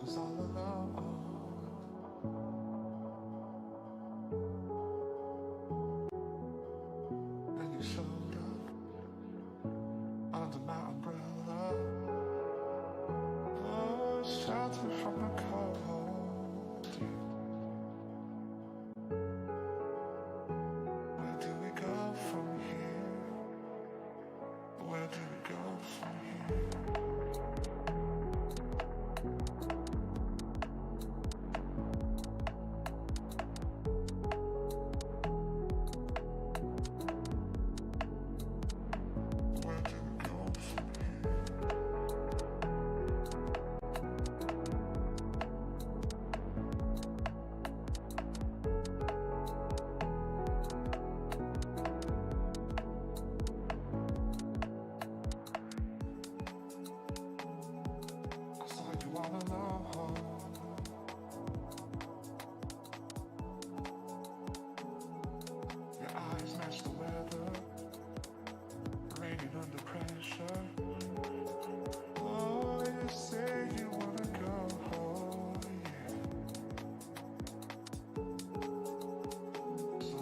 was all alone. And you showed up under my umbrella. Oh, shelter from the cold. Where do we go from here? Where do we go from here?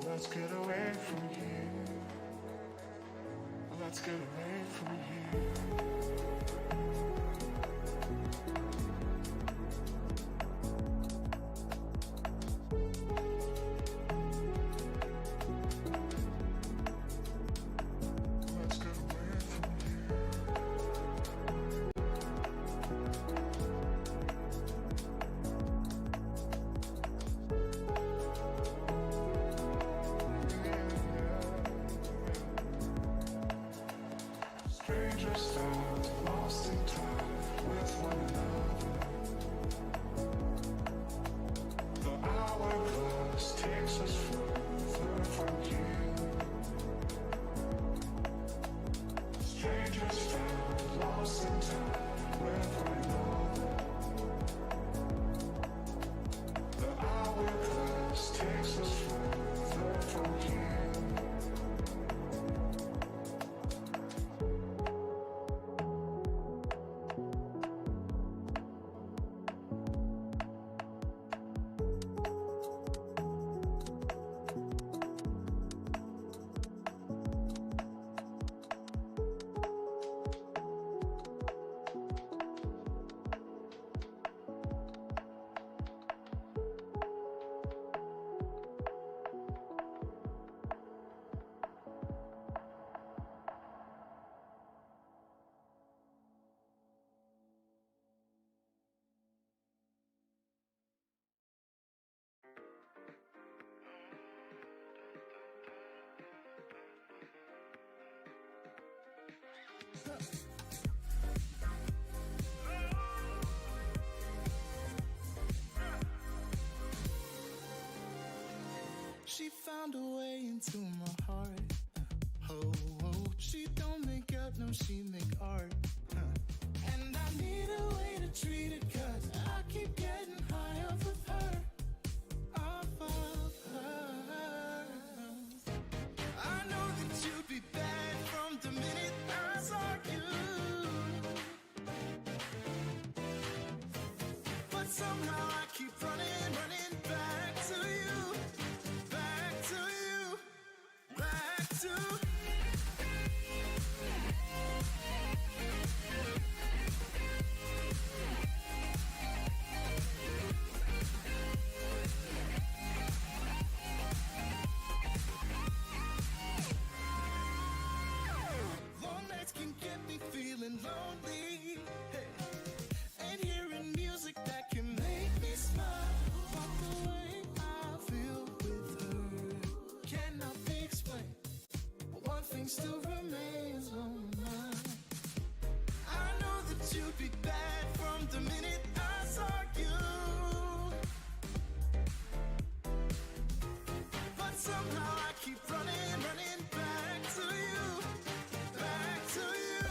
Let's get away from here. Let's get away from here. Lost in time with one another. The hourglass takes us further from here. Strangers found lost in time with one another. The hourglass takes us further from here. She found a way into my heart. Oh, oh, she don't make out, no, she make art. And I need a way to treat it, 'cause I keep getting high off of her. Off of her. I know that you'd be bad from the minute I saw you. But somehow I keep running back to you. Back to you. Back to long nights can get me feeling lonely. Hey. And hearing music that can make me smile. But the way I feel with her cannot be explained. But one thing still remains on my mind. I know that you'd be bad from the minute I saw you. But somehow I keep running back to you. Back to you.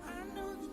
I know that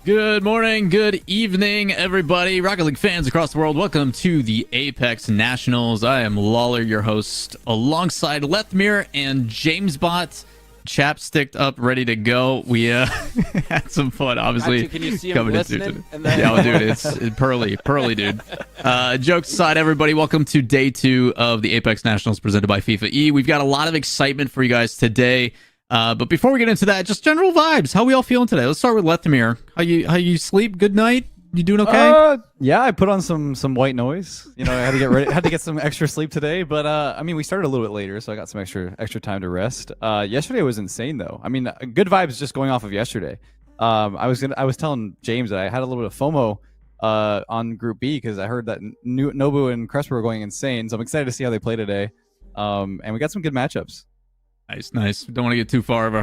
Good morning, good evening, everybody. Rocket League fans across the world, welcome to the Apex Nationals. I am Lawler, your host, alongside Lethamyr and JamesBot. Chapsticked up, ready to go. We had some fun, obviously. Can you see him listening? Yeah, dude, it's pearly, dude. Jokes aside, everybody, welcome to day 2 of the Apex Nationals presented by FIFAe. We've got a lot of excitement for you guys today. But before we get into that, just general vibes. How we all feeling today? Let's start with Lethamyr. How you sleep? Good night? You doing okay? Yeah, I put on some white noise. You know, I had to get ready, had to get some extra sleep today. But I mean, we started a little bit later, so I got some extra time to rest. Yesterday was insane, though. I mean, good vibes just going off of yesterday. I was telling James that I had a little bit of FOMO on Group B because I heard that Nobu and Crespo were going insane. So I'm excited to see how they play today. And we got some good matchups. Nice. Don't want to get too far of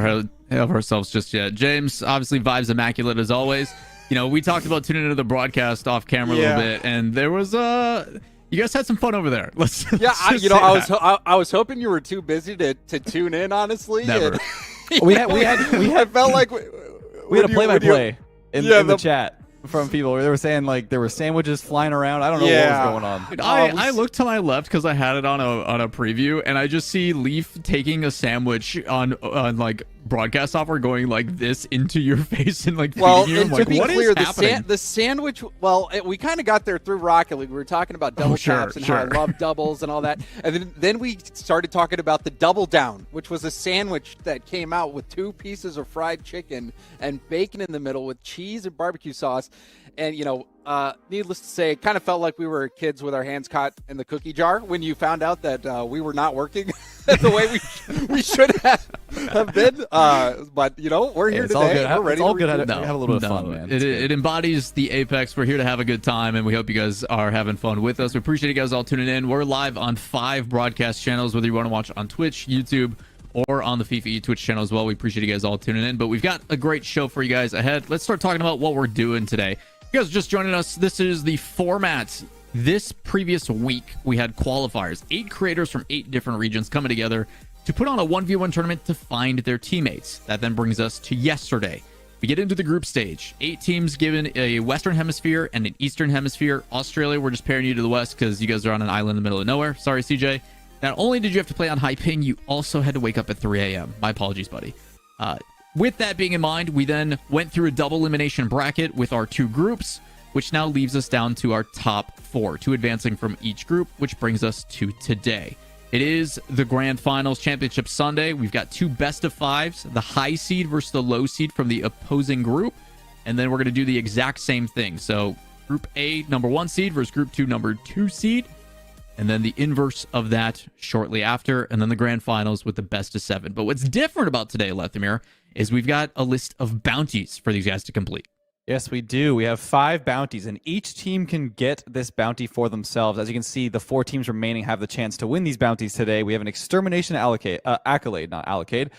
ourselves just yet. James, obviously, vibes immaculate as always. You know, we talked about tuning into the broadcast off camera a little bit, and there was you guys had some fun over there. I was hoping you were too busy to tune in. Honestly, never. we had felt like we had a play-by-play in the chat from people where they were saying like there were sandwiches flying around. I don't know what was going on. Dude, I looked to my left because I had it on a preview, and I just see Leaf taking a sandwich on like broadcast software, going like this into your face and like feeding you. I'm like, what is happening? The sandwich. Well, we kind of got there through Rocket League. We were talking about double taps and how I love doubles and all that, and then we started talking about the double down, which was a sandwich that came out with 2 pieces of fried chicken and bacon in the middle with cheese and barbecue sauce. And, you know, needless to say, it kind of felt like we were kids with our hands caught in the cookie jar when you found out that we were not working the way we should have been. But, you know, we're here today. We're ready. It's all good. Have a little bit of fun, man. It embodies the Apex. We're here to have a good time, and we hope you guys are having fun with us. We appreciate you guys all tuning in. We're live on 5 broadcast channels, whether you want to watch on Twitch, YouTube, or on the FIFAe Twitch channel as well. We appreciate you guys all tuning in. But we've got a great show for you guys ahead. Let's start talking about what we're doing today. You guys are just joining us. This is the format. This previous week, we had qualifiers. 8 creators from 8 different regions coming together to put on a 1v1 tournament to find their teammates. That then brings us to yesterday. We get into the group stage. 8 teams given a Western Hemisphere and an Eastern Hemisphere. Australia, we're just pairing you to the West because you guys are on an island in the middle of nowhere. Sorry, CJ. Not only did you have to play on high ping, you also had to wake up at 3 a.m. My apologies, buddy. With that being in mind, we then went through a double elimination bracket with our 2 groups, which now leaves us down to our top 4, 2 advancing from each group, which brings us to today. It is the Grand Finals Championship Sunday. We've got 2 best of 5s, the high seed versus the low seed from the opposing group, and then we're going to do the exact same thing. So Group A, number 1 seed versus Group 2, number 2 seed, and then the inverse of that shortly after, and then the Grand Finals with the best of 7. But what's different about today, Lethamyr, is we've got a list of bounties for these guys to complete. Yes, we do. We have 5 bounties, and each team can get this bounty for themselves. As you can see, the 4 teams remaining have the chance to win these bounties today. We have an extermination accolade, not allocate,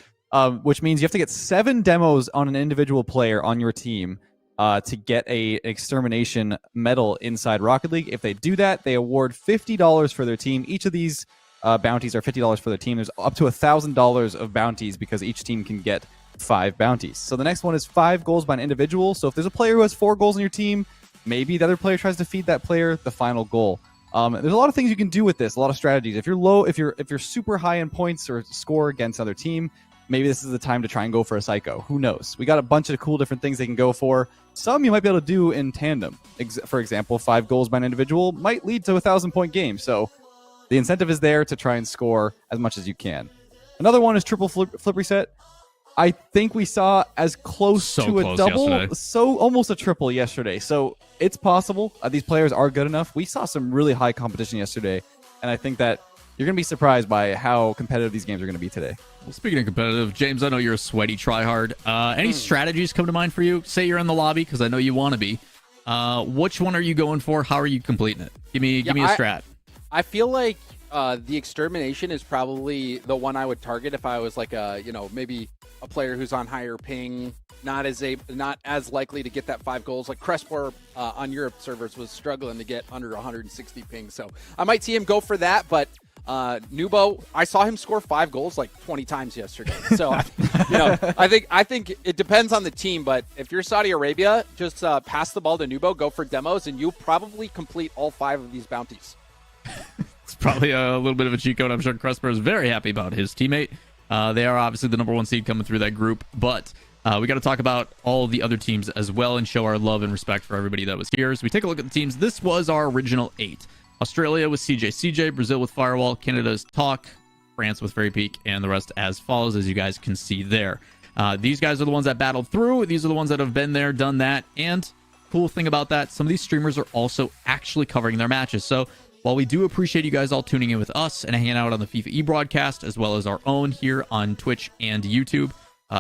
which means you have to get 7 demos on an individual player on your team to get an extermination medal inside Rocket League. If they do that, they award $50 for their team. Each of these bounties are $50 for their team. There's up to $1,000 of bounties because each team can get 5 bounties. So the next one is 5 goals by an individual. So if there's a player who has 4 goals in your team, maybe the other player tries to feed that player the final goal. There's a lot of things you can do with this, a lot of strategies. If you're low, if you're super high in points or score against another team, maybe this is the time to try and go for a psycho. Who knows? We got a bunch of cool different things they can go for. Some you might be able to do in tandem. For example, 5 goals by an individual might lead to a 1,000-point game. So the incentive is there to try and score as much as you can. Another one is triple flip reset. I think we saw as close to a double, yesterday. So almost a triple yesterday. So it's possible. These players are good enough. We saw some really high competition yesterday, and I think that you're going to be surprised by how competitive these games are going to be today. Well, speaking of competitive, James, I know you're a sweaty tryhard. Any strategies come to mind for you? Say you're in the lobby, because I know you want to be. Which one are you going for? How are you completing it? Give me a strat. I feel like the extermination is probably the one I would target if I was like maybe a player who's on higher ping, not as likely to get that 5 goals. Like Crespo on Europe servers was struggling to get under 160 ping, so I might see him go for that. But Nubo, I saw him score 5 goals like 20 times yesterday. So, I think it depends on the team. But if you're Saudi Arabia, just pass the ball to Nubo, go for demos, and you'll probably complete all 5 of these bounties. It's probably a little bit of a cheat code. I'm sure Cresper is very happy about his teammate. They are obviously the number 1 seed coming through that group, but we got to talk about all of the other teams as well and show our love and respect for everybody that was here. So we take a look at the teams. This was our original 8. Australia with CJ, Brazil with Firewall, Canada's Talk, France with Fairy Peak, and the rest as follows, as you guys can see there. These guys are the ones that battled through. These are the ones that have been there, done that, and cool thing about that, some of these streamers are also actually covering their matches. So while we do appreciate you guys all tuning in with us and hanging out on the FIFAe broadcast, as well as our own here on Twitch and YouTube,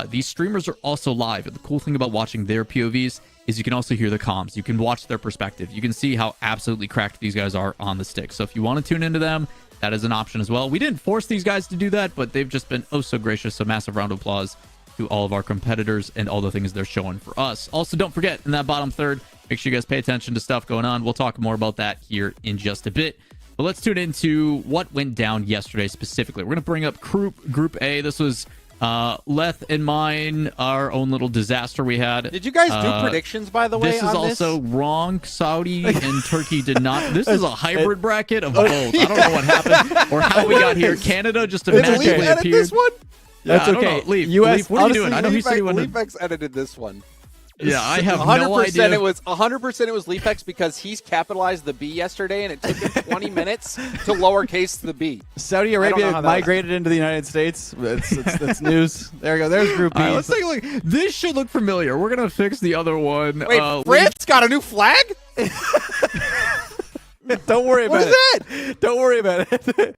these streamers are also live. And the cool thing about watching their POVs is you can also hear the comms. You can watch their perspective. You can see how absolutely cracked these guys are on the stick. So if you want to tune into them, that is an option as well. We didn't force these guys to do that, but they've just been oh so gracious. So massive round of applause to all of our competitors and all the things they're showing for us. Also, don't forget, in that bottom third, make sure you guys pay attention to stuff going on. We'll talk more about that here in just a bit. But let's tune into what went down yesterday specifically. We're going to bring up Group A. This was Leth and mine, our own little disaster we had. Did you guys do predictions, by the way? This is also wrong. Saudi and Turkey did not. This is a hybrid bracket of both. I don't know what happened or how we got here. Canada just magically appeared. This one? Yeah, That's okay. Leaf, what are you doing? I know he said he wanted. Leafex edited this one. Yeah, I have 100% no idea. It was 100%. It was Leafex because he's capitalized the B yesterday, and it took him 20 minutes to lowercase the B. Saudi Arabia migrated into the United States. That's news. There we go. There's Group B. Let's take a look. This should look familiar. We're gonna fix the other one. Wait, France got a new flag? Don't worry about it. What is that? Don't worry about it.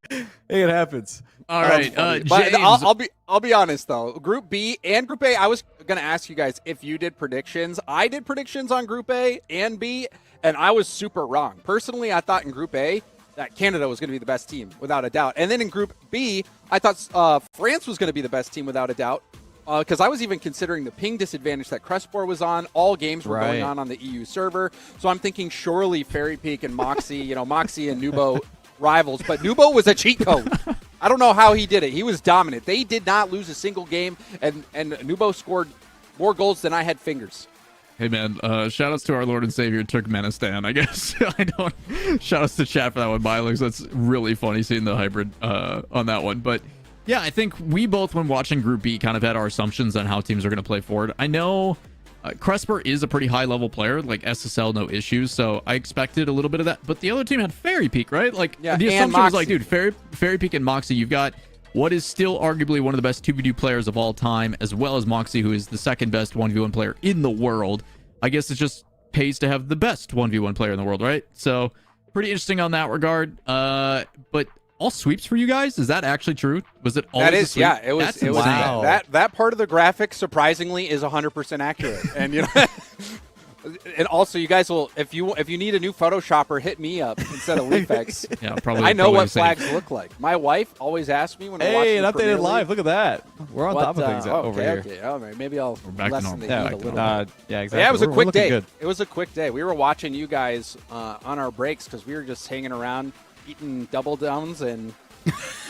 It happens. All right, but James. I'll be honest though. Group B and Group A, I was gonna ask you guys if you did predictions. I did predictions on Group A and B, and I was super wrong. Personally, I thought in Group A that Canada was gonna be the best team without a doubt, and then in Group B, I thought France was gonna be the best team without a doubt. Because I was even considering the ping disadvantage that Crespor was on. All games were going on the EU server. So I'm thinking surely Fairy Peak and Moxie, Moxie and Nubo rivals. But Nubo was a cheat code. I don't know how he did it. He was dominant. They did not lose a single game, and Nubo scored more goals than I had fingers. Hey, man, shout outs to our Lord and Savior, Turkmenistan, I guess. I don't. Shout outs to chat for that one, Bylux. That's really funny seeing the hybrid on that one. But yeah, I think we both, when watching Group B, kind of had our assumptions on how teams are going to play forward. I know Cresper is a pretty high-level player, like SSL, no issues, so I expected a little bit of that. But the other team had Fairy Peak, right? Like, the assumption was like, dude, Fairy Peak and Moxie, you've got what is still arguably one of the best 2v2 players of all time, as well as Moxie, who is the second best 1v1 player in the world. I guess it just pays to have the best 1v1 player in the world, right? So, pretty interesting on that regard. But all sweeps for you guys? Is that actually true? Was it always a sweep? Yeah, it was. That's It was insane. that part of the graphic surprisingly is 100% accurate. And and also you guys will, if you need a new Photoshopper, hit me up instead of Leafex. Yeah, probably. I know what safe. flags look like. My wife always asks me when we're watching Hey, an the Premier updated live. League, Look at that. We're on top of things over here. Okay. All right, maybe I'll back to lessen the normal. heat a little bit. Yeah, exactly. Yeah, it was a We're quick looking day. Good. It was a quick day. We were watching you guys on our breaks because we were just hanging around, eating double downs and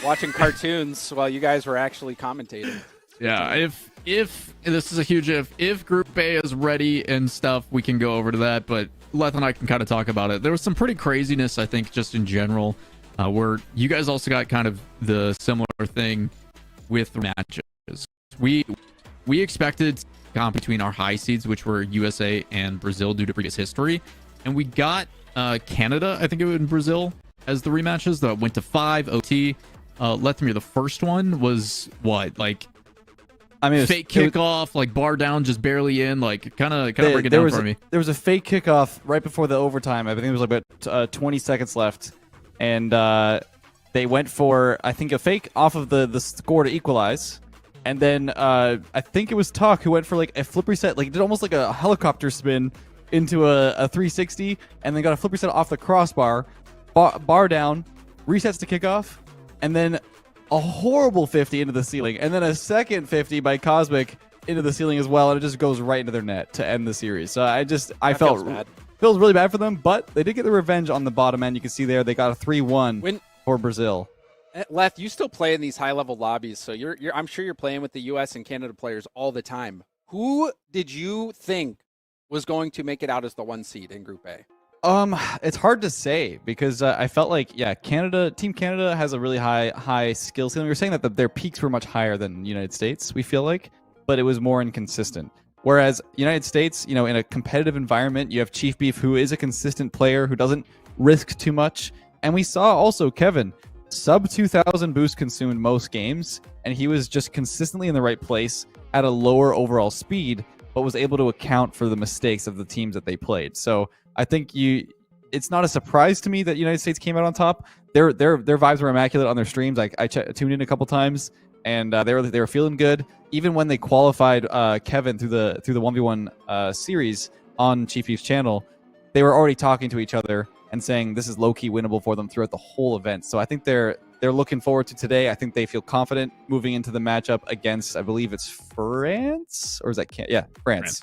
watching cartoons while you guys were actually commentating. Yeah, if this is a huge if Group A is ready and stuff, we can go over to that. But Leth and I can kind of talk about it. There was some pretty craziness, I think, just in general, where you guys also got kind of the similar thing with matches. We expected to comp between our high seeds, which were USA and Brazil due to previous history, and we got Canada, I think it was in Brazil, as the rematches that went to 5 OT. Lethamyr, the first one was what, like, I mean, fake kickoff, like bar down, just barely in, like kind of break it down for me. There was a fake kickoff right before the overtime. I think it was like about 20 seconds left, and they went for, I think, a fake off of the score to equalize, and then I think it was Talk who went for like a flip reset, like did almost like a helicopter spin into a 360, and then got a flip reset off the crossbar, bar down, resets to kickoff, and then a horrible 50 into the ceiling, and then a second 50 by Cosmic into the ceiling as well, and it just goes right into their net to end the series. So I felt feels really bad for them, but they did get the revenge on the bottom end. You can see there they got a 3-1 for Brazil. Leth, you still play in these high-level lobbies, so I'm sure you're playing with the U.S. and Canada players all the time. Who did you think was going to make it out as the 1 seed in Group A? It's hard to say because I felt like Team Canada has a really high skill ceiling. We were saying that their peaks were much higher than United States. We feel like, but it was more inconsistent. Whereas United States, in a competitive environment, you have Chief Beef, who is a consistent player who doesn't risk too much, and we saw also Kevin sub 2,000 boost consumed most games, and he was just consistently in the right place at a lower overall speed, but was able to account for the mistakes of the teams that they played. So I think it's not a surprise to me that United States came out on top. Their vibes were immaculate on their streams. I tuned in a couple times, and they were feeling good. Even when they qualified Kevin through the 1v1 series on Chief Beef's channel, they were already talking to each other and saying this is low-key winnable for them throughout the whole event. So I think they're looking forward to today. I think they feel confident moving into the matchup against, I believe it's France, or is that France.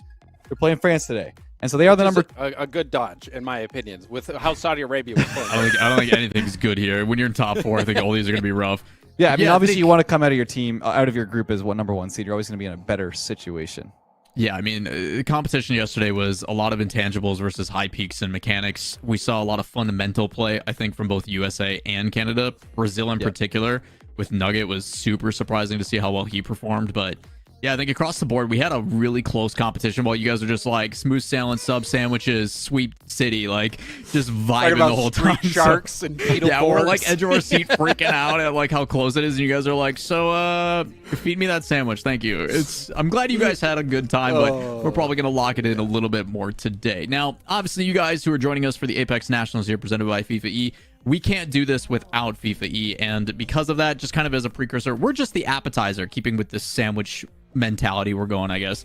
They're playing France today. And so they are the number a good dodge, in my opinion, with how Saudi Arabia was playing. I don't think anything's good here. When you're in top 4, I think all these are going to be rough. Yeah, I mean, obviously you want to come out of your team, out of your group as number 1 seed. You're always going to be in a better situation. Yeah, I mean, the competition yesterday was a lot of intangibles versus high peaks and mechanics. We saw a lot of fundamental play, I think, from both USA and Canada. Brazil in particular, with Nugget, was super surprising to see how well he performed. But yeah, I think across the board, we had a really close competition while you guys are just like smooth sailing sub sandwiches, sweep city, like just vibing the whole time. Sharks and beetle yeah, boards. we're like edge of our seat freaking out at like how close it is, and you guys are like, so feed me that sandwich, thank you. I'm glad you guys had a good time, but we're probably gonna lock it in a little bit more today. Now, obviously, you guys who are joining us for the Apex Nationals here, presented by FIFAe. We can't do this without FIFAe, and because of that, just kind of as a precursor, we're just the appetizer, keeping with this sandwich mentality we're going, I guess.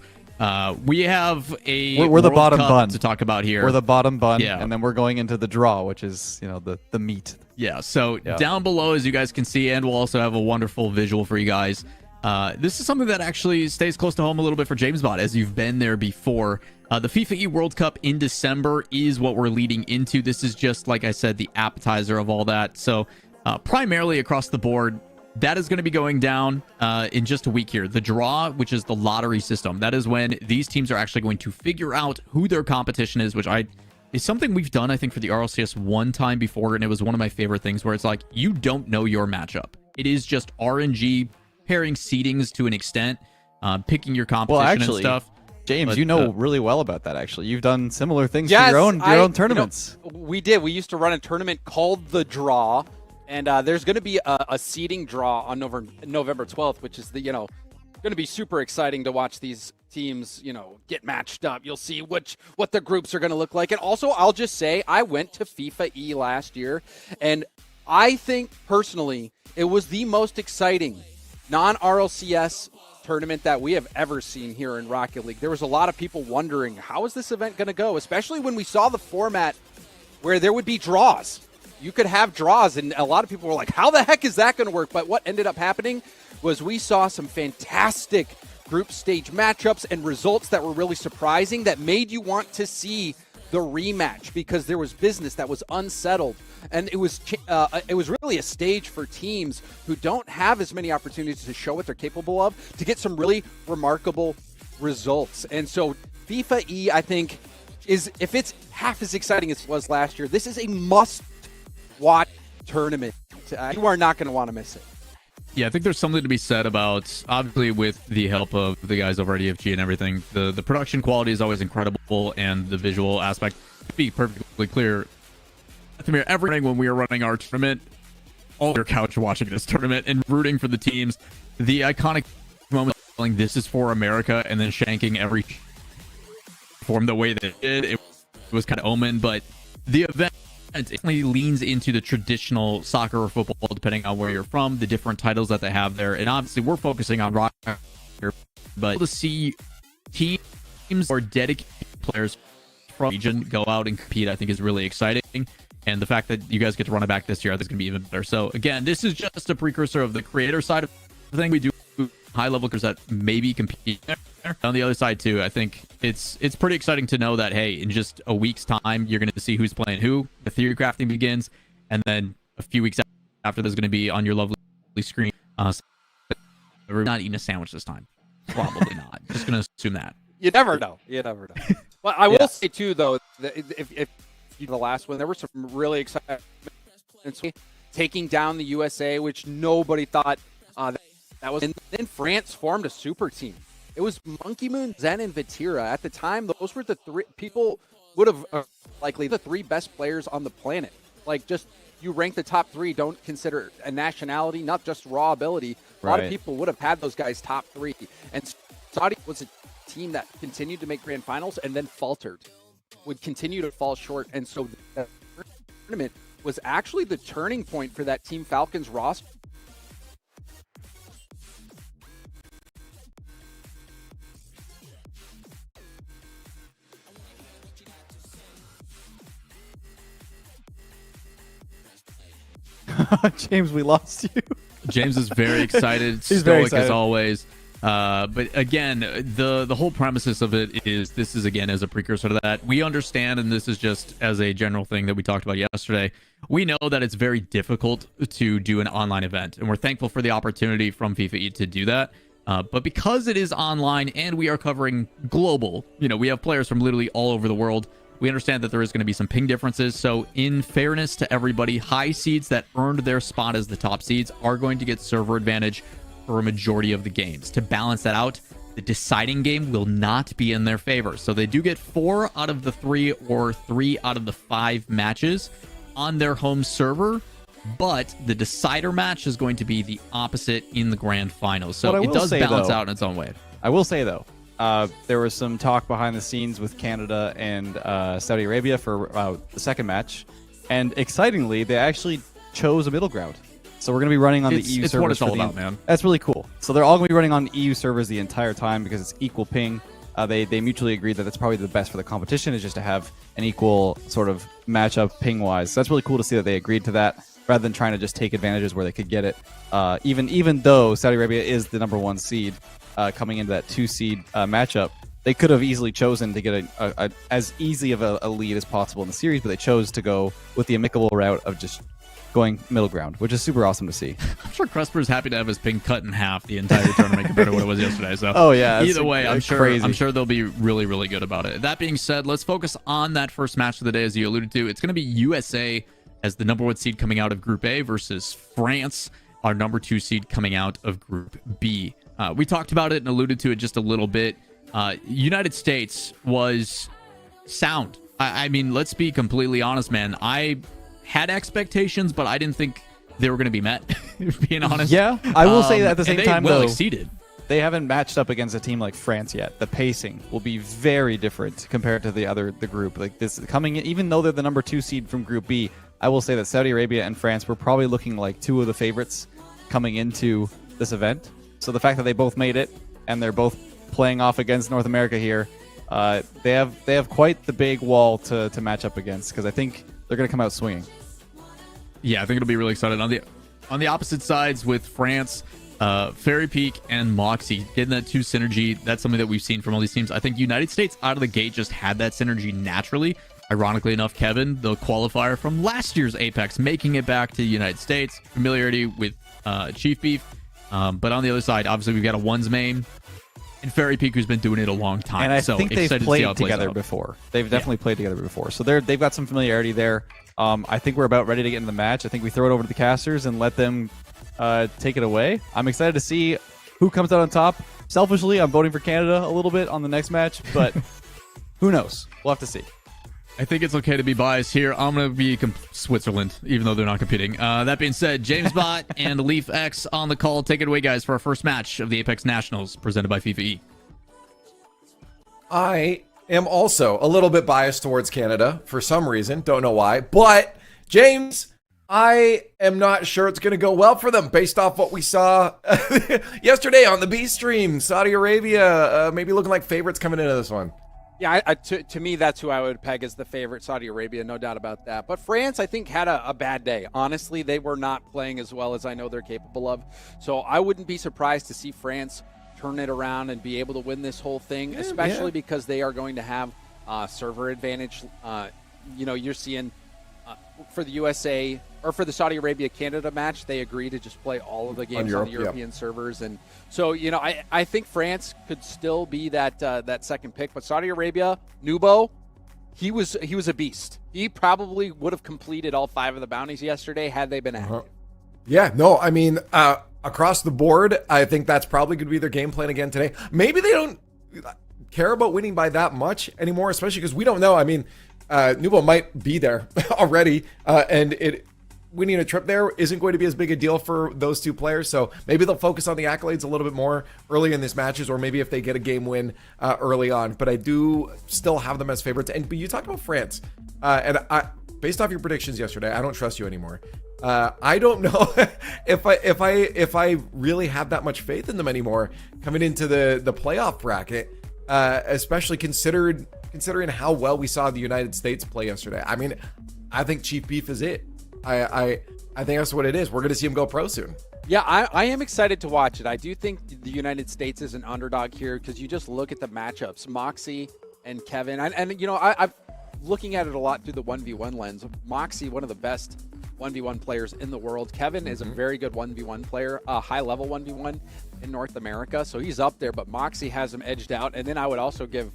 We have we're the World bottom Cup bun to talk about here. We're the bottom bun, yeah. And then we're going into the draw, which is the meat. Yeah, so down below, as you guys can see, and we'll also have a wonderful visual for you guys. This is something that actually stays close to home a little bit for JamesBot, as you've been there before. The FIFA World Cup in December is what we're leading into. This is just, like I said, the appetizer of all that. So primarily across the board, that is going to be going down in just a week here. The draw, which is the lottery system, that is when these teams are actually going to figure out who their competition is, which is something we've done, I think, for the RLCS one time before, and it was one of my favorite things where it's like, you don't know your matchup. It is just RNG, pairing seedings to an extent, picking your competition and stuff. James, but, you know really well about that, actually. You've done similar things yes, for your own tournaments. We did. We used to run a tournament called The Draw, and there's going to be a seeding draw on November 12th, which is going to be super exciting to watch these teams, get matched up. You'll see what the groups are going to look like. And also, I'll just say, I went to FIFAe last year, and I think, personally, it was the most exciting non-RLCS tournament that we have ever seen here in Rocket League. There was a lot of people wondering, how is this event going to go? Especially when we saw the format where there would be draws. You could have draws, and a lot of people were like, how the heck is that going to work? But what ended up happening was we saw some fantastic group stage matchups and results that were really surprising, that made you want to see the rematch, because there was business that was unsettled. And it was really a stage for teams who don't have as many opportunities to show what they're capable of to get some really remarkable results. And so FIFAe, I think, is, if it's half as exciting as it was last year, this is a must-watch tournament. You are not going to want to miss it. Yeah, I think there's something to be said about, obviously, with the help of the guys over at EFG and everything, the production quality is always incredible, and the visual aspect. To be perfectly clear, Lethamyr, every morning when we were running our tournament, all your couch watching this tournament and rooting for the teams, the iconic moment of feeling this is for America, and then shanking every form the way that it did, it was kind of omen. But the event definitely leans into the traditional soccer or football, depending on where you're from, the different titles that they have there. And obviously, we're focusing on rock here, but to see teams or dedicated players from the region go out and compete, I think, is really exciting. And the fact that you guys get to run it back this year, I think is going to be even better. So again, this is just a precursor of the creator side of the thing. We do high level creators that maybe compete there. On the other side too, I think it's pretty exciting to know that, hey, in just a week's time, you're going to see who's playing who. The theory crafting begins, and then a few weeks after this is going to be on your lovely screen. We're not eating a sandwich this time. Probably not. Just going to assume that. You never know. You never know. Well, I will say, too, though, that if you the last one, there were some really exciting taking down the USA, which nobody thought that was. And then France formed a super team. It was Monkey Moon, Zen, and Vatira. At the time, those were the three people would have likely the three best players on the planet. Like, just you rank the top three, don't consider a nationality, not just raw ability. A lot of people would have had those guys top three. And Saudi was a team that continued to make grand finals and then faltered, would continue to fall short. And so the tournament was actually the turning point for that Team Falcons roster. James, we lost you. James is very excited. He's very excited as always. But again, the whole premises of it is this is, again, as a precursor to that. We understand, and this is just as a general thing that we talked about yesterday, we know that it's very difficult to do an online event, and we're thankful for the opportunity from FIFAe to do that. But because it is online and we are covering global, we have players from literally all over the world. We understand that there is going to be some ping differences. So in fairness to everybody, high seeds that earned their spot as the top seeds are going to get server advantage for a majority of the games. To balance that out, the deciding game will not be in their favor. So they do get 4 out of the 3 or 3 out of the 5 matches on their home server, but the decider match is going to be the opposite in the grand finals. So it does balance out in its own way. I will say, though, there was some talk behind the scenes with Canada and Saudi Arabia for the second match, and excitingly, they actually chose a middle ground. So we're going to be running on the EU servers. It's what it's all about, man. That's really cool. So they're all going to be running on EU servers the entire time because it's equal ping. They mutually agreed that that's probably the best for the competition, is just to have an equal sort of matchup ping-wise. So that's really cool to see that they agreed to that, rather than trying to just take advantages where they could get it. Even though Saudi Arabia is the number 1 seed, coming into that 2-seed matchup, they could have easily chosen to get a as easy of a lead as possible in the series, but they chose to go with the amicable route of just going middle ground, which is super awesome to see. I'm sure Crusper's happy to have his ping cut in half the entire tournament compared to what it was yesterday. So either way, I'm sure they'll be really, really good about it. That being said, let's focus on that first match of the day, as you alluded to. It's going to be USA as the number 1 seed coming out of Group A versus France, our number 2 seed coming out of Group B. We talked about it and alluded to it just a little bit. United States was sound. I mean, let's be completely honest, man. I had expectations, but I didn't think they were going to be met, being honest. Yeah, I will say that at the same time, well though, exceeded. They haven't matched up against a team like France yet. The pacing will be very different compared to the group. Like this coming in, even though they're the number 2 seed from Group B, I will say that Saudi Arabia and France were probably looking like 2 of the favorites coming into this event. So the fact that they both made it and they're both playing off against North America here, they have quite the big wall to match up against, because I think they're going to come out swinging. Yeah, I think it'll be really exciting. On the opposite sides with France, Fairy Peak and Moxie getting that 2 synergy. That's something that we've seen from all these teams. I think United States out of the gate just had that synergy naturally. Ironically enough, Kevin, the qualifier from last year's Apex, making it back to the United States. Familiarity with Chief Beef. But on the other side, obviously, we've got a ones main and Fairy Peak, who's been doing it a long time. And I think they've played together before. They've definitely played together before. So they've got some familiarity there. I think we're about ready to get into the match. I think we throw it over to the casters and let them take it away. I'm excited to see who comes out on top. Selfishly, I'm voting for Canada a little bit on the next match, but who knows? We'll have to see. I think it's okay to be biased here. I'm going to be Switzerland, even though they're not competing. That being said, James Bot and Leaf X on the call. Take it away, guys, for our first match of the Apex Nationals presented by FIFAe. I am also a little bit biased towards Canada for some reason. Don't know why. But, James, I am not sure it's going to go well for them based off what we saw yesterday on the B stream. Saudi Arabia maybe looking like favorites coming into this one. Yeah, to me, that's who I would peg as the favorite, Saudi Arabia, no doubt about that. But France, I think, had a bad day. Honestly, they were not playing as well as I know they're capable of. So I wouldn't be surprised to see France turn it around and be able to win this whole thing, especially because they are going to have server advantage. You're seeing for the USA or for the Saudi Arabia-Canada match, they agree to just play all of the games on the European servers. And so, I think France could still be that second pick. But Saudi Arabia, Nubo, he was a beast. He probably would have completed all 5 of the bounties yesterday had they been active. Yeah, no, I mean, across the board, I think that's probably going to be their game plan again today. Maybe they don't care about winning by that much anymore, especially because we don't know. I mean, Nubo might be there already, and winning a trip there isn't going to be as big a deal for those two players. So maybe they'll focus on the accolades a little bit more early in these matches, or maybe if they get a game win early on. But I do still have them as favorites. But you talked about France, and based off your predictions yesterday, I don't trust you anymore. I don't know if I really have that much faith in them anymore coming into the playoff bracket, especially considering how well we saw the United States play yesterday. I mean, I think Chief Beef is it. I think that's what it is. We're going to see him go pro soon. Yeah, I am excited to watch it. I do think the United States is an underdog here because you just look at the matchups, Moxie and Kevin. And I'm looking at it a lot through the 1v1 lens. Moxie, one of the best 1v1 players in the world. Kevin is a very good 1v1 player, a high-level 1v1 in North America, so he's up there, but Moxie has him edged out. And then I would also give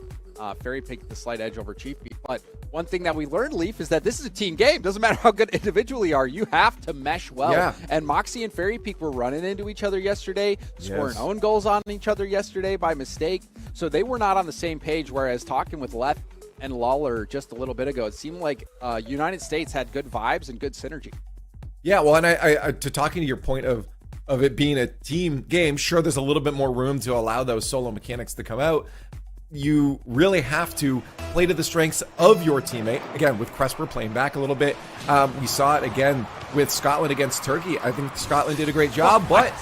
Fairy Pig the slight edge over Chief Beef. But one thing that we learned, Leaf, is that this is a team game. Doesn't matter how good individually you are, you have to mesh well. Yeah. And Moxie and Fairy Peak were running into each other yesterday, scoring own goals on each other yesterday by mistake. So they were not on the same page, whereas talking with Leth and Lawler just a little bit ago, it seemed like United States had good vibes and good synergy. Yeah, well, and I to talking to your point of it being a team game, sure, there's a little bit more room to allow those solo mechanics to come out. You really have to play to the strengths of your teammate. Again, with Cresper playing back a little bit. We saw it again with Scotland against Turkey. I think Scotland did a great job, but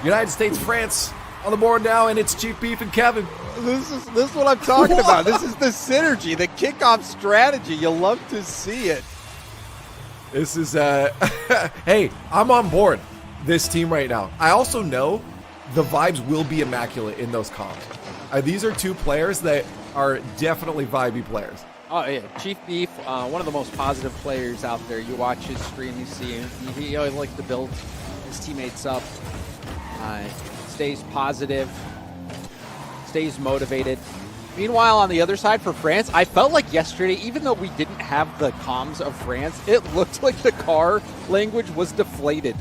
United States, France on the board now, and it's Chief Beef and Kevin. This is what I'm talking about. This is the synergy, the kickoff strategy. You'll love to see it. This is, hey, I'm on board this team right now. I also know the vibes will be immaculate in those comps. These are two players that are definitely vibey players. Oh, yeah. Chief Beef, one of the most positive players out there. You watch his stream, you see him. He always likes to build his teammates up. Stays positive, stays motivated. Meanwhile, on the other side for France, I felt like yesterday, even though we didn't have the comms of France, it looked like the car language was deflated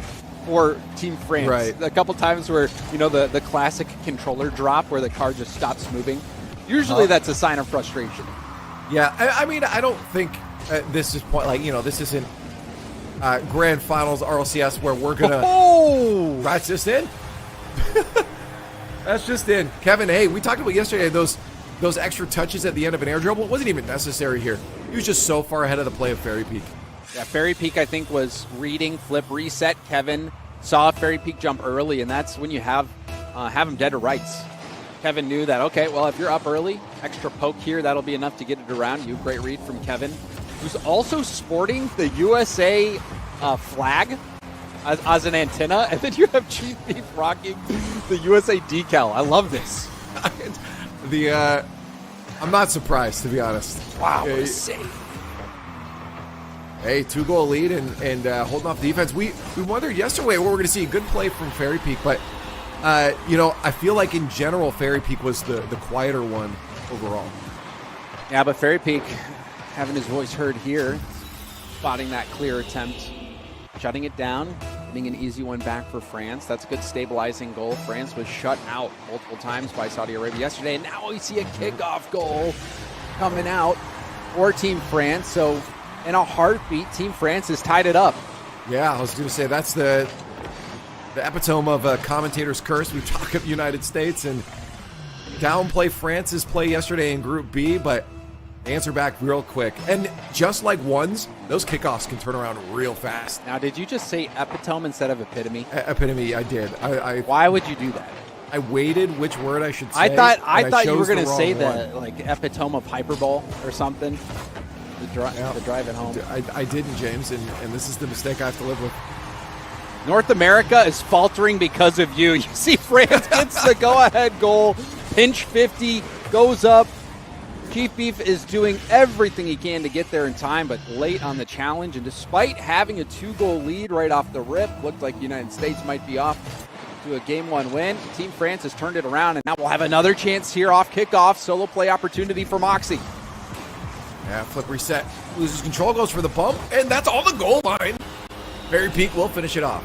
for Team France. Right. A couple times where, the classic controller drop where the car just stops moving. Usually that's a sign of frustration. Yeah, I mean, I don't think this is this isn't Grand Finals RLCS where we're going to... That's just in. That's just in. Kevin, hey, we talked about yesterday those extra touches at the end of an air dribble. It wasn't even necessary here. He was just so far ahead of the play of Fairy Peak. Yeah, Fairy Peak, I think, was reading, flip, reset. Kevin saw Fairy Peak jump early, and that's when you have him dead to rights. Kevin knew that, okay, well, if you're up early, extra poke here, that'll be enough to get it around you. Great read from Kevin, who's also sporting the USA flag as an antenna, and then you have Chief Beef rocking the USA decal. I love this. I'm not surprised, to be honest. Wow, what a save. Hey, 2-goal lead and holding off defense. We wondered yesterday where we're going to see a good play from Fairy Peak, but I feel like in general Fairy Peak was the quieter one overall. Yeah, but Fairy Peak having his voice heard here, spotting that clear attempt, shutting it down, getting an easy one back for France. That's a good stabilizing goal. France was shut out multiple times by Saudi Arabia yesterday, and now we see a kickoff goal coming out for Team France. So in a heartbeat, Team France has tied it up. Yeah, I was going to say that's the epitome of a commentator's curse. We talk of the United States and downplay France's play yesterday in Group B, but answer back real quick. And just like ones, those kickoffs can turn around real fast. Now, did you just say epitome instead of epitome? Epitome, I did. Why would you do that? I waited which word I should say. I thought you were going to say the epitome of hyperbole or something. The drive it home. I didn't, James, and this is the mistake I have to live with. North America is faltering because of you. You see France gets the go-ahead goal. Pinch 50, goes up. Chief Beef is doing everything he can to get there in time, but late on the challenge. And despite having a 2-goal lead right off the rip, looked like the United States might be off to a Game 1 win. Team France has turned it around, and now we'll have another chance here off kickoff. Solo play opportunity for Moxie. Yeah, flip reset. Loses control, goes for the bump, and that's on the goal line. Very Peak will finish it off.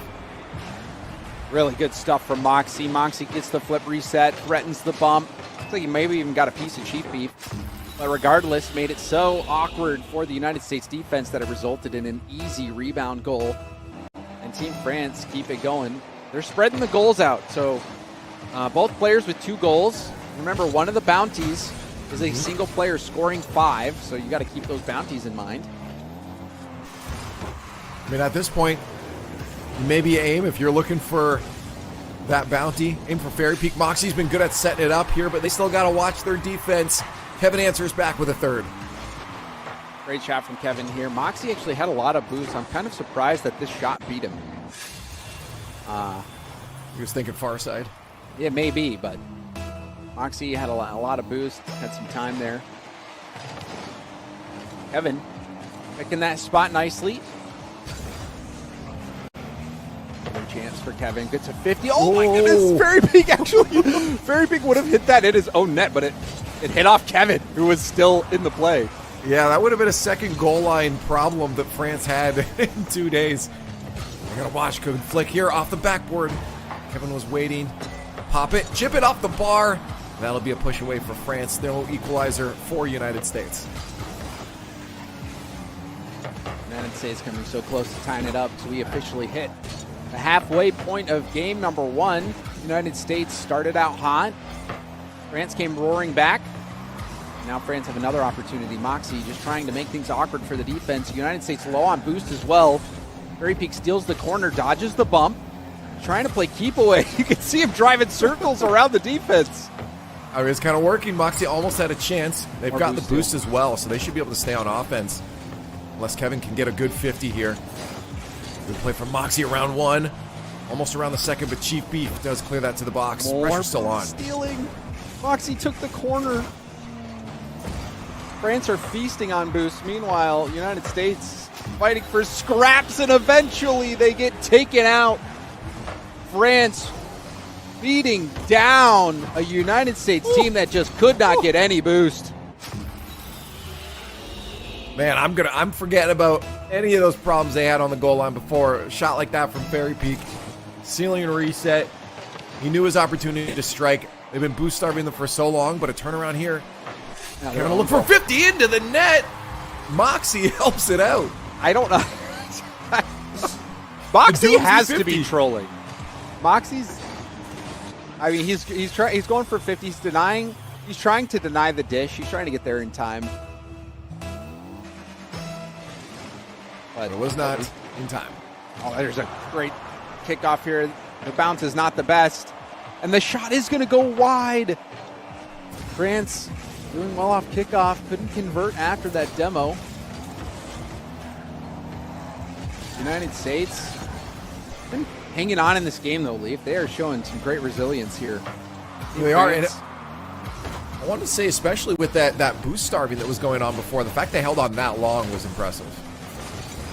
Really good stuff from Moxie. Moxie gets the flip reset, threatens the bump. Looks like he maybe even got a piece of Chief Beef. But regardless, made it so awkward for the United States defense that it resulted in an easy rebound goal. And Team France keep it going. They're spreading the goals out. So both players with 2 goals. Remember, one of the bounties is a single player scoring 5. So you got to keep those bounties in mind. I mean, at this point, maybe aim if you're looking for that bounty. Aim for Fairy Peak. Moxie's been good at setting it up here, but they still got to watch their defense. Kevin answers back with a third. Great shot from Kevin here. Moxie actually had a lot of boost. I'm kind of surprised that this shot beat him. He was thinking far side. Yeah, maybe, but Moxie had a lot of boost, had some time there. Kevin picking that spot nicely. Another chance for Kevin. Gets a 50. Oh my goodness! Fairy Peak actually. Fairy Peak would have hit that in his own net, but it hit off Kevin, who was still in the play. Yeah, that would have been a second goal line problem that France had in 2 days. I gotta watch. Good flick here off the backboard. Kevin was waiting. Pop it, chip it off the bar. That'll be a push away for France. No equalizer for United States. United States coming so close to tying it up, so we officially hit the halfway point of game number 1. United States started out hot. France came roaring back. Now France have another opportunity. Moxie just trying to make things awkward for the defense. United States low on boost as well. Fairy Peak steals the corner, dodges the bump. Trying to play keep away. You can see him driving circles around the defense. It was kind of working. Moxie almost had a chance. They've got the boost as well, so they should be able to stay on offense. Unless Kevin can get a good 50 here. Good play from Moxie around 1. Almost around the second, but Chief Beef does clear that to the box. Pressure still on. Stealing. Moxie took the corner. France are feasting on boost. Meanwhile, United States fighting for scraps, and eventually they get taken out. France beating down a United States team that just could not get any boost. Man, I'm forgetting about any of those problems they had on the goal line before. A shot like that from Fairy Peak. Ceiling and reset. He knew his opportunity to strike. They've been boost starving them for so long, but a turnaround here. They're going to look for 50 into the net. Moxie helps it out. I don't know. Moxie has to be trolling. Moxie's, I mean, he's going for 50. He's trying to deny the dish. He's trying to get there in time. But it was not in time. Oh, there's a great kickoff here. The bounce is not the best. And the shot is going to go wide. France doing well off kickoff. Couldn't convert after that demo. United States been hanging on in this game, though, Leaf. They are showing some great resilience here. They are. And I want to say, especially with that boost starving that was going on before, the fact they held on that long was impressive.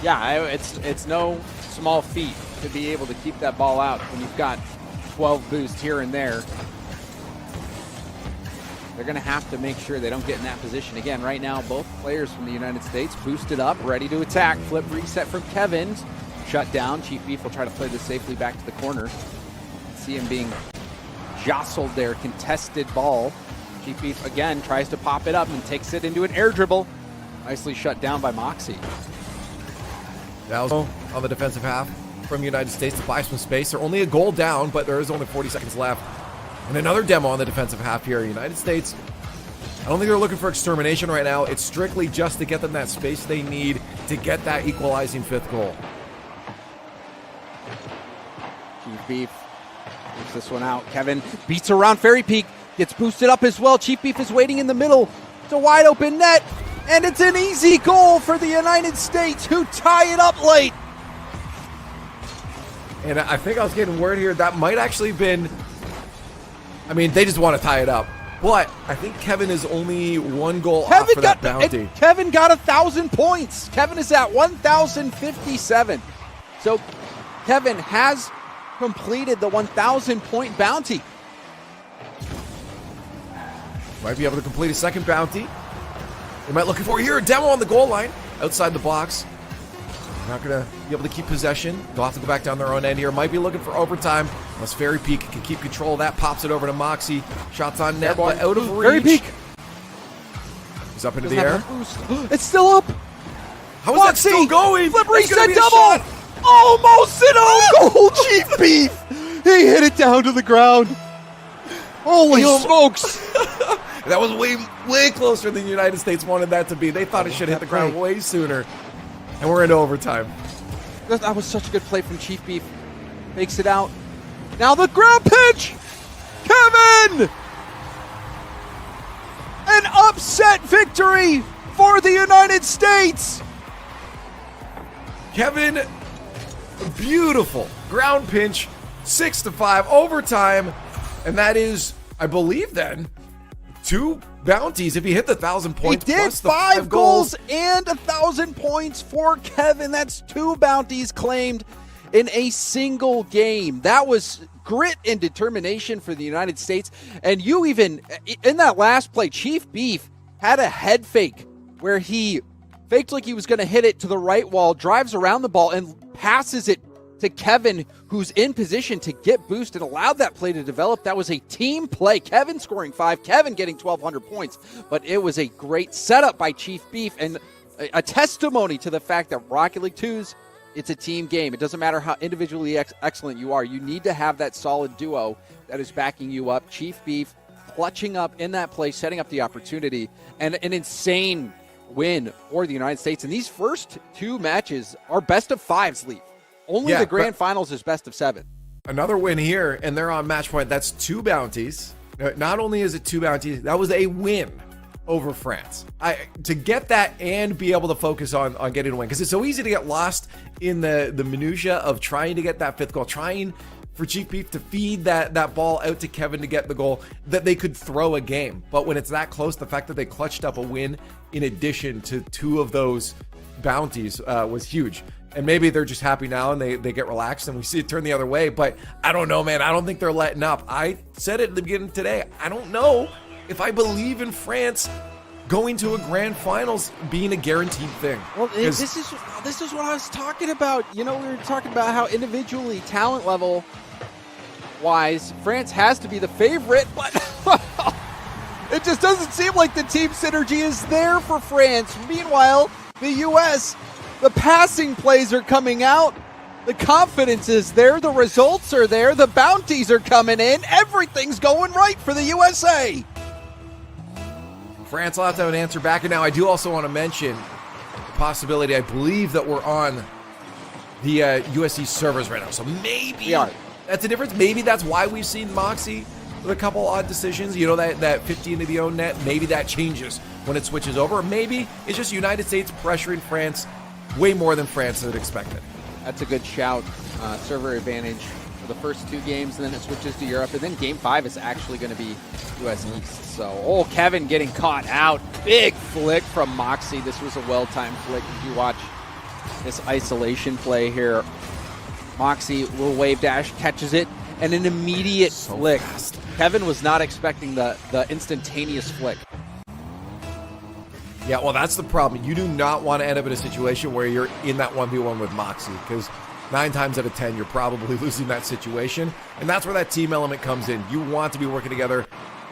Yeah, it's no small feat to be able to keep that ball out when you've got 12 boosts here and there. They're going to have to make sure they don't get in that position again. Right now, both players from the United States boosted up, ready to attack. Flip reset from Kevin. Shut down. Chief Beef will try to play this safely back to the corner. See him being jostled there. Contested ball. Chief Beef again tries to pop it up and takes it into an air dribble. Nicely shut down by Moxie. That was on the defensive half from United States to buy some space. They're only a goal down, but there is only 40 seconds left. And another demo on the defensive half here. United States, I don't think they're looking for extermination right now. It's strictly just to get them that space they need to get that equalizing 5th goal. Chief Beef takes this one out. Kevin beats around Fairy Peak. Gets boosted up as well. Chief Beef is waiting in the middle. It's a wide open net. And it's an easy goal for the United States, who tie it up late. And I think I was getting word here that might actually been, I mean, they just want to tie it up. But I think Kevin is only one goal off for that bounty. Kevin got 1,000 points. Kevin is at 1,057. So Kevin has completed the 1,000 point bounty. Might be able to complete a second bounty. They might looking for here a demo on the goal line outside the box. Not going to be able to keep possession. They'll have to go back down their own end here. Might be looking for overtime. Unless Fairy Peak can keep control of that. Pops it over to Moxie. Shots on net, but out of reach. Fairy Peak. He's up into the air. It's still up. How is that still going? Flip reset double. Almost an own goal, Chief Beef. He hit it down to the ground. Holy smokes. That was way closer than the United States wanted that to be. They thought it should hit the ground way sooner. And we're into overtime. That was such a good play from Chief Beef. Makes it out. Now the ground pitch. Kevin! An upset victory for the United States. Kevin, beautiful ground pinch, 6-5 overtime. And that is, I believe then, 2 bounties if he hit the 1,000 points. He did plus the 5 goals and 1,000 points for Kevin. That's 2 bounties claimed in a single game. That was grit and determination for the United States. And you even, in that last play, Chief Beef had a head fake where he faked like he was going to hit it to the right wall, drives around the ball, and passes it to Kevin, who's in position to get boost and allowed that play to develop. That was a team play. Kevin scoring 5, Kevin getting 1,200 points. But it was a great setup by Chief Beef and a testimony to the fact that Rocket League 2's, it's a team game. It doesn't matter how individually excellent you are. You need to have that solid duo that is backing you up. Chief Beef clutching up in that play, setting up the opportunity, and an insane win for the United States. And these first 2 matches are best of 5s, Leaf. Only the grand finals is best of 7. Another win here, and they're on match point. That's 2 bounties. Not only is it 2 bounties, that was a win over France. To get that and be able to focus on getting a win, because it's so easy to get lost in the minutia of trying to get that 5th goal, trying for Chief Beef to feed that ball out to Kevin to get the goal, that they could throw a game. But when it's that close, the fact that they clutched up a win in addition to 2 of those bounties was huge. And maybe they're just happy now and they get relaxed and we see it turn the other way. But I don't know, man. I don't think they're letting up. I said it at the beginning today. I don't know if I believe in France going to a grand finals being a guaranteed thing. Well, this is what I was talking about. You know, we were talking about how individually, talent level wise, France has to be the favorite, but it just doesn't seem like the team synergy is there for France. Meanwhile, the U.S., the passing plays are coming out. The confidence is there. The results are there. The bounties are coming in. Everything's going right for the USA. France will have to have an answer back. And now I do also want to mention the possibility, I believe, that we're on the USC servers right now. So maybe that's the difference. Maybe that's why we've seen Moxie with a couple odd decisions. You know, that 50 into the own net. Maybe that changes when it switches over. Or maybe it's just United States pressuring France way more than France had expected. That's a good shout. Server advantage for the first 2 games, and then it switches to Europe. And then game 5 is actually going to be US East. So, Kevin getting caught out. Big flick from Moxie. This was a well-timed flick. Did you watch this isolation play here? Moxie, little wave dash, catches it, and an immediate flick. Fast. Kevin was not expecting the instantaneous flick. Yeah, well, that's the problem. You do not want to end up in a situation where you're in that 1v1 with Moxie, because 9 times out of 10, you're probably losing that situation. And that's where that team element comes in. You want to be working together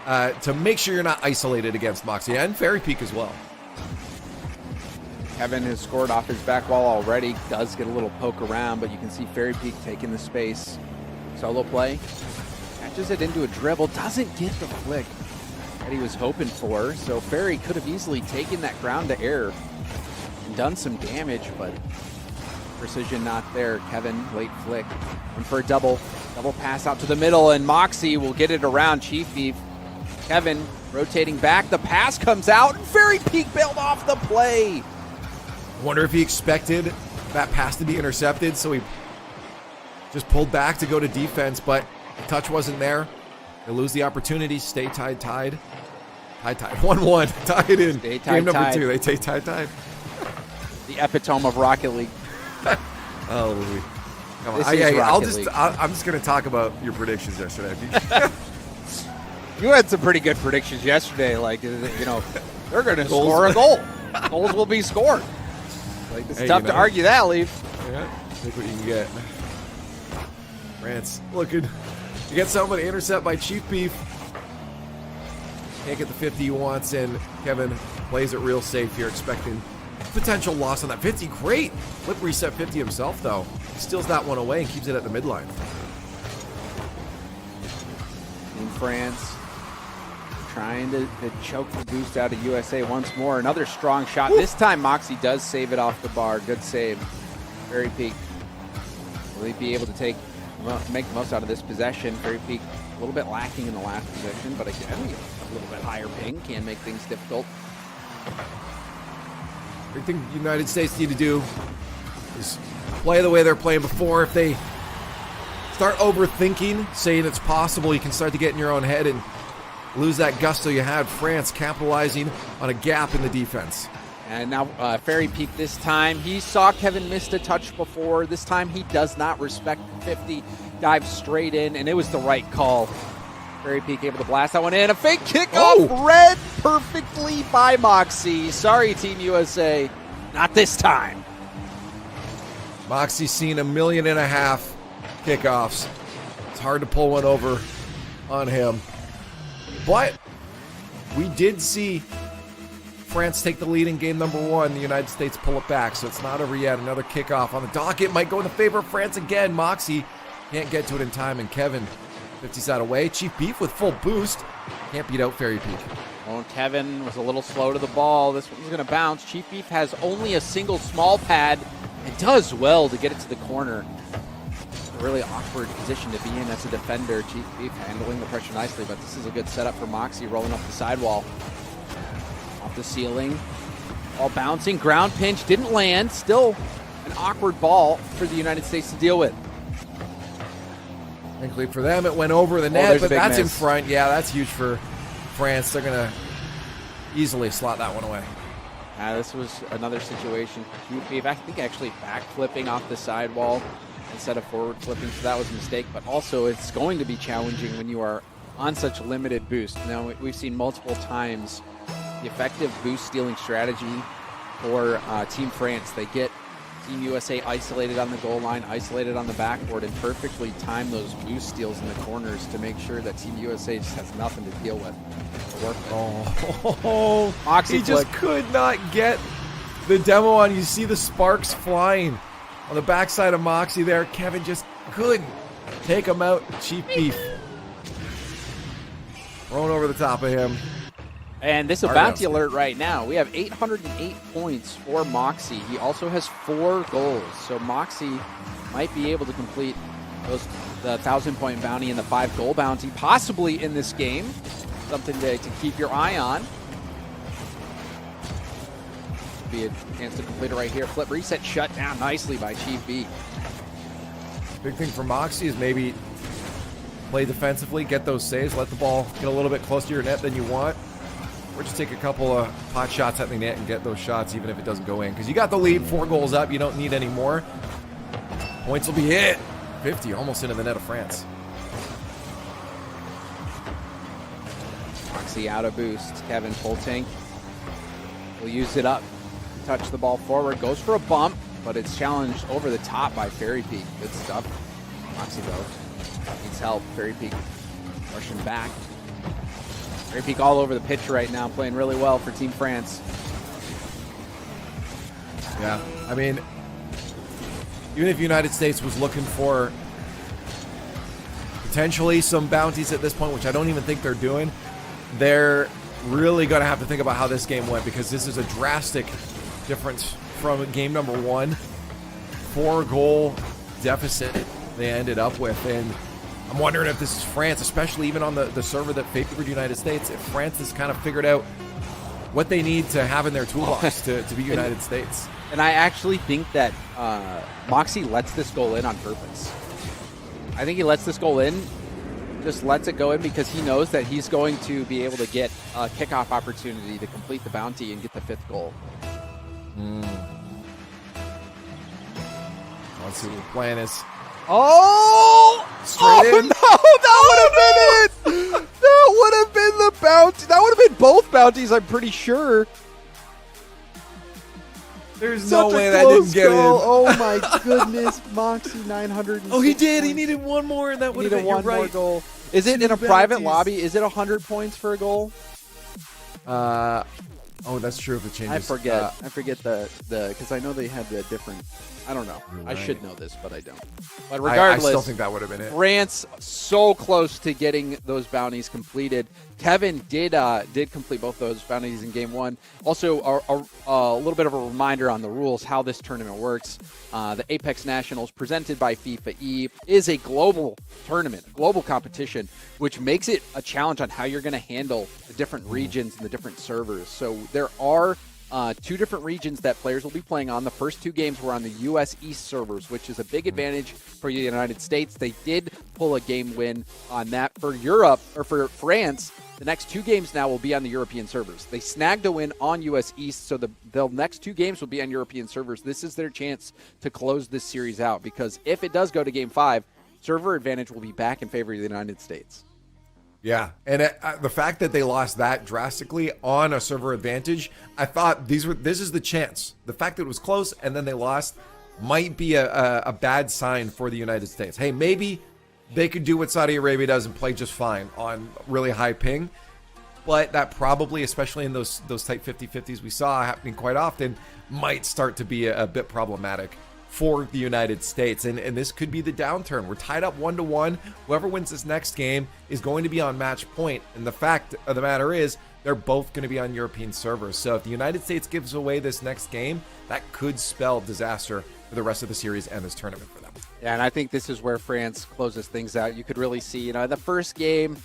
to make sure you're not isolated against Moxie, and Fairy Peak as well. Kevin has scored off his back wall already. Does get a little poke around, but you can see Fairy Peak taking the space. Solo play. Catches it into a dribble. Doesn't get the flick that he was hoping for. So Fairy could have easily taken that ground to air and done some damage, but precision not there. Kevin, late flick. And for a double pass out to the middle, and Moxie will get it around Chief Beef. Kevin rotating back. The pass comes out, and Fairy Peak bailed off the play. Wonder if he expected that pass to be intercepted, so he just pulled back to go to defense, but the touch wasn't there. They lose the opportunity. Stay tied. 1-1. Tied in. Stay Game number tied. 2. They take tied. The epitome of Rocket League. Oh, Louis. Come on. This is Rocket League. I'm just going to talk about your predictions yesterday. You had some pretty good predictions yesterday. Like, they're going to score a goal. Goals will be scored. Like, it's tough to argue that, Leaf. Yeah, take what you can get. France looking to get someone to intercept by Chief Beef. Can't get the 50 he wants, and Kevin plays it real safe here, expecting potential loss on that 50. Great flip reset 50 himself, though. He steals that one away and keeps it at the midline. In France, trying to choke the boost out of USA once more. Another strong shot. This time, Moxie does save it off the bar. Good save. Fairy Peak. Will he be able to make the most out of this possession? Fairy Peak a little bit lacking in the last possession, but again, a little bit higher ping can make things difficult. I think the United States need to do is play the way they're playing before. If they start overthinking, saying it's possible, you can start to get in your own head and lose that gusto you had. France capitalizing on a gap in the defense. And now Fairy Peak this time. He saw Kevin missed a touch before. This time he does not respect 50. Dives straight in, and it was the right call. Fairy Peak able to blast that one in. A fake kickoff read perfectly by Moxie. Sorry, Team USA. Not this time. Moxie's seen 1.5 million kickoffs. It's hard to pull one over on him. But we did see France take the lead in game number 1. The United States pull it back, so it's not over yet. Another kickoff on the docket might go in the favor of France again. Moxie can't get to it in time, and Kevin 50's out away. Chief Beef with full boost. Can't beat out Fairy Peak. Oh, Kevin was a little slow to the ball. This one's going to bounce. Chief Beef has only a single small pad and does well to get it to the corner. A really awkward position to be in as a defender. Chief Beef handling the pressure nicely, but this is a good setup for Moxie, rolling up the sidewall. Off the ceiling. All bouncing. Ground pinch. Didn't land. Still an awkward ball for the United States to deal with. Thankfully for them, it went over the net, but that's miss. in front. Yeah, that's huge for France. They're going to easily slot that one away. This was another situation. Chief Beef, I think, actually back-flipping off the sidewall instead of forward-flipping, so that was a mistake. But also, it's going to be challenging when you are on such limited boost. Now, we've seen multiple times the effective boost-stealing strategy for Team France. They get Team USA isolated on the goal line, isolated on the backboard, and perfectly time those boost steals in the corners to make sure that Team USA just has nothing to deal with. To work with. Oh, Moxie he just could not get the demo on. You see the sparks flying on the backside of Moxie there. Kevin just couldn't take him out. Chief Beef thrown over the top of him. And this is a bounty alert right now. We have 808 points for Moxie. He also has 4 goals. So Moxie might be able to complete the 1,000-point bounty and the 5-goal bounty, possibly in this game. Something to keep your eye on. Be a chance to complete it right here. Flip reset shut down nicely by Chief B. Big thing for Moxie is maybe play defensively, get those saves, let the ball get a little bit closer to your net than you want. Or just take a couple of pot shots at the net and get those shots even if it doesn't go in. Because you got the lead, 4 goals up. You don't need any more. Points will be hit. 50 almost into the net of France. Moxie out of boost. Kevin full tank. Will use it up. Touch the ball forward. Goes for a bump, but it's challenged over the top by Fairy Peak. Good stuff. Moxie though needs help. Fairy Peak rushing back. Fairy Peak all over the pitch right now, playing really well for Team France. Yeah, I mean, even if the United States was looking for potentially some bounties at this point, which I don't even think they're doing, they're really going to have to think about how this game went, because this is a drastic difference from game number 1. 4-goal deficit they ended up with, and I'm wondering if this is France, especially even on the server that favored the United States, if France has kind of figured out what they need to have in their toolbox to beat United States. And I actually think that Moxie lets this goal in on purpose. I think he lets this goal in just lets it go in because he knows that he's going to be able to get a kickoff opportunity to complete the bounty and get the 5th goal. Let's see what the plan is. Oh! Straight in. No, that would have been it! That would have been the bounty. That would have been both bounties, I'm pretty sure. There's Such no a way that close didn't get goal. in. Oh my goodness, Moxie 900. Oh, he did. He needed one more, and that would have been one more right. goal. Is it in a private lobby? Is it 100 points for a goal? Oh, that's true if it changes. I forget the because I know they had the different. I don't know. I should know this, but I don't. But regardless, I still think that would have been it. France so close to getting those bounties completed. Kevin did complete both those bounties in game 1. Also, a little bit of a reminder on the rules, how this tournament works. The Apex Nationals, presented by FIFAe, is a global tournament, a global competition, which makes it a challenge on how you're going to handle the different regions and the different servers. So there are 2 different regions that players will be playing on. The first 2 games were on the U.S. East servers, which is a big advantage for the United States. They did pull a game win on that. For Europe, or for France, the next 2 games now will be on the European servers. They snagged a win on U.S. East, so the next 2 games will be on European servers. This is their chance to close this series out, because if it does go to game 5, server advantage will be back in favor of the United States. Yeah, and the fact that they lost that drastically on a server advantage, I thought this is the chance. The fact that it was close and then they lost might be a bad sign for the United States. Hey, maybe they could do what Saudi Arabia does and play just fine on really high ping, but that probably, especially in those tight 50-50s we saw happening quite often, might start to be a bit problematic for the United States, and this could be the downturn. We're tied up 1-1. Whoever wins this next game is going to be on match point, and the fact of the matter is they're both going to be on European servers. So if the United States gives away this next game, that could spell disaster for the rest of the series and this tournament for them. Yeah, and I think this is where France closes things out. You could really see, the first game,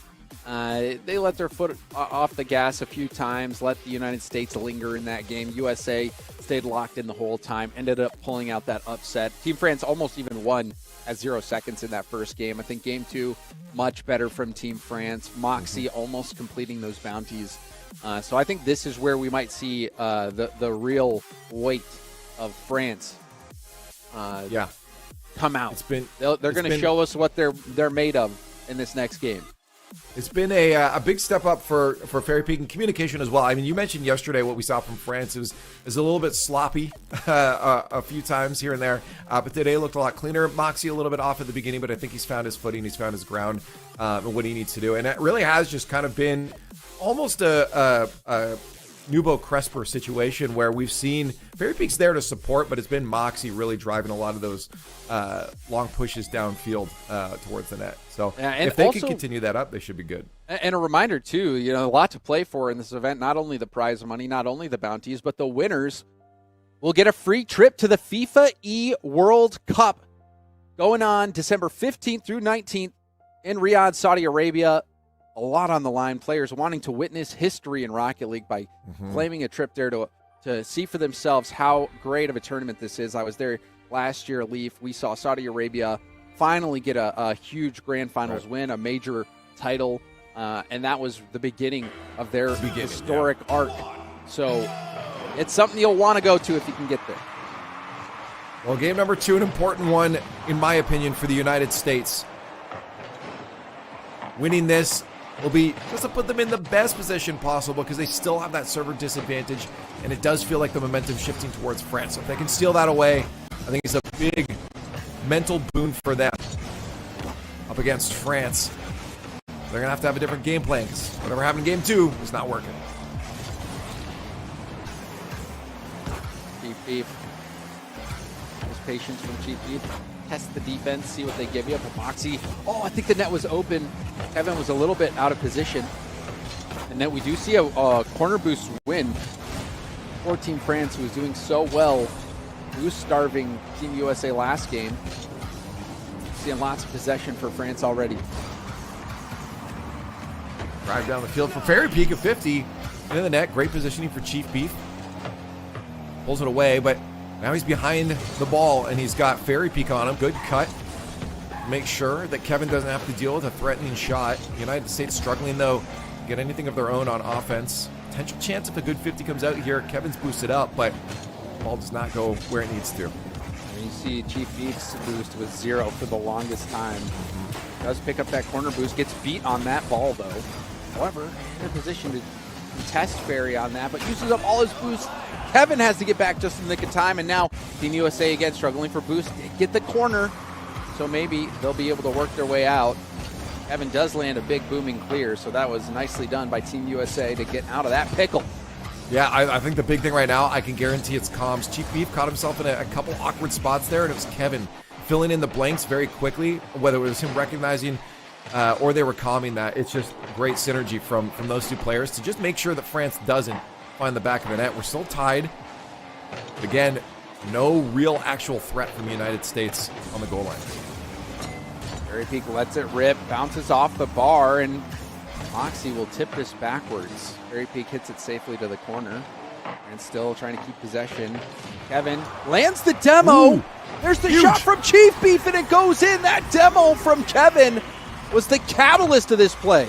they let their foot off the gas a few times, let the United States linger in that game. USA stayed locked in the whole time, ended up pulling out that upset. Team France almost even won at 0 seconds in that first game. I think game 2, much better from Team France. Moxie almost completing those bounties. So I think this is where we might see the real weight of France come out. They're going to show us what they're made of in this next game. It's been a big step up for Fairy Peak and communication as well. I mean, you mentioned yesterday what we saw from France. It was a little bit sloppy a few times here and there, but today looked a lot cleaner. Moxie a little bit off at the beginning, but I think he's found his footing, he's found his ground, and what he needs to do. And it really has just kind of been almost a Nubo Cresper situation where we've seen Fairy Peak's there to support, but it's been Moxie really driving a lot of those long pushes downfield towards the net. So if they can continue that up, they should be good. And a reminder, too, a lot to play for in this event. Not only the prize money, not only the bounties, but the winners will get a free trip to the FIFA World Cup going on December 15th through 19th in Riyadh, Saudi Arabia. A lot on the line. Players wanting to witness history in Rocket League by claiming a trip there to see for themselves how great of a tournament this is. I was there last year, Leaf. We saw Saudi Arabia finally get a huge Grand Finals win, a major title, and that was the beginning of their historic arc. So it's something you'll want to go to if you can get there. Well, game number 2, an important one, in my opinion, for the United States. Winning this will be just to put them in the best position possible because they still have that server disadvantage, and it does feel like the momentum shifting towards France. So if they can steal that away, I think it's a big mental boon for them up against France. They're going to have a different game plan because whatever happened in game 2 is not working. Chief Beef. There's patience from Chief Beef. Test the defense, see what they give you. But Moxie, I think the net was open. Kevin was a little bit out of position. And then we do see a corner boost win for Team France, who was doing so well. Boost starving Team USA last game. Seeing lots of possession for France already. Drive down the field for Fairy Peak of 50. Into the net, great positioning for Chief Beef. Pulls it away, but now he's behind the ball, and he's got Fairy Peak on him. Good cut. make sure that Kevin doesn't have to deal with a threatening shot. United States struggling, though, to get anything of their own on offense. Potential chance if a good 50 comes out here. Kevin's boosted up, but the ball does not go where it needs to. And you see Chief Beef's boost was 0 for the longest time. Does pick up that corner boost, gets beat on that ball, though. However, in a position to test Ferry on that, but uses up all his boost. Kevin has to get back just in the nick of time, and now Team USA again struggling for boost. Get the corner, so maybe they'll be able to work their way out. Kevin does land a big booming clear, so that was nicely done by Team USA to get out of that pickle. Yeah, I think the big thing right now, I can guarantee it's comms. Chief Beef caught himself in a couple awkward spots there, and it was Kevin filling in the blanks very quickly, whether it was him recognizing or they were calming that. It's just great synergy from those two players to just make sure that France doesn't find the back of the net. We're still tied. But again, no real actual threat from the United States on the goal line. Ferry Peak lets it rip, bounces off the bar, and Moxie will tip this backwards. Ferry Peak hits it safely to the corner and still trying to keep possession. Kevin lands the demo. Ooh, there's the huge shot from Chief Beef, and it goes in. That demo from Kevin was the catalyst of this play.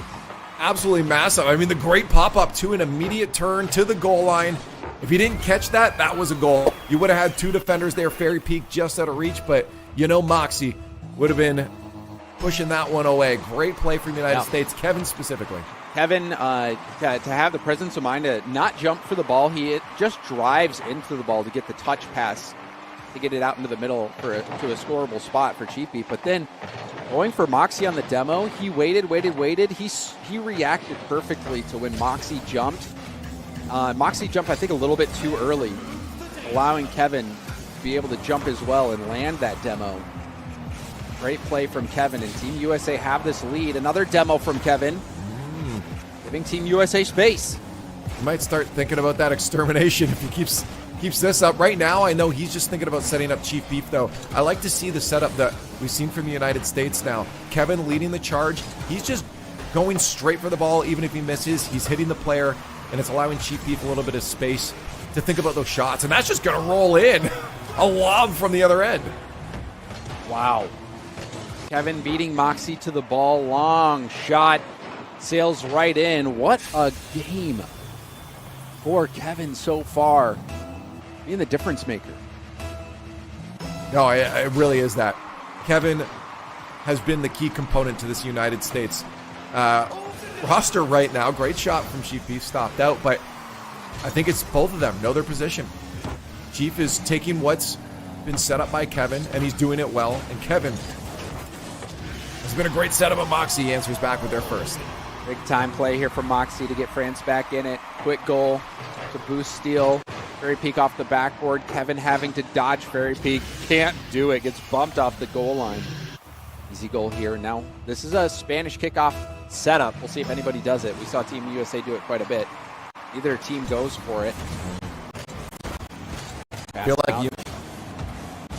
Absolutely massive. I mean, the great pop-up to an immediate turn to the goal line. If he didn't catch that, that was a goal. You would have had two defenders there, Ferry Peak just out of reach, but you know Moxie would have been pushing that one away. Great play from the United States, Kevin specifically. Kevin, to have the presence of mind to not jump for the ball, he just drives into the ball to get the touch pass, to get it out into the middle to a scoreable spot for Chief Beef. But then going for Moxie on the demo, he waited. He reacted perfectly to when Moxie jumped. Moxie jumped, I think, a little bit too early, allowing Kevin to be able to jump as well and land that demo. Great play from Kevin, and Team USA have this lead. Another demo from Kevin, giving Team USA space. You might start thinking about that extermination if he keeps this up. Right now, I know he's just thinking about setting up Chief Beef, though. I like to see the setup that we've seen from the United States now. Kevin leading the charge. He's just going straight for the ball, even if he misses. He's hitting the player, and it's allowing Chief Beef a little bit of space to think about those shots, and that's just going to roll in. A lob from the other end. Wow. Kevin beating Moxie to the ball. Long shot. Sails right in. What a game for Kevin so far. Being the difference maker. No, it really is that. Kevin has been the key component to this United States roster right now. Great shot from Chief Beef, stopped out, but I think it's both of them know their position. Chief is taking what's been set up by Kevin, and he's doing it well, and Kevin has been a great setup of Moxie. He answers back with their first. Big time play here from Moxie to get France back in it. Quick goal to boost steal. Ferry Peak off the backboard. Kevin having to dodge Ferry Peak. Can't do it. Gets bumped off the goal line. Easy goal here. Now, this is a Spanish kickoff setup. We'll see if anybody does it. We saw Team USA do it quite a bit. Either team goes for it. I feel like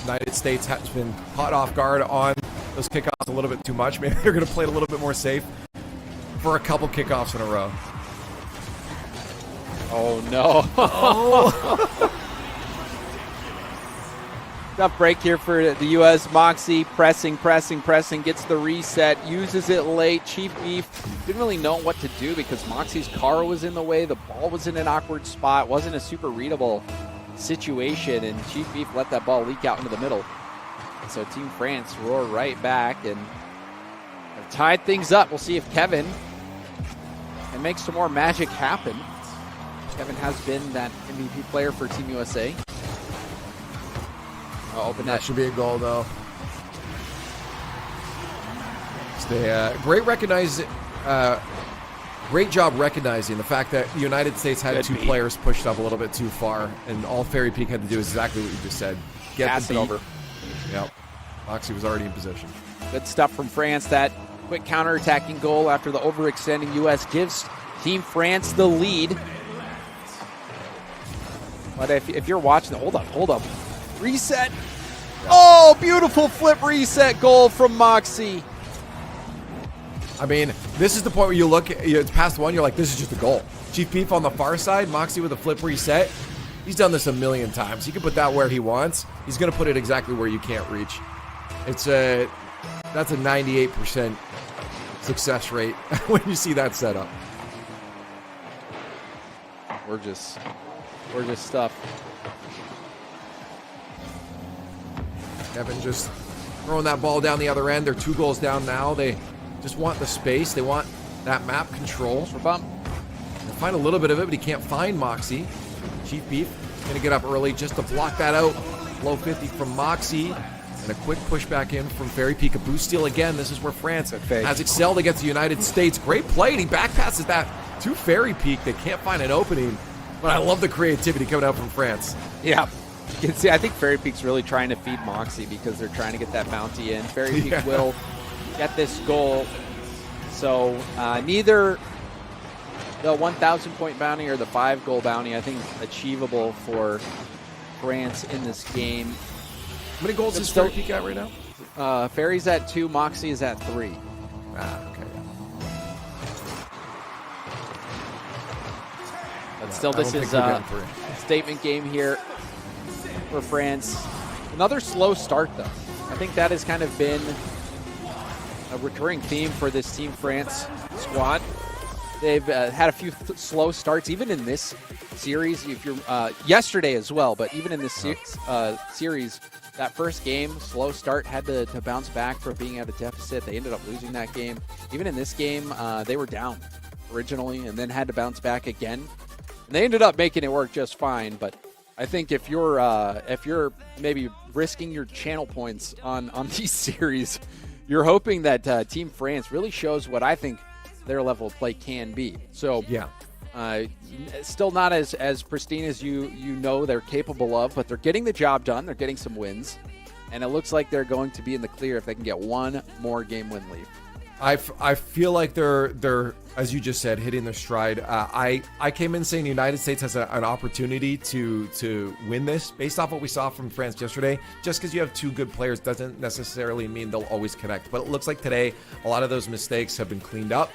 United States has been caught off guard on those kickoffs a little bit too much. Maybe they're going to play it a little bit more safe for a couple kickoffs in a row. Oh, no. Tough break here for the U.S. Moxie pressing, gets the reset, uses it late. Chief Beef didn't really know what to do because Moxie's car was in the way. The ball was in an awkward spot. Wasn't a super readable situation, and Chief Beef let that ball leak out into the middle. And so Team France roar right back and have tied things up. We'll see if Kevin can make some more magic happen. Kevin has been that MVP player for Team USA. Open that should be a goal, though. Great job recognizing the fact that the United States had two players pushed up a little bit too far, and all Ferry Peak had to do is exactly what you just said. Get the beat over. Yep. Moxie was already in position. Good stuff from France. That quick counterattacking goal after the overextending U.S. gives Team France the lead. But if you're watching, hold up. Reset. Oh, beautiful flip reset goal from Moxie. I mean, this is the point where you look, it's past one, you're like, this is just a goal. Chief Beef on the far side, Moxie with a flip reset. He's done this a million times. He can put that where he wants. He's going to put it exactly where you can't reach. It's that's a 98% success rate when you see that setup. We're just stuff. Kevin just throwing that ball down the other end. They're 2 goals down now. They just want the space. They want that map control. For bump. They'll find a little bit of it, but he can't find Moxie. Chief Beef going to get up early just to block that out. Low 50 from Moxie. And a quick push back in from Fairy Peak. A boost steal again. This is where France has excelled against the United States. Great play. And he back passes that to Fairy Peak. They can't find an opening. But I love the creativity coming out from France. Yeah. You can see, I think Fairy Peak's really trying to feed Moxie because they're trying to get that bounty in. Fairy Peak will get this goal. So neither the 1,000-point bounty or the 5-goal bounty, I think, is achievable for France in this game. How many goals is Fairy Peak at right now? Fairy's at 2, Moxie is at 3. Okay. But still, this is a statement game here for France. Another slow start, though. I think that has kind of been a recurring theme for this Team France squad. They've had a few slow starts, even in this series. If you're yesterday as well, but even in this series, that first game, slow start, had to bounce back from being at a deficit. They ended up losing that game. Even in this game, they were down originally and then had to bounce back again. And they ended up making it work just fine. But I think if you're maybe risking your channel points on these series, you're hoping that Team France really shows what I think their level of play can be. So yeah. Still not as pristine as you know they're capable of, but they're getting the job done. They're getting some wins, and it looks like they're going to be in the clear if they can get one more game win lead. I feel like they're as you just said, hitting their stride. I came in saying the United States has an opportunity to win this based off what we saw from France yesterday. Just because you have 2 good players doesn't necessarily mean they'll always connect. But it looks like today a lot of those mistakes have been cleaned up.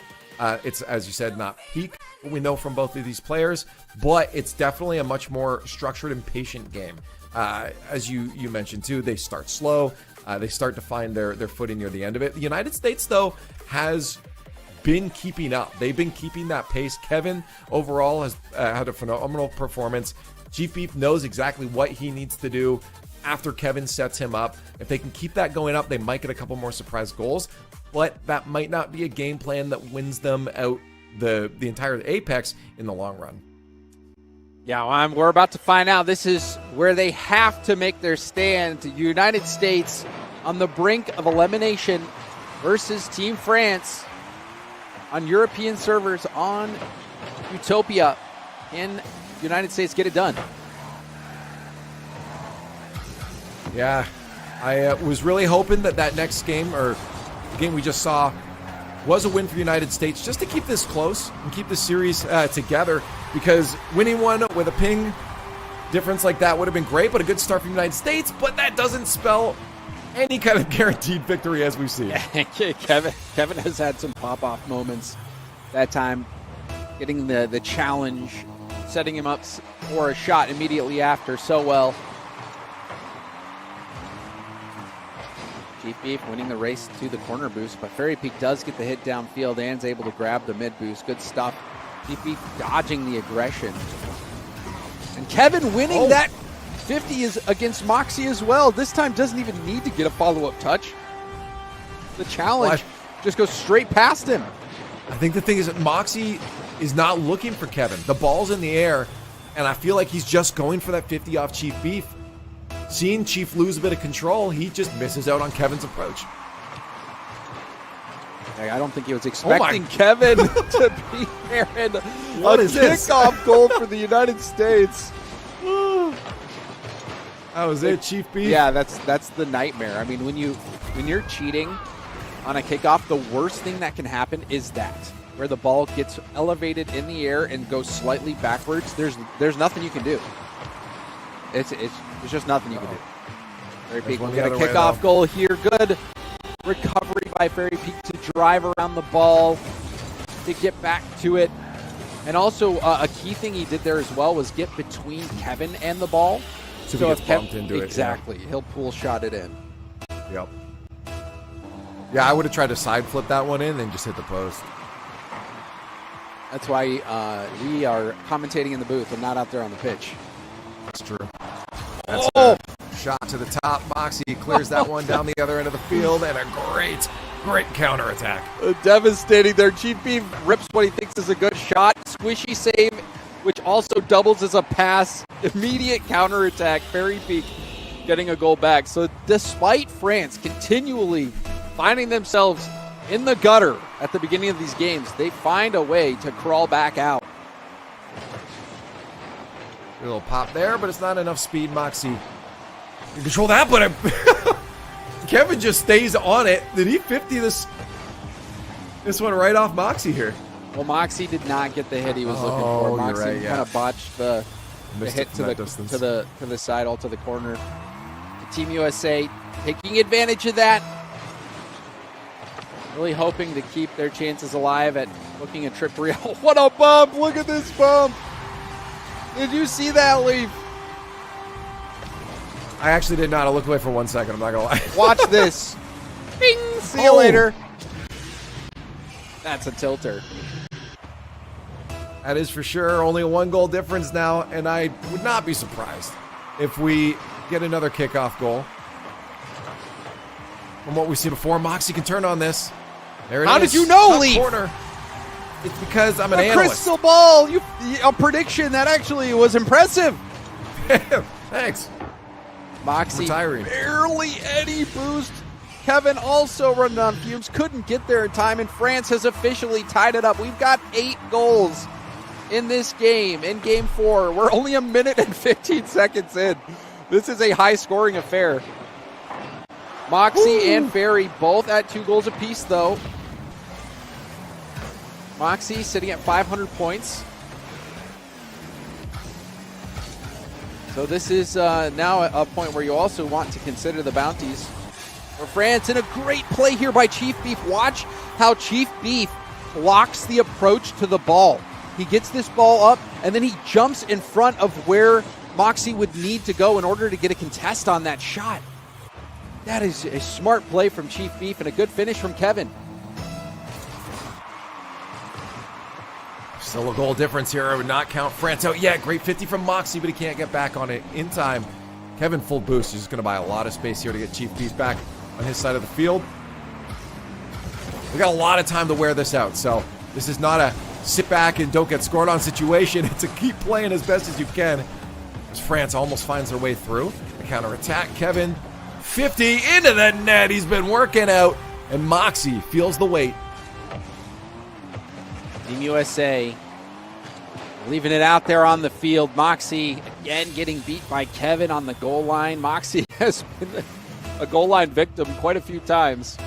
It's, as you said, not peak, what we know from both of these players, but it's definitely a much more structured and patient game. As you mentioned, too, they start slow. They start to find their footing near the end of it. The United States, though, has been keeping up. They've been keeping that pace. Kevin, overall, has had a phenomenal performance. Chief Beef knows exactly what he needs to do after Kevin sets him up. If they can keep that going up, they might get a couple more surprise goals. But that might not be a game plan that wins them out the entire Apex in the long run. Yeah, we're about to find out. This is where they have to make their stand. The United States on the brink of elimination versus Team France on European servers on Utopia. Can United States get it done? Yeah, I was really hoping that next game, or the game we just saw, was a win for the United States, just to keep this close and keep the series together, because winning one with a ping difference like that would have been great, but a good start for the United States, but that doesn't spell any kind of guaranteed victory as we've seen. Kevin has had some pop-off moments that time, getting the challenge, setting him up for a shot immediately after so well. Chief Beef winning the race to the corner boost, but Fairy Peak does get the hit downfield and is able to grab the mid boost. Good stuff. Chief Beef dodging the aggression. And Kevin winning that 50 is against Moxie as well. This time doesn't even need to get a follow-up touch. The challenge just goes straight past him. I think the thing is that Moxie is not looking for Kevin. The ball's in the air, and I feel like he's just going for that 50 off Chief Beef. Seeing Chief lose a bit of control, he just misses out on Kevin's approach. I don't think he was expecting Kevin to be there. And what is kickoff goal for the United States. That was it, Chief Beef. Yeah, that's the nightmare. I mean, when you're cheating on a kickoff, the worst thing that can happen is that, where the ball gets elevated in the air and goes slightly backwards. There's nothing you can do. It's just nothing you can do. Fairy Peak will get a kickoff goal here. Good recovery by Fairy Peak to drive around the ball to get back to it. And also a key thing he did there as well was get between Kevin and the ball. So if Kevin bumped into it. Exactly. He'll pool shot it in. Yep. Yeah, I would have tried to side flip that one in and just hit the post. That's why we are commentating in the booth and not out there on the pitch. That's true. That's a shot to the top. Moxie clears that one down the other end of the field, and a great counterattack. Devastating there. Chief Beef rips what he thinks is a good shot. Squishy save, which also doubles as a pass. Immediate counterattack. Fairy Peak getting a goal back. So despite France continually finding themselves in the gutter at the beginning of these games, they find a way to crawl back out. A little pop there, but it's not enough speed. Moxie can control that, but Kevin just stays on it. Did he 50 this one right off Moxie here? Well, Moxie did not get the hit he was looking for. Moxie right, yeah. kind of botched the hit to the side, all to the corner. Team USA taking advantage of that. Really hoping to keep their chances alive at booking a trip to Rio. What a bump! Look at this bump! Did you see that, Leaf? I actually did not. I looked away for 1 second. I'm not going to lie. Watch this. Bing! See you later. That's a tilter. That is for sure. Only a 1-goal difference now, and I would not be surprised if we get another kickoff goal. From what we see before, Moxie can turn on this. There it is. How did you know, Top Leaf? Corner. It's because I'm an A analyst. crystal ball. A prediction that actually was impressive. Thanks. Moxie Retiring. barely any boost. Kevin also running on fumes. Couldn't get there in time, and France has officially tied it up. We've got 8 goals in this game, in Game 4. We're only a minute and 15 seconds in. This is a high-scoring affair. Moxie and Fairy both at 2 goals apiece, though. Moxie sitting at 500 points. So this is now a point where you also want to consider the bounties for France. And a great play here by Chief Beef. Watch how Chief Beef blocks the approach to the ball. He gets this ball up, and then he jumps in front of where Moxie would need to go in order to get a contest on that shot. That is a smart play from Chief Beef and a good finish from Kevin. Still a goal difference here. I would not count France out yet. Great 50 from Moxie, but he can't get back on it in time. Kevin full boost. He's going to buy a lot of space here to get Chief Beef back on his side of the field. We got a lot of time to wear this out, so this is not a sit back and don't get scored on situation. It's a keep playing as best as you can. As France almost finds their way through. The counter attack. Kevin 50 into the net. He's been working out, and Moxie feels the weight. Team USA leaving it out there on the field. Moxie again getting beat by Kevin on the goal line. Moxie has been a goal line victim quite a few times.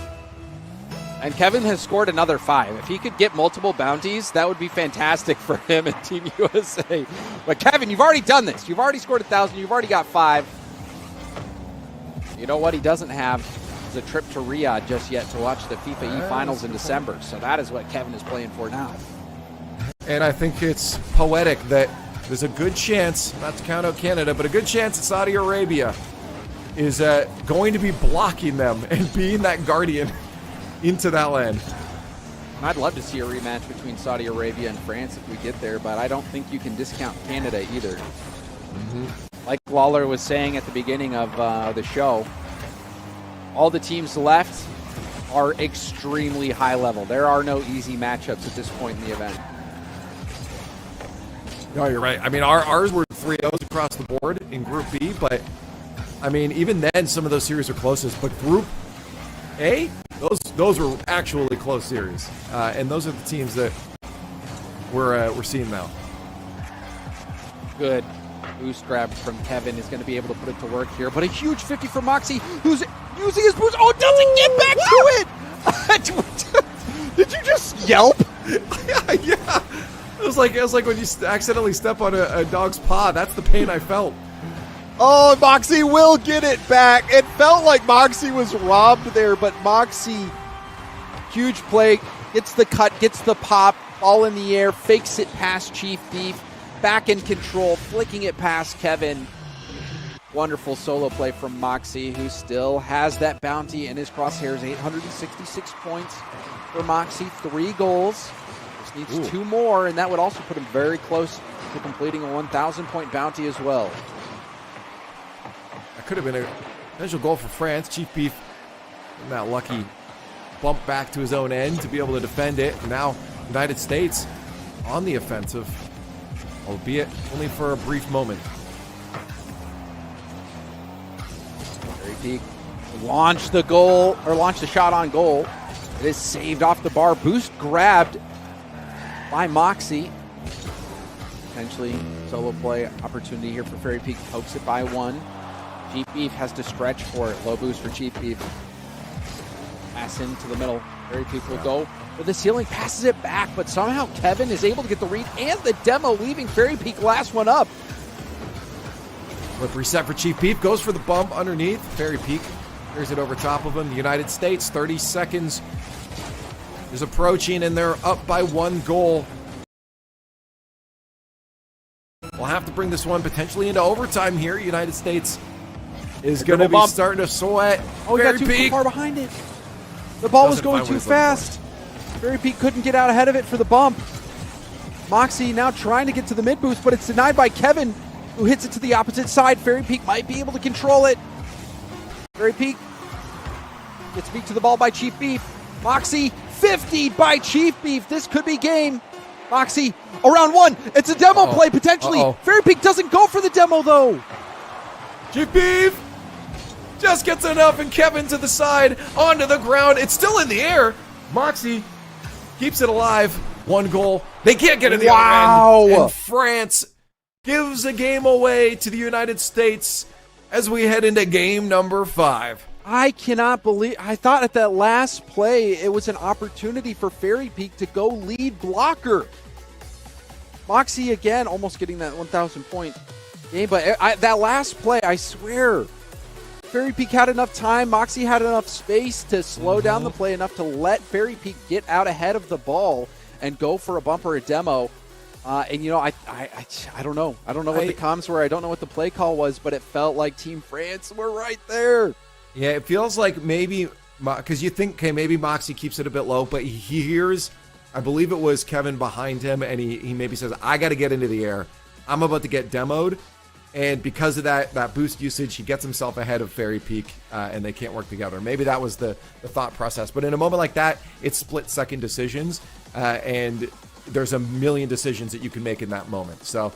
And Kevin has scored another 5. If he could get multiple bounties, that would be fantastic for him and Team USA. But Kevin, you've already done this. You've already scored 1,000. You've already got 5. You know what he doesn't have is a trip to Riyadh just yet to watch the FIFA E Finals in December. So that is what Kevin is playing for now. And I think it's poetic that there's a good chance, not to count out Canada, but a good chance that Saudi Arabia is going to be blocking them and being that guardian into that land. I'd love to see a rematch between Saudi Arabia and France if we get there, but I don't think you can discount Canada either. Like Lawler was saying at the beginning of the show, all the teams left are extremely high level. There are no easy matchups at this point in the event. No, you're right. I mean, ours were 3-0s across the board in Group B, but I mean, even then, some of those series are closest. But Group A, those were actually close series, and those are the teams that we're seeing now. Good boost grab from Kevin is going to be able to put it to work here, but a huge 50 from Moxie, who's using his boost. Oh, doesn't get back to it! Did you just yelp? Yeah. It was like when you accidentally step on a dog's paw. That's the pain I felt. Oh, Moxie will get it back. It felt like Moxie was robbed there, but Moxie, huge play, gets the cut, gets the pop, ball in the air, fakes it past Chief Beef, back in control, flicking it past Kevin. Wonderful solo play from Moxie, who still has that bounty in his crosshairs. 866 points for Moxie, 3 goals. Just needs 2 more, and that would also put him very close to completing a 1,000-point bounty as well. That could have been a potential goal for France. Chief Beef getting that lucky bump back to his own end to be able to defend it. And now United States on the offensive, albeit only for a brief moment. Very Peak launched the goal, or launched the shot on goal. It is saved off the bar. Boost grabbed by Moxie. Potentially solo play opportunity here for Fairy Peak. Pokes it by 1. Chief Beef has to stretch for it. Low boost for Chief Beef. Pass into the middle. Fairy Peak will go for the ceiling. Passes it back, but somehow Kevin is able to get the read and the demo, leaving Fairy Peak last one up. Flip reset for Chief Beef. Goes for the bump underneath. Fairy Peak clears it over top of him. The United States, 30 seconds is approaching, and they're up by 1 goal. We'll have to bring this one potentially into overtime here. United States is going to be starting to sweat. Oh, he got too far behind it. The ball was going too fast. Fairy Peak couldn't get out ahead of it for the bump. Moxie now trying to get to the mid boost, but it's denied by Kevin, who hits it to the opposite side. Fairy Peak might be able to control it. Fairy Peak gets beat to the ball by Chief Beef. Moxie 50 by Chief Beef. This could be game. Moxie around 1. It's a demo play potentially. Fairy Peak doesn't go for the demo though. Chief Beef just gets enough, and Kevin to the side, onto the ground. It's still in the air. Moxie keeps it alive. 1 goal. They can't get in the other end. And France gives a game away to the United States as we head into game number 5. I cannot believe, I thought at that last play it was an opportunity for Fairy Peak to go lead blocker. Moxie again almost getting that 1,000 point game, but that last play, I swear, Fairy Peak had enough time, Moxie had enough space to slow down the play enough to let Fairy Peak get out ahead of the ball and go for a bump or a demo. And, you know, I don't know. I don't know what the comms were. I don't know what the play call was, but it felt like Team France were right there. Yeah, it feels like maybe, because you think, okay, maybe Moxie keeps it a bit low, but he hears, I believe it was Kevin behind him, and he maybe says, I got to get into the air. I'm about to get demoed. And because of that boost usage, he gets himself ahead of Fairy Peak, and they can't work together. Maybe that was the thought process. But in a moment like that, it's split-second decisions, and there's a million decisions that you can make in that moment. So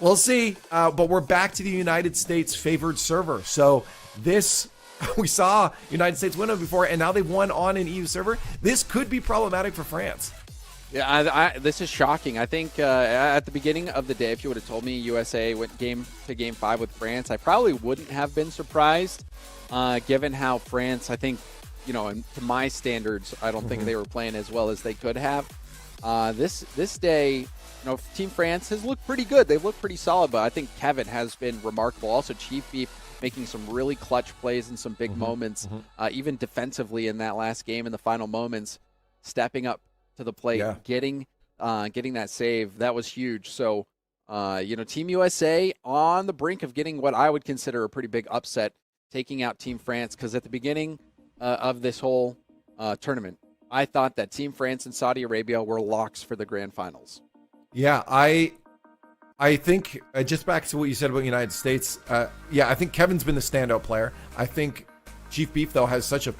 we'll see. But we're back to the United States favored server. So this, we saw United States win it before, and now they've won on an EU server. This could be problematic for France. Yeah, this is shocking. I think at the beginning of the day, if you would have told me USA went game 5 with France, I probably wouldn't have been surprised, given how France, I think, you know, and to my standards, I don't think they were playing as well as they could have. This day, you know, Team France has looked pretty good. They've looked pretty solid, but I think Kevin has been remarkable. Also, Chief Beef making some really clutch plays in some big moments, even defensively in that last game in the final moments, stepping up to the plate, getting that save. That was huge. So, you know, Team USA on the brink of getting what I would consider a pretty big upset, taking out Team France, because at the beginning of this whole tournament, I thought that Team France and Saudi Arabia were locks for the grand finals. Yeah, I think, just back to what you said about the United States, I think Kevin's been the standout player. I think Chief Beef, though, has such a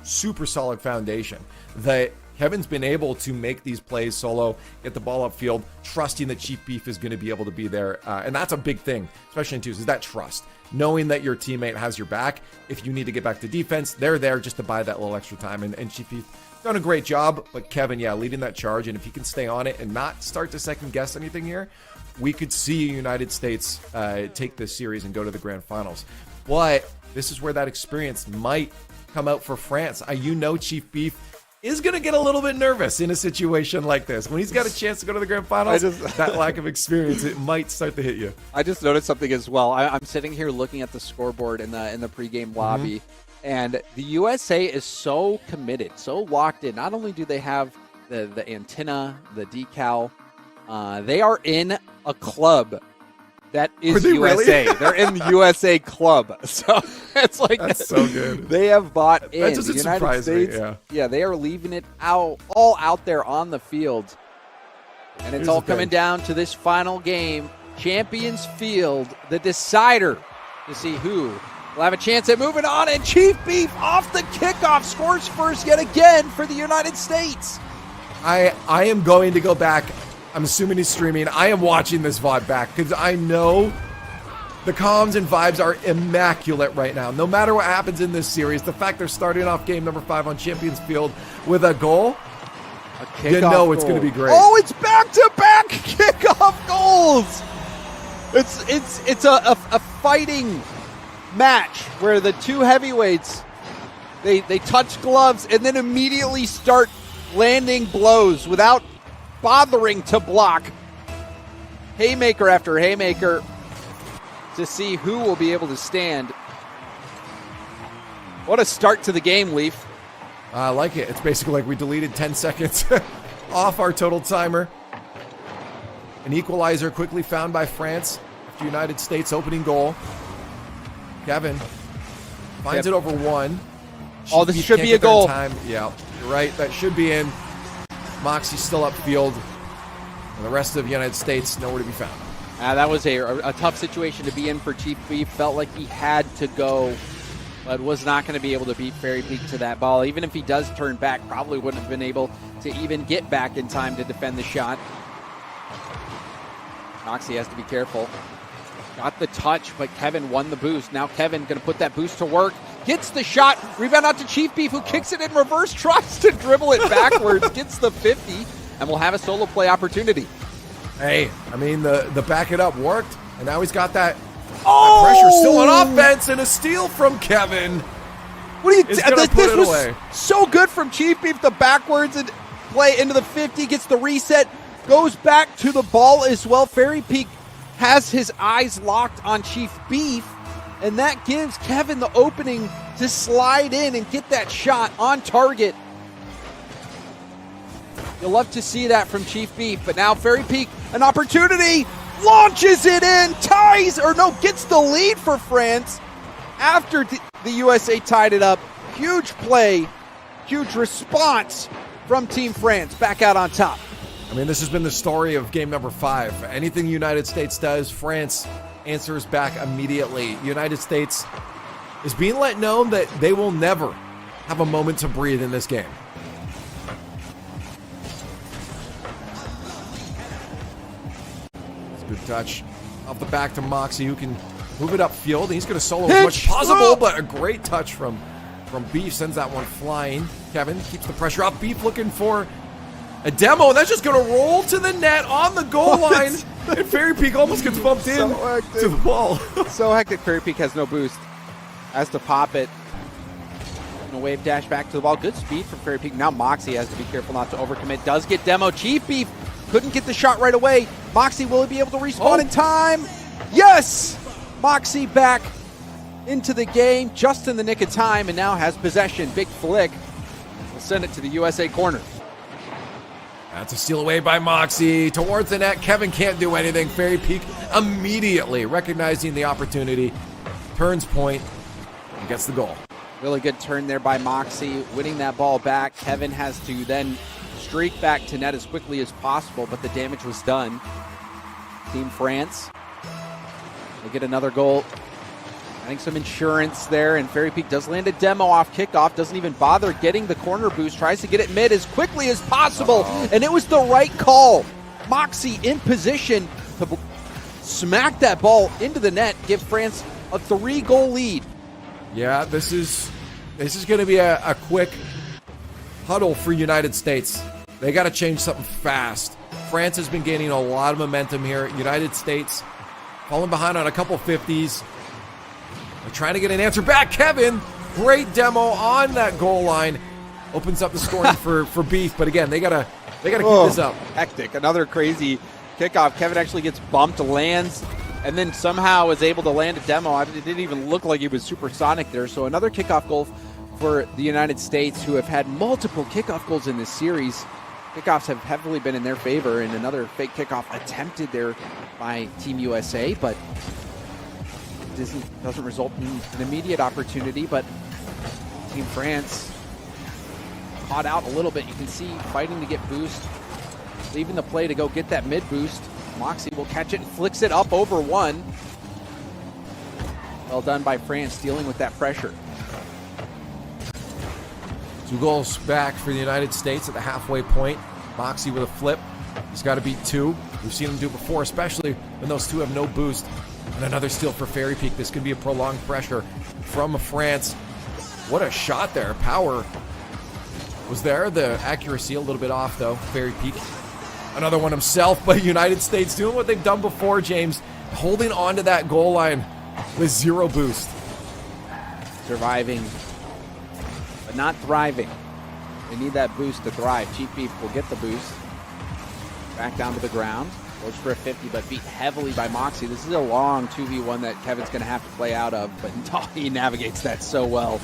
super solid foundation that Kevin's been able to make these plays solo, get the ball upfield, trusting that Chief Beef is going to be able to be there. And that's a big thing, especially in twos, is that trust. Knowing that your teammate has your back. If you need to get back to defense, they're there just to buy that little extra time. And Chief Beef done a great job, but Kevin, leading that charge. And if he can stay on it and not start to second guess anything here, we could see United States take this series and go to the grand finals. But this is where that experience might come out for France. You know, Chief Beef is going to get a little bit nervous in a situation like this. When he's got a chance to go to the grand finals, that lack of experience, it might start to hit you. I just noticed something as well. I'm sitting here looking at the scoreboard in the pregame lobby, and the USA is so committed, so locked in. Not only do they have the antenna, the decal, they are in a club That is Are they USA. really? They're in the USA club. So it's like That's so good. They have bought in. That doesn't The United surprise me, States, yeah. they are leaving it all out there on the field. And it's Here's all the thing. coming down to this final game. Champions Field, the decider to see who will have a chance at moving on. And Chief Beef off the kickoff scores first yet again for the United States. I am going to go back. I'm assuming he's streaming. I am watching this VOD back because I know the comms and vibes are immaculate right now. No matter what happens in this series, the fact they're starting off game number 5 on Champions Field with a goal, you know it's going to be great. Oh, it's back-to-back kickoff goals. It's a fighting match where the two heavyweights they touch gloves and then immediately start landing blows without bothering to block. Haymaker after haymaker to see who will be able to stand. What a start to the game, Leaf. I like it. It's basically like we deleted 10 seconds off our total timer. An equalizer quickly found by France after United States opening goal. Kevin finds it over one. Oh, this He should can't be a get there in goal. time. Yeah, you're right. That should be in. Moxie's still upfield. And the rest of the United States nowhere to be found. That was a tough situation to be in for Chief Beef. Felt like he had to go, but was not going to be able to beat Fairy Peak to that ball. Even if he does turn back, probably wouldn't have been able to even get back in time to defend the shot. Moxie has to be careful. Got the touch, but Kevin won the boost. Now Kevin going to put that boost to work. Gets the shot. Rebound out to Chief Beef, who kicks it in reverse, tries to dribble it backwards, gets the 50, and will have a solo play opportunity. Hey, I mean, the back it up worked, and now he's got that pressure still on offense, and a steal from Kevin. What do you? Is gonna put This it was away. so good from Chief Beef. The backwards and play into the 50, gets the reset, goes back to the ball as well. Fairy Peak has his eyes locked on Chief Beef, and that gives Kevin the opening to slide in and get that shot on target. You'll love to see that from Chief Beef, but now Fairy Peak, an opportunity, launches it in, gets the lead for France after the USA tied it up. Huge play, huge response from Team France, back out on top. I mean, this has been the story of game number 5. Anything the United States does, France answers back immediately. United States is being let know that they will never have a moment to breathe in this game. It's a good touch off the back to Moxie, who can move it upfield. He's going to solo as much as possible, but a great touch from Beef. Sends that one flying. Kevin keeps the pressure up. Beef looking for a demo, and that's just going to roll to the net on the goal line. And Fairy Peak almost gets bumped in to the ball. So hectic. Fairy Peak has no boost. Has to pop it. And a wave dash back to the ball. Good speed from Fairy Peak. Now Moxie has to be careful not to overcommit. Does get demo. Chief Beef couldn't get the shot right away. Moxie, will he be able to respawn in time? Yes! Moxie back into the game just in the nick of time and now has possession. Big flick. We'll send it to the USA corner. That's a steal away by Moxie. Towards the net. Kevin can't do anything. Fairy Peak immediately recognizing the opportunity. Turns point and gets the goal. Really good turn there by Moxie, winning that ball back. Kevin has to then streak back to net as quickly as possible, but the damage was done. Team France, they get another goal. I think some insurance there, and Fairy Peak does land a demo off kickoff, doesn't even bother getting the corner boost, tries to get it mid as quickly as possible, and it was the right call. Moxie in position to smack that ball into the net, give France a 3-goal lead. Yeah, this is going to be a quick huddle for United States. They got to change something fast. France has been gaining a lot of momentum here. United States falling behind on a couple 50s. They're trying to get an answer back. Kevin, great demo on that goal line. Opens up the scoring for Beef, but again, they gotta keep this up. Hectic. Another crazy kickoff. Kevin actually gets bumped, lands, and then somehow is able to land a demo. It didn't even look like he was supersonic there. So another kickoff goal for the United States, who have had multiple kickoff goals in this series. Kickoffs have heavily been in their favor, and another fake kickoff attempted there by Team USA, but doesn't result in an immediate opportunity. But Team France caught out a little bit. You can see fighting to get boost, leaving the play to go get that mid boost. Moxie will catch it and flicks it up over one. Well done by France, dealing with that pressure. 2 goals back for the United States at the halfway point. Moxie with a flip. He's got to beat 2. We've seen him do it before, especially when those 2 have no boost. And another steal for Fairy Peak. This could be a prolonged pressure from France. What a shot there. Power was there. The accuracy a little bit off, though. Fairy Peak. Another one himself, but United States doing what they've done before, James. Holding on to that goal line with 0 boost. Surviving, but not thriving. They need that boost to thrive. Cheap Beef will get the boost. Back down to the ground. Goes for a 50, but beat heavily by Moxie. This is a long 2v1 that Kevin's going to have to play out of, but he navigates that so well.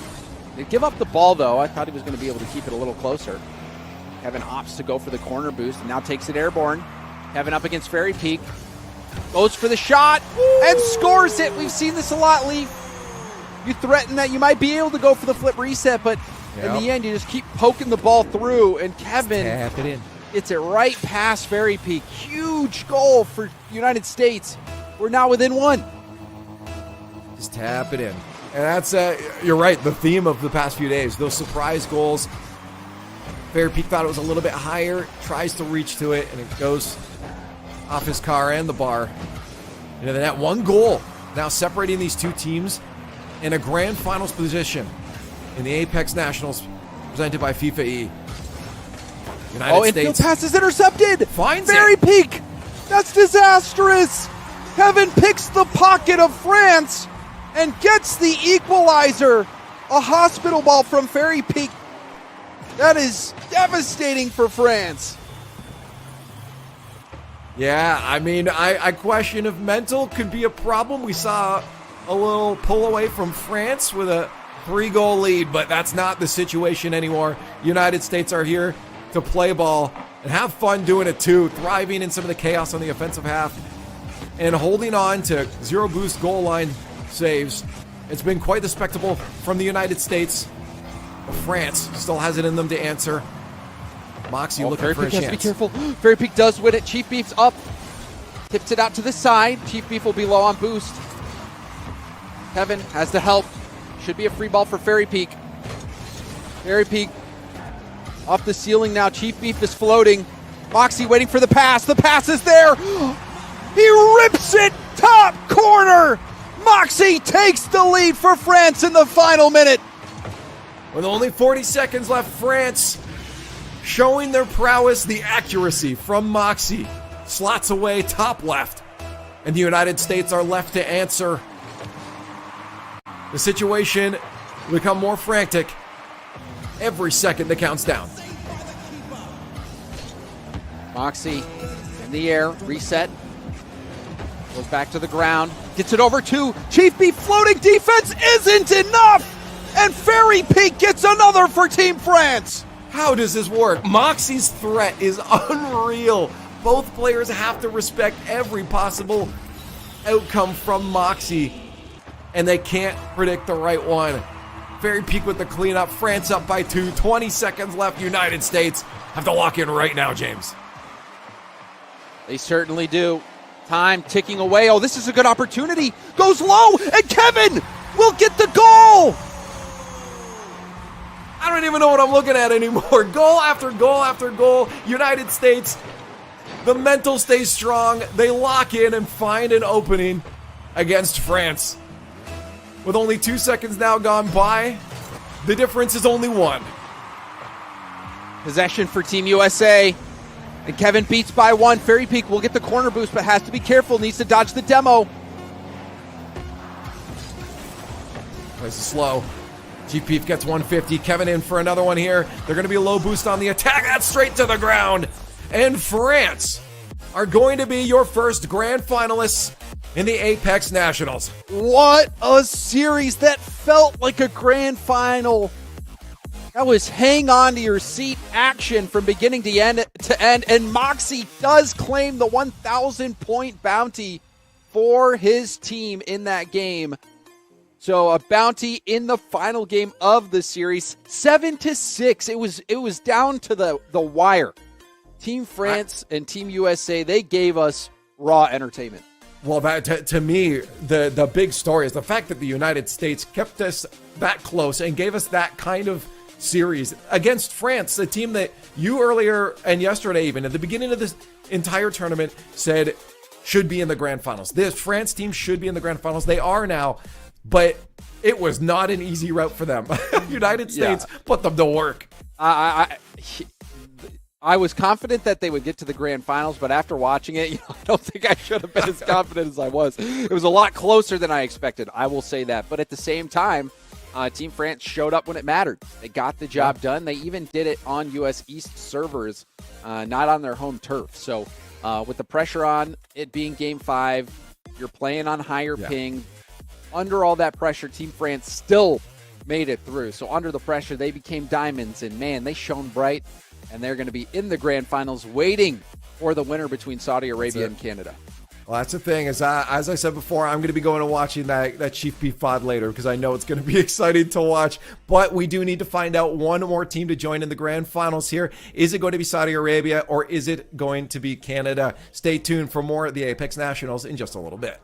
They give up the ball, though. I thought he was going to be able to keep it a little closer. Kevin opts to go for the corner boost and now takes it airborne. Kevin up against Fairy Peak. Goes for the shot and scores it. We've seen this a lot, Lee. You threaten that you might be able to go for the flip reset, but in the end, you just keep poking the ball through, and Kevin Tap it in. Gets it right past Fairy Peak. Huge goal for United States. We're now within 1. Just tap it in. And that's, you're right, the theme of the past few days. Those surprise goals. Fairy Peak thought it was a little bit higher, tries to reach to it, and it goes off his car and the bar. And then that 1 goal now separating these 2 teams in a grand finals position in the Apex Nationals presented by FIFAe. United States. Infield pass is intercepted. Finds Fairy it. Peak. That's disastrous. Kevin picks the pocket of France and gets the equalizer. A hospital ball from Fairy Peak. That is devastating for France. Yeah, I mean, I question if mental could be a problem. We saw a little pull away from France with a 3-goal lead, but that's not the situation anymore. United States are here to play ball and have fun doing it too, thriving in some of the chaos on the offensive half and holding on to 0 boost goal line saves. It's been quite the spectacle from the United States. But France still has it in them to answer. Moxie looking for a chance. Has to be careful. Fairy Peak does win it. Chief Beef's up. Tips it out to the side. Chief Beef will be low on boost. Kevin has the help. Should be a free ball for Fairy Peak. Fairy Peak off the ceiling now. Chief Beef is floating. Moxie waiting for the pass. The pass is there. He rips it top corner. Moxie takes the lead for France in the final minute. With only 40 seconds left, France showing their prowess, the accuracy from Moxie. Slots away top left. And the United States are left to answer. The situation will become more frantic every second that counts down. Moxie in the air, reset. Goes back to the ground. Gets it over to Chief Beef. Floating defense isn't enough. And Fairy Peak gets another for Team France. How does this work? Moxie's threat is unreal. Both players have to respect every possible outcome from Moxie, and they can't predict the right one. Fairy Peak with the cleanup. France up by 2. 20 seconds left. United States have to lock in right now, James. They certainly do. Time ticking away. Oh, this is a good opportunity. Goes low, and Kevin will get the goal. I don't even know what I'm looking at anymore. Goal after goal after goal. United States, the mental stays strong. They lock in and find an opening against France. With only 2 seconds now gone by, the difference is only 1. Possession for Team USA. And Kevin beats by 1. Fairy Peak will get the corner boost, but has to be careful. Needs to dodge the demo. Plays it slow. Chief Beef gets 150. Kevin in for another one here. They're going to be a low boost on the attack. That's straight to the ground. And France are going to be your first grand finalists in the Apex Nationals. What a series. That felt like a grand final. That was hang on to your seat action from beginning to end. And Moxie does claim the 1,000 point bounty for his team in that game. So a bounty in the final game of the series, 7-6. It was down to the wire. Team France and Team USA, they gave us raw entertainment. Well, that to me, the big story is the fact that the United States kept us that close and gave us that kind of series against France, the team that you earlier and yesterday, even at the beginning of this entire tournament, said should be in the grand finals. This France team should be in the grand finals. They are now, but it was not an easy route for them. United States put them to work. I was confident that they would get to the grand finals, but after watching it, I don't think I should have been as confident as I was. It was a lot closer than I expected. I will say that. But at the same time, Team France showed up when it mattered. They got the job done. They even did it on U.S. East servers, not on their home turf. So with the pressure on it being Game 5, you're playing on higher ping. Under all that pressure, Team France still made it through. So under the pressure, they became diamonds. And, man, they shone bright. And they're going to be in the grand finals waiting for the winner between Saudi Arabia and Canada. Well, that's the thing. As I said before, I'm going to be going and watching that Chief Beef VOD later because I know it's going to be exciting to watch. But we do need to find out one more team to join in the grand finals here. Is it going to be Saudi Arabia or is it going to be Canada? Stay tuned for more of the Apex Nationals in just a little bit.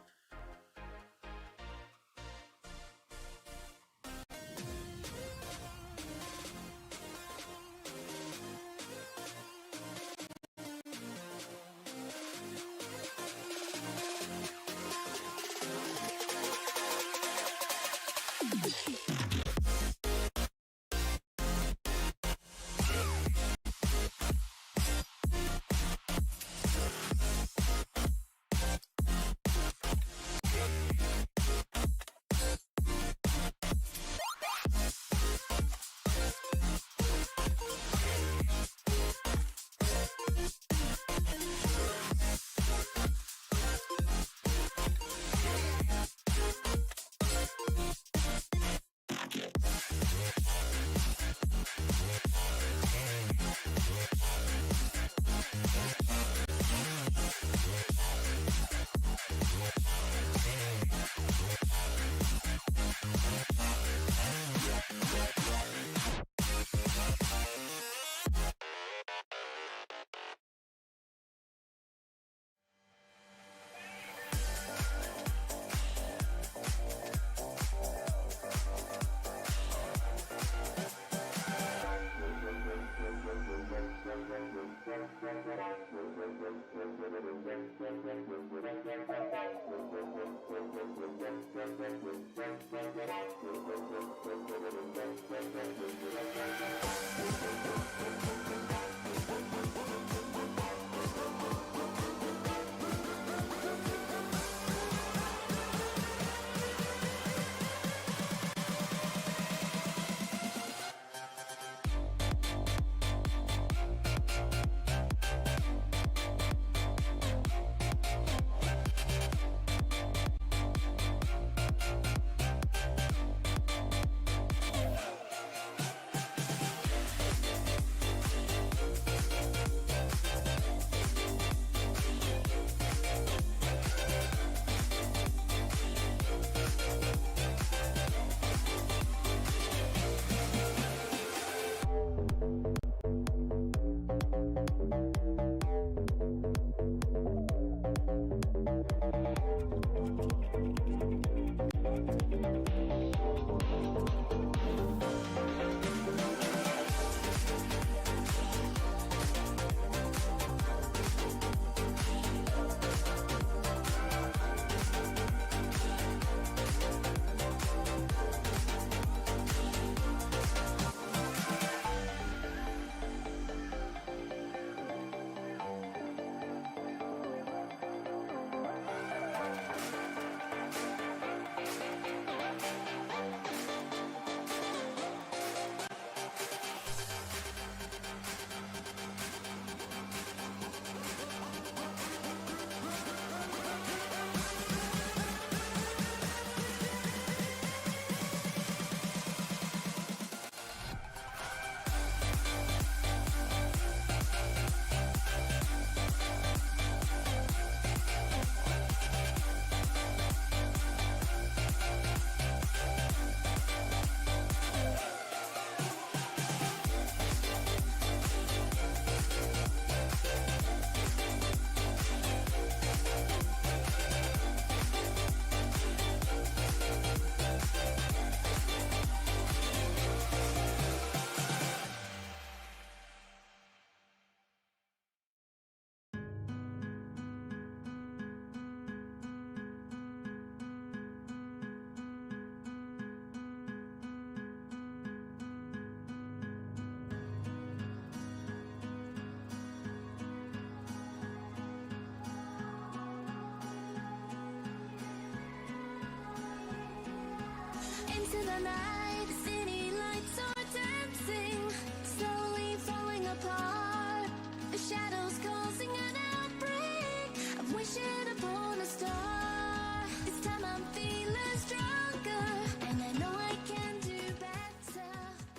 the night, city lights are dancing, slowly falling apart. The shadows causing an outbreak. I'm wishing upon a star. This time I'm feeling stronger, and I know I can do better.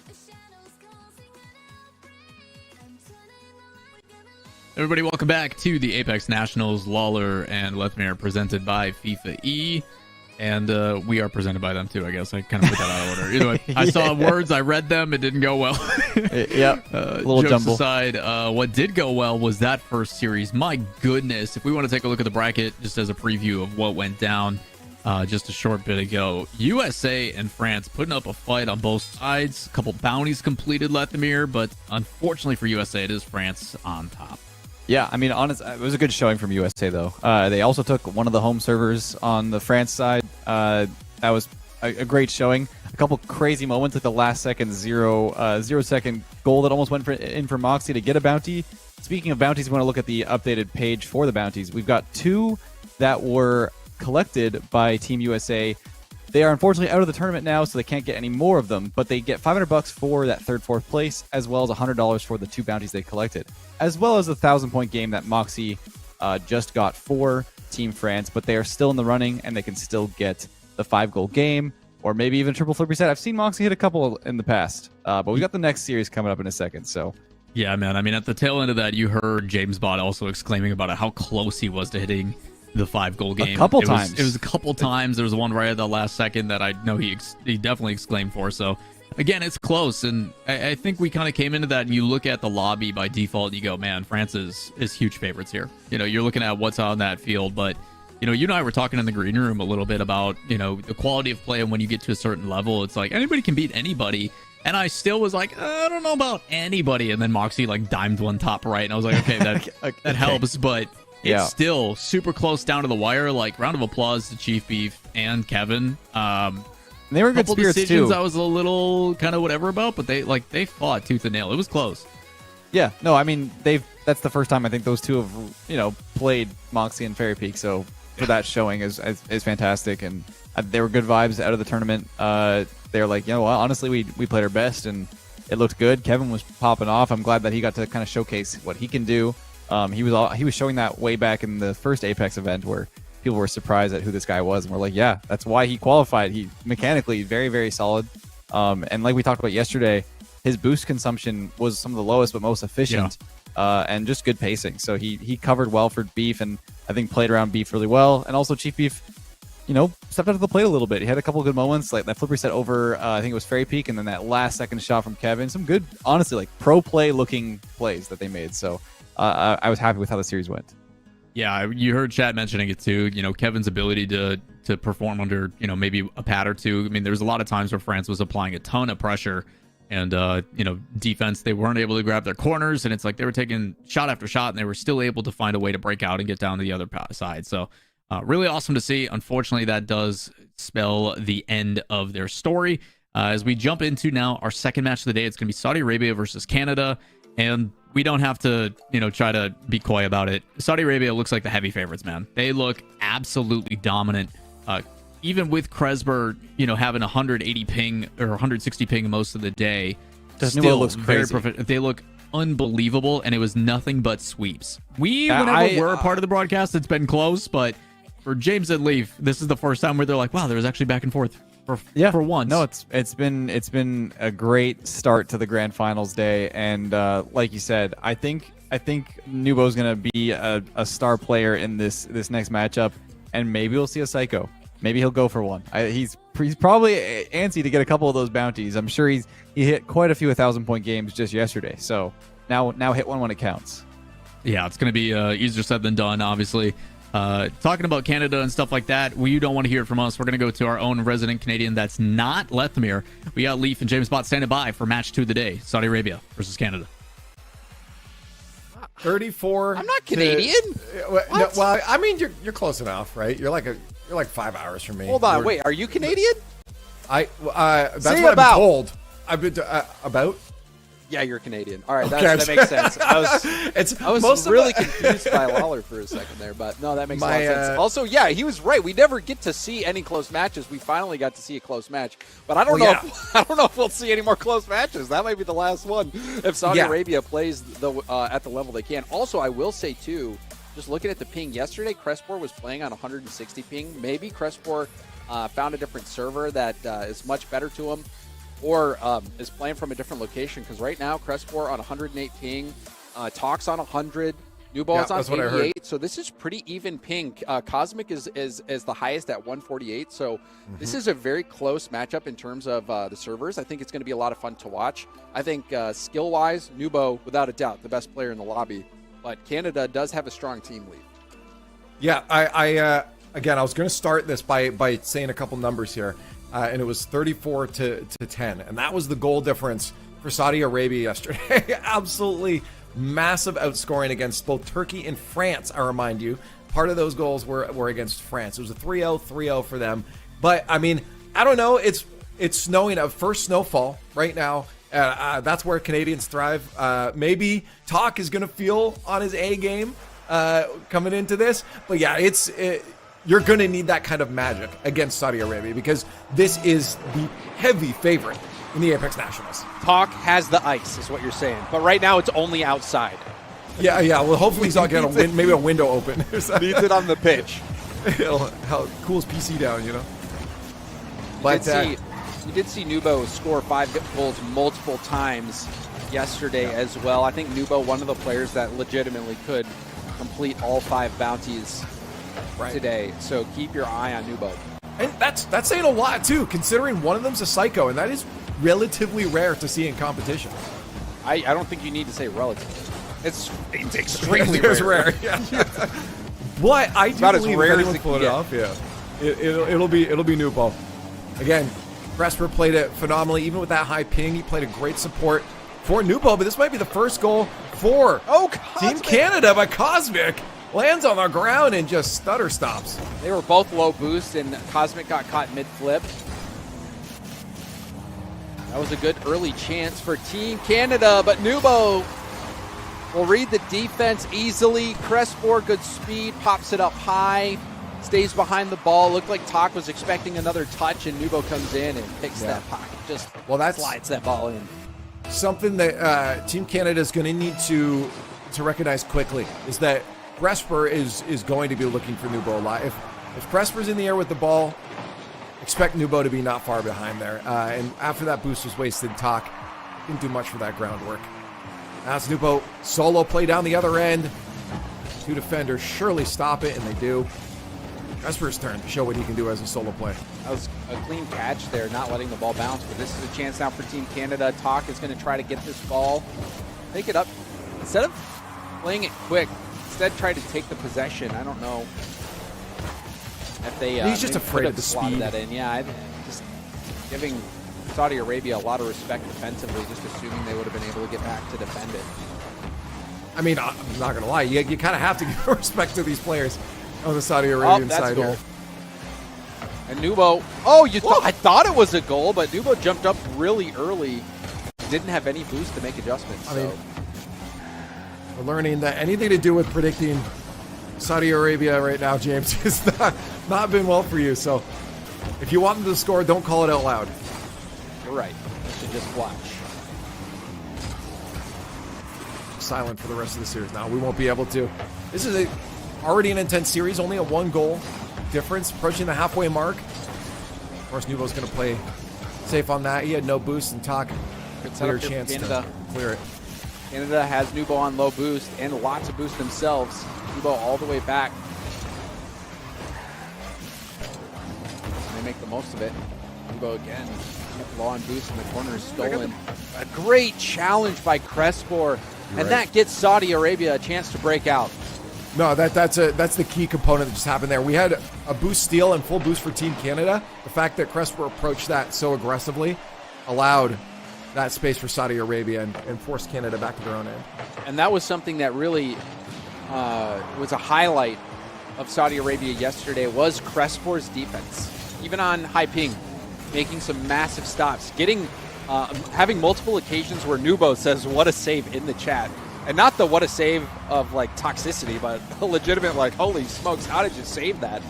The shadows causing an outbreak. I'm turning the light, gonna Everybody, welcome back to the Apex Nationals. Lawler and Lethamyr presented by FIFAe. And we are presented by them too, I guess. I kind of put that out of order. Either way, I saw words, I read them, it didn't go well. Yep, a little jokes jumble. aside, what did go well was that first series. My goodness, if we want to take a look at the bracket, just as a preview of what went down just a short bit ago, USA and France putting up a fight on both sides. A couple bounties completed, Lethamyr, but unfortunately for USA, it is France on top. Yeah, I mean, it was a good showing from USA, though. They also took one of the home servers on the France side. That was a great showing. A couple crazy moments, like the last second 0-second goal that almost went in for Moxie to get a bounty. Speaking of bounties, we want to look at the updated page for the bounties. We've got 2 that were collected by Team USA. They are unfortunately out of the tournament now, so they can't get any more of them, but they get $500 for that 3rd, 4th place, as well as $100 for the 2 bounties they collected, as well as the 1,000-point game that Moxie just got for Team France, but they are still in the running, and they can still get the 5-goal game, or maybe even a triple flip reset. I've seen Moxie hit a couple in the past, but we got the next series coming up in a second, so... Yeah, man. I mean, at the tail end of that, you heard James Bott also exclaiming about how close he was to hitting the 5-goal game. A couple times. It was a couple times. There was one right at the last second that I know he definitely exclaimed for. So, again, it's close. And I think we kind of came into that, and you look at the lobby by default, and you go, man, France is huge favorites here. You know, you're looking at what's on that field. But, you know, you and I were talking in the green room a little bit about, you know, the quality of play. And when you get to a certain level, it's like anybody can beat anybody. And I still was like, I don't know about anybody. And then Moxie, like, dimed one top right. And I was like, okay, that helps. But... Yeah. It's still super close down to the wire. Like, round of applause to Chief Beef and Kevin. They were good couple spirits decisions too. I was a little kind of whatever about, but they fought tooth and nail. It was close. Yeah, no, I mean that's the first time I think those two have played Moxie and Fairy Peak. So for that showing is fantastic, and they were good vibes out of the tournament. They were like, well, honestly, we played our best and it looked good. Kevin was popping off. I'm glad that he got to kind of showcase what he can do. He was showing that way back in the first Apex event where people were surprised at who this guy was, and we're like, yeah, that's why he qualified. He mechanically very, very solid. And like we talked about yesterday, his boost consumption was some of the lowest but most efficient, and just good pacing. So he covered well for Beef, and I think played around Beef really well. And also Chief Beef, stepped out of the plate a little bit. He had a couple of good moments, like that flip reset over, I think it was Fairy Peak, and then that last second shot from Kevin. Some good, honestly, like pro play looking plays that they made. So I was happy with how the series went. Yeah, you heard Chat mentioning it too. Kevin's ability to perform under, maybe a pad or two. I mean, there's a lot of times where France was applying a ton of pressure, and defense, they weren't able to grab their corners, and it's like they were taking shot after shot, and they were still able to find a way to break out and get down to the other side. So really awesome to see. Unfortunately, that does spell the end of their story. As we jump into now our second match of the day, it's going to be Saudi Arabia versus Canada, and we don't have to, try to be coy about it. Saudi Arabia looks like the heavy favorites, man. They look absolutely dominant. Even with Kresber, having 180 ping or 160 ping most of the day, still looks crazy. They look unbelievable, and it was nothing but sweeps. Whenever we're a part of the broadcast, it's been close, but for James and Leaf, this is the first time where they're like, wow, there was actually back and forth for once. No, it's been a great start to the grand finals day, and like you said, I think Nubo's gonna be a star player in this next matchup, and maybe we'll see a Psycho. Maybe he'll go for one. He's probably antsy to get a couple of those bounties. I'm sure he hit quite a few 1,000-point games just yesterday. So now hit one when it counts. Yeah, it's gonna be easier said than done, obviously. Talking about Canada and stuff like that, you don't want to hear it from us. We're going to go to our own resident Canadian that's not Lethamyr. We got Leaf and James Bott standing by for match 2 of the day, Saudi Arabia versus Canada. 34. I'm not Canadian. No, well, I mean, you're close enough, right? You're like 5 hours from me. Hold on, wait, are you Canadian? That's Say what about. I've been told. I've been about. Yeah, you're Canadian. All right, Okay. that makes sense. I was most of really the- confused by Lawler for a second there, but no, that makes a lot of My, sense. Also, yeah, he was right. We never get to see any close matches. We finally got to see a close match, but I don't know. yeah. I don't know if we'll see any more close matches. That might be the last one if Saudi Yeah. Arabia plays at the level they can. Also, I will say too, just looking at the ping yesterday, Crespor was playing on 160 ping. Maybe Crespor found a different server that is much better to him, or is playing from a different location, because right now Crespor on 108 ping, Talks on 100, Nubo is on that's what I heard. 88, so this is pretty even ping. Cosmic is the highest at 148, so this is a very close matchup in terms of the servers. I think it's going to be a lot of fun to watch. I think skill-wise, Nubo, without a doubt, the best player in the lobby, but Canada does have a strong team lead. Yeah, I again, I was going to start this by saying a couple numbers here, and it was 34 to 10, and that was the goal difference for Saudi Arabia yesterday. Absolutely massive outscoring against both Turkey and France, I remind you. Part of those goals were against France. It was a 3-0, 3-0 for them. But, I mean, I don't know. It's snowing, a first snowfall right now. That's where Canadians thrive. Maybe Talk is going to feel on his A game coming into this. But, yeah, you're going to need that kind of magic against Saudi Arabia, because this is the heavy favorite in the Apex Nationals. Talk has the ice, is what you're saying, but right now it's only outside. Yeah. Well, hopefully he's not getting maybe a window open. Needs it on the pitch. How cools PC down, you know. You did see Nubo score 5 goals multiple times yesterday as well. I think Nubo, one of the players that legitimately could complete all 5 bounties today. So keep your eye on Nubo. And that's saying a lot too, considering one of them's a psycho, and that is relatively rare to see in competition. I don't think you need to say relatively. It's extremely It's rare. rare. Yeah. But I do about as believe rare if as anyone it pull can it get. off. Yeah, it'll be Nubo. Again, Presper played it phenomenally, even with that high ping. He played a great support for Nubo, but this might be the first goal for Team Canada by Cosmic. Lands on the ground and just stutter stops. They were both low boost, and Cosmic got caught mid-flip. That was a good early chance for Team Canada, but Nubo will read the defense easily. Crespor, good speed, pops it up high, stays behind the ball. Looked like Talk was expecting another touch, and Nubo comes in and picks that pocket. Just slides that ball in. Something that Team Canada is going to need to recognize quickly is that Presper is going to be looking for Nubo a lot. If Presper's in the air with the ball, expect Nubo to be not far behind there. And after that boost was wasted, Talk didn't do much for that groundwork. Now it's Nubo solo play down the other end. 2 defenders surely stop it, and they do. Presper's turn to show what he can do as a solo play. That was a clean catch there, not letting the ball bounce, but this is a chance now for Team Canada. Talk is going to try to get this ball, take it up. Instead of playing it quick, instead try to take the possession. I don't know if they He's just maybe afraid could of the have slotted speed. that in. Yeah, just giving Saudi Arabia a lot of respect defensively, just assuming they would have been able to get back to defend it. I mean, I'm not going to lie. You kind of have to give respect to these players on the Saudi Arabian that's side goal. here. And Nubo, I thought it was a goal, but Nubo jumped up really early. Didn't have any boost to make adjustments. I mean, we're learning that anything to do with predicting Saudi Arabia right now, James, has not been well for you. So if you want them to score, don't call it out loud. You're right. You should just watch. Silent for the rest of the series now. We won't be able to. This is already an intense series, only a 1-goal difference, approaching the halfway mark. Of course, Nubo's going to play safe on that. He had no boost, and Talk clear chance to clear it. Canada has Nubo on low boost and lots of boost themselves. Nubo all the way back. They make the most of it. Nubo again, low on boost in the corner is stolen. A great challenge by Crespor, and that gets Saudi Arabia a chance to break out. No, that's the key component that just happened there. We had a boost steal and full boost for Team Canada. The fact that Crespor approached that so aggressively allowed that space for Saudi Arabia and forced Canada back to their own end. And that was something that really was a highlight of Saudi Arabia yesterday, was Crespor's defense. Even on high ping, making some massive stops, getting having multiple occasions where Nubo says "what a save" in the chat, and not the "what a save" of like toxicity, but a legitimate like "holy smokes, how did you save that?"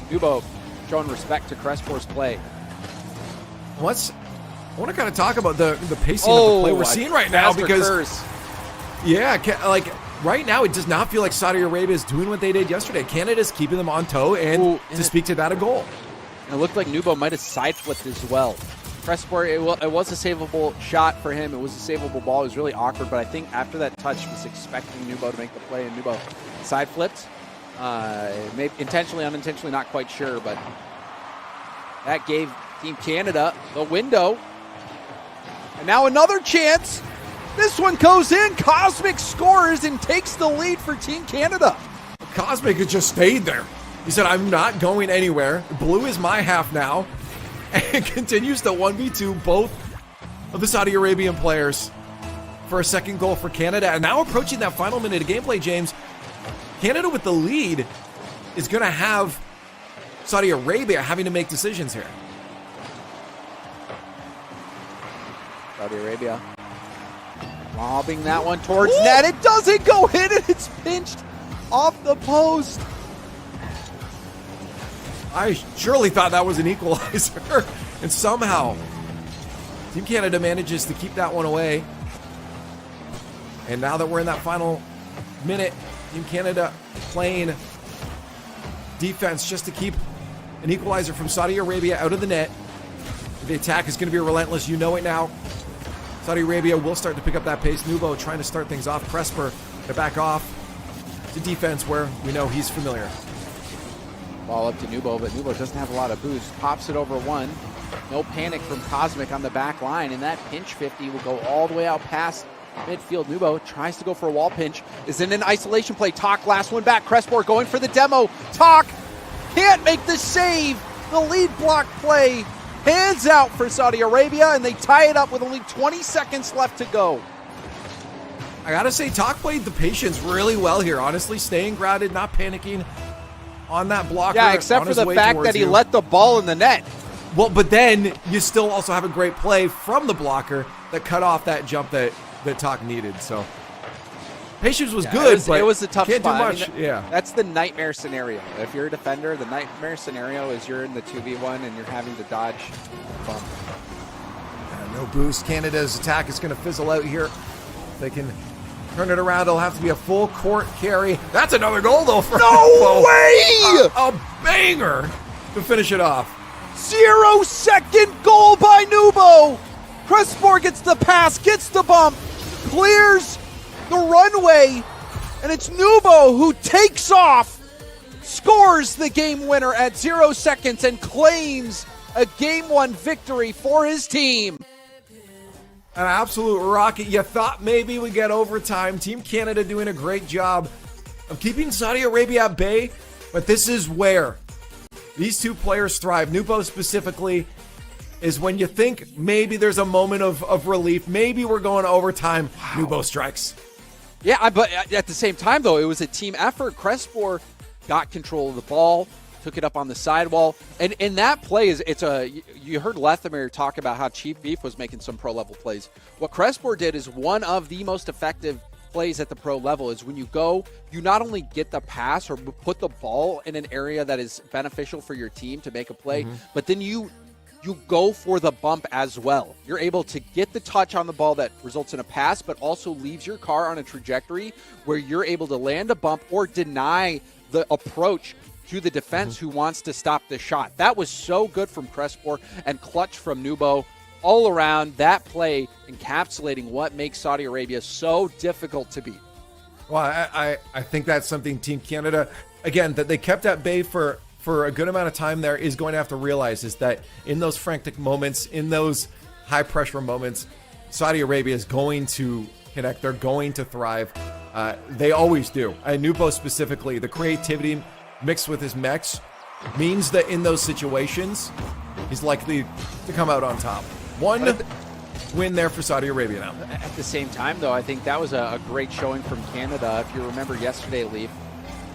Nubo showing respect to Crespor's play. I want to kind of talk about the pacing of the play we're seeing right now because like right now it does not feel like Saudi Arabia is doing what they did yesterday. Canada's keeping them on toe, and to speak to that, a goal. It looked like Nubo might have side flipped as well. Cresport, it was a savable shot for him. It was a savable ball. It was really awkward, but I think after that touch, he was expecting Nubo to make the play, and Nubo side flipped. Maybe intentionally, unintentionally, not quite sure, but that gave Team Canada the window. And now another chance. This one goes in. Cosmic scores and takes the lead for Team Canada. Cosmic has just stayed there. He said, I'm not going anywhere. Blue is my half now. And continues to 1v2 both of the Saudi Arabian players for a second goal for Canada. And now approaching that final minute of gameplay, James, Canada with the lead is going to have Saudi Arabia having to make decisions here. Saudi Arabia lobbing that one towards net. It doesn't go in, and it's pinched off the post. I surely thought that was an equalizer. And somehow Team Canada manages to keep that one away. And now that we're in that final minute, Team Canada playing defense just to keep an equalizer from Saudi Arabia out of the net. The attack is going to be relentless. You know it now. Saudi Arabia will start to pick up that pace. Nubo trying to start things off. Cresper to back off to defense where we know he's familiar. Ball up to Nubo, but Nubo doesn't have a lot of boost. Pops it over one. No panic from Cosmic on the back line, and that pinch 50 will go all the way out past midfield. Nubo tries to go for a wall pinch. Is in an isolation play. Talk last one back. Cresport going for the demo. Talk can't make the save. The lead block play. Hands out for Saudi Arabia, and they tie it up with only 20 seconds left to go. I gotta say, Talk played the patience really well here. Honestly, staying grounded, not panicking on that blocker. Yeah, except for the fact that he let the ball in the net. Well, but then you still also have a great play from the blocker that cut off that jump that Talk needed. So patience was good, but it was a tough can't spot. do much. Yeah, that's the nightmare scenario. If you're a defender, the nightmare scenario is you're in the 2v1 and you're having to dodge bump. No boost. Canada's attack is going to fizzle out here. If they can turn it around, it'll have to be a full court carry. That's another goal, though. For no way! A banger to finish it off. 0-second goal by Nubo. Cresport gets the pass, gets the bump, clears the runway, and it's Nubo who takes off, scores the game winner at 0 seconds, and claims a Game 1 victory for his team. An absolute rocket. You thought maybe we get overtime. Team Canada doing a great job of keeping Saudi Arabia at bay, but this is where these two players thrive. Nubo specifically is when you think maybe there's a moment of relief. Maybe we're going to overtime. Wow. Nubo strikes. Yeah, but at the same time, though, it was a team effort. Cresport got control of the ball, took it up on the sidewall, and in that play you heard Lethamyr talk about how Chief Beef was making some pro level plays. What Cresport did is one of the most effective plays at the pro level is when you go, you not only get the pass or put the ball in an area that is beneficial for your team to make a play, but then you go for the bump as well. You're able to get the touch on the ball that results in a pass, but also leaves your car on a trajectory where you're able to land a bump or deny the approach to the defense who wants to stop the shot. That was so good from Cresport and clutch from Nubo. All around, that play encapsulating what makes Saudi Arabia so difficult to beat. Well, I think that's something Team Canada, again, that they kept at bay for a good amount of time there is going to have to realize is that in those frantic moments, in those high pressure moments, Saudi Arabia is going to connect. They're going to thrive. They always do. Nubo specifically, the creativity mixed with his mechs means that in those situations, he's likely to come out on top. One win there for Saudi Arabia now. At the same time, though, I think that was a great showing from Canada. If you remember yesterday, Leaf,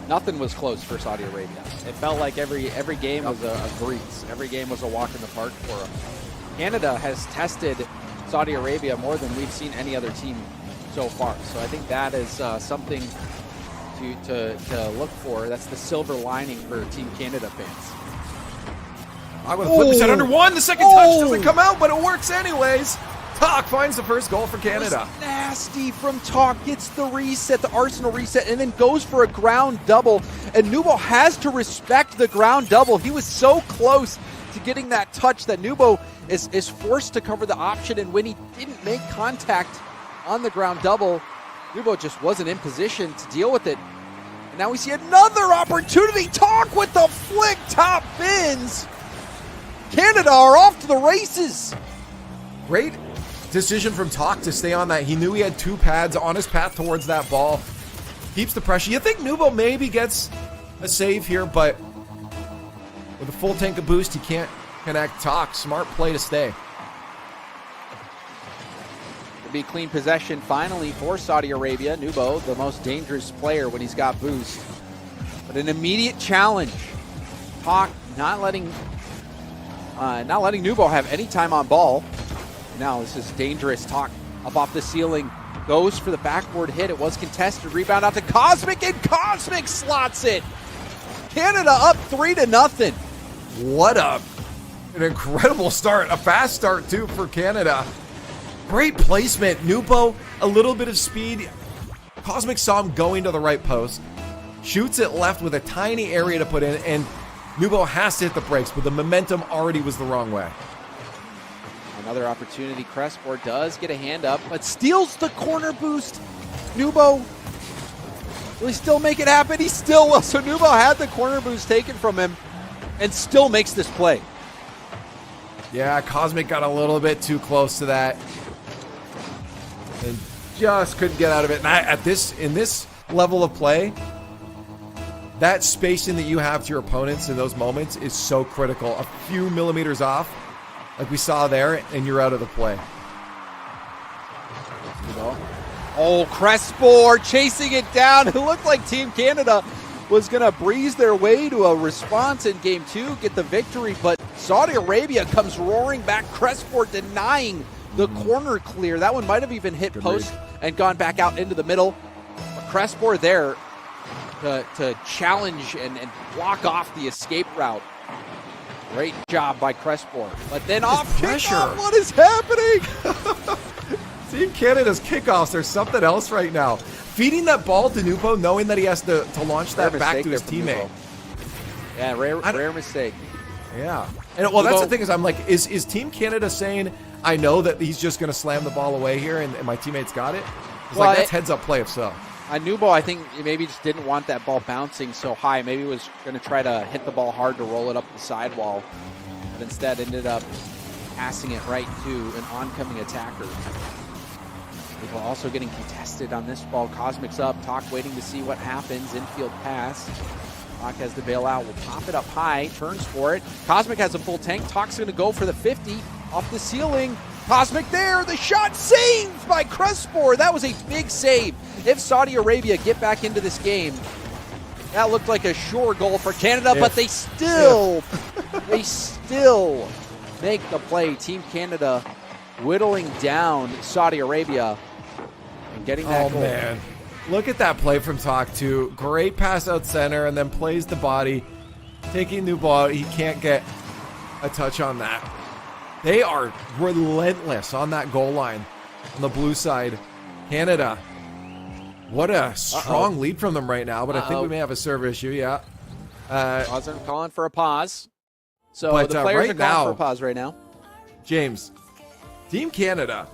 nothing was close for Saudi Arabia. It felt like every game was a breeze. Every game was a walk in the park for them. Canada has tested Saudi Arabia more than we've seen any other team so far. So I think that is something to look for. That's the silver lining for Team Canada fans. I would have flipped his head under one. The second touch doesn't come out, but it works anyways. Talk finds the first goal for Canada. Nasty from Talk, gets the reset, the Arsenal reset, and then goes for a ground double. And Nubo has to respect the ground double. He was so close to getting that touch that Nubo is forced to cover the option, and when he didn't make contact on the ground double, Nubo just wasn't in position to deal with it. And now we see another opportunity. Talk with the flick top bins. Canada are off to the races. Great decision from Talk to stay on that. He knew he had 2 pads on his path towards that ball. Keeps the pressure. You think Nubo maybe gets a save here, but with a full tank of boost, he can't connect. Talk, smart play to stay. It'll be clean possession finally for Saudi Arabia. Nubo, the most dangerous player when he's got boost. But an immediate challenge. Talk not letting Nubo have any time on ball. Now this is dangerous. Talk up off the ceiling. Goes for the backboard hit. It was contested. Rebound out to Cosmic, and Cosmic slots it. Canada up 3-0. What an incredible start. A fast start, too, for Canada. Great placement. Nubo, a little bit of speed. Cosmic saw him going to the right post. Shoots it left with a tiny area to put in, and Nubo has to hit the brakes, but the momentum already was the wrong way. Another opportunity. Cresport does get a hand up, but steals the corner boost. Nubo, will he still make it happen? He still will. So Nubo had the corner boost taken from him and still makes this play. Yeah, Cosmic got a little bit too close to that and just couldn't get out of it. And in this level of play, that spacing that you have to your opponents in those moments is so critical. A few millimeters off, like we saw there, and you're out of the play. Oh, Cresport chasing it down. It looked like Team Canada was going to breeze their way to a response in Game 2, get the victory, but Saudi Arabia comes roaring back. Cresport denying the corner clear. That one might have even hit post and gone back out into the middle. But Cresport there to challenge and block off the escape route. Great job by Cresport. But then off pressure. kickoff, what is happening? Team Canada's kickoffs are something else right now. Feeding that ball to Nubo, knowing that he has to launch that back to his teammate. Yeah, rare mistake. Yeah. And well, that's the thing is I'm like, is Team Canada saying, I know that he's just going to slam the ball away here and my teammate's got it? It's Well, like, that's heads up play if so. Nubo, I think he maybe just didn't want that ball bouncing so high. Maybe he was going to try to hit the ball hard to roll it up the sidewall, but instead ended up passing it right to an oncoming attacker. Nubo also getting contested on this ball. Cosmic's up. Talk waiting to see what happens. Infield pass. Talk has the bailout. Will pop it up high. Turns for it. Cosmic has a full tank. Talk's going to go for the 50 off the ceiling. Cosmic there. The shot saved by Cresport. That was a big save. If Saudi Arabia get back into this game, that looked like a sure goal for Canada, but they still make the play. Team Canada whittling down Saudi Arabia and getting that goal. Oh, man. Look at that play from Talk, too. Great pass out center and then plays the body. Taking new ball. He can't get a touch on that. They are relentless on that goal line on the blue side. Canada, what a strong lead from them right now, but I think we may have a serve issue, yeah. Calling for a pause. So but, the players right are calling now, for a pause right now. James, Team Canada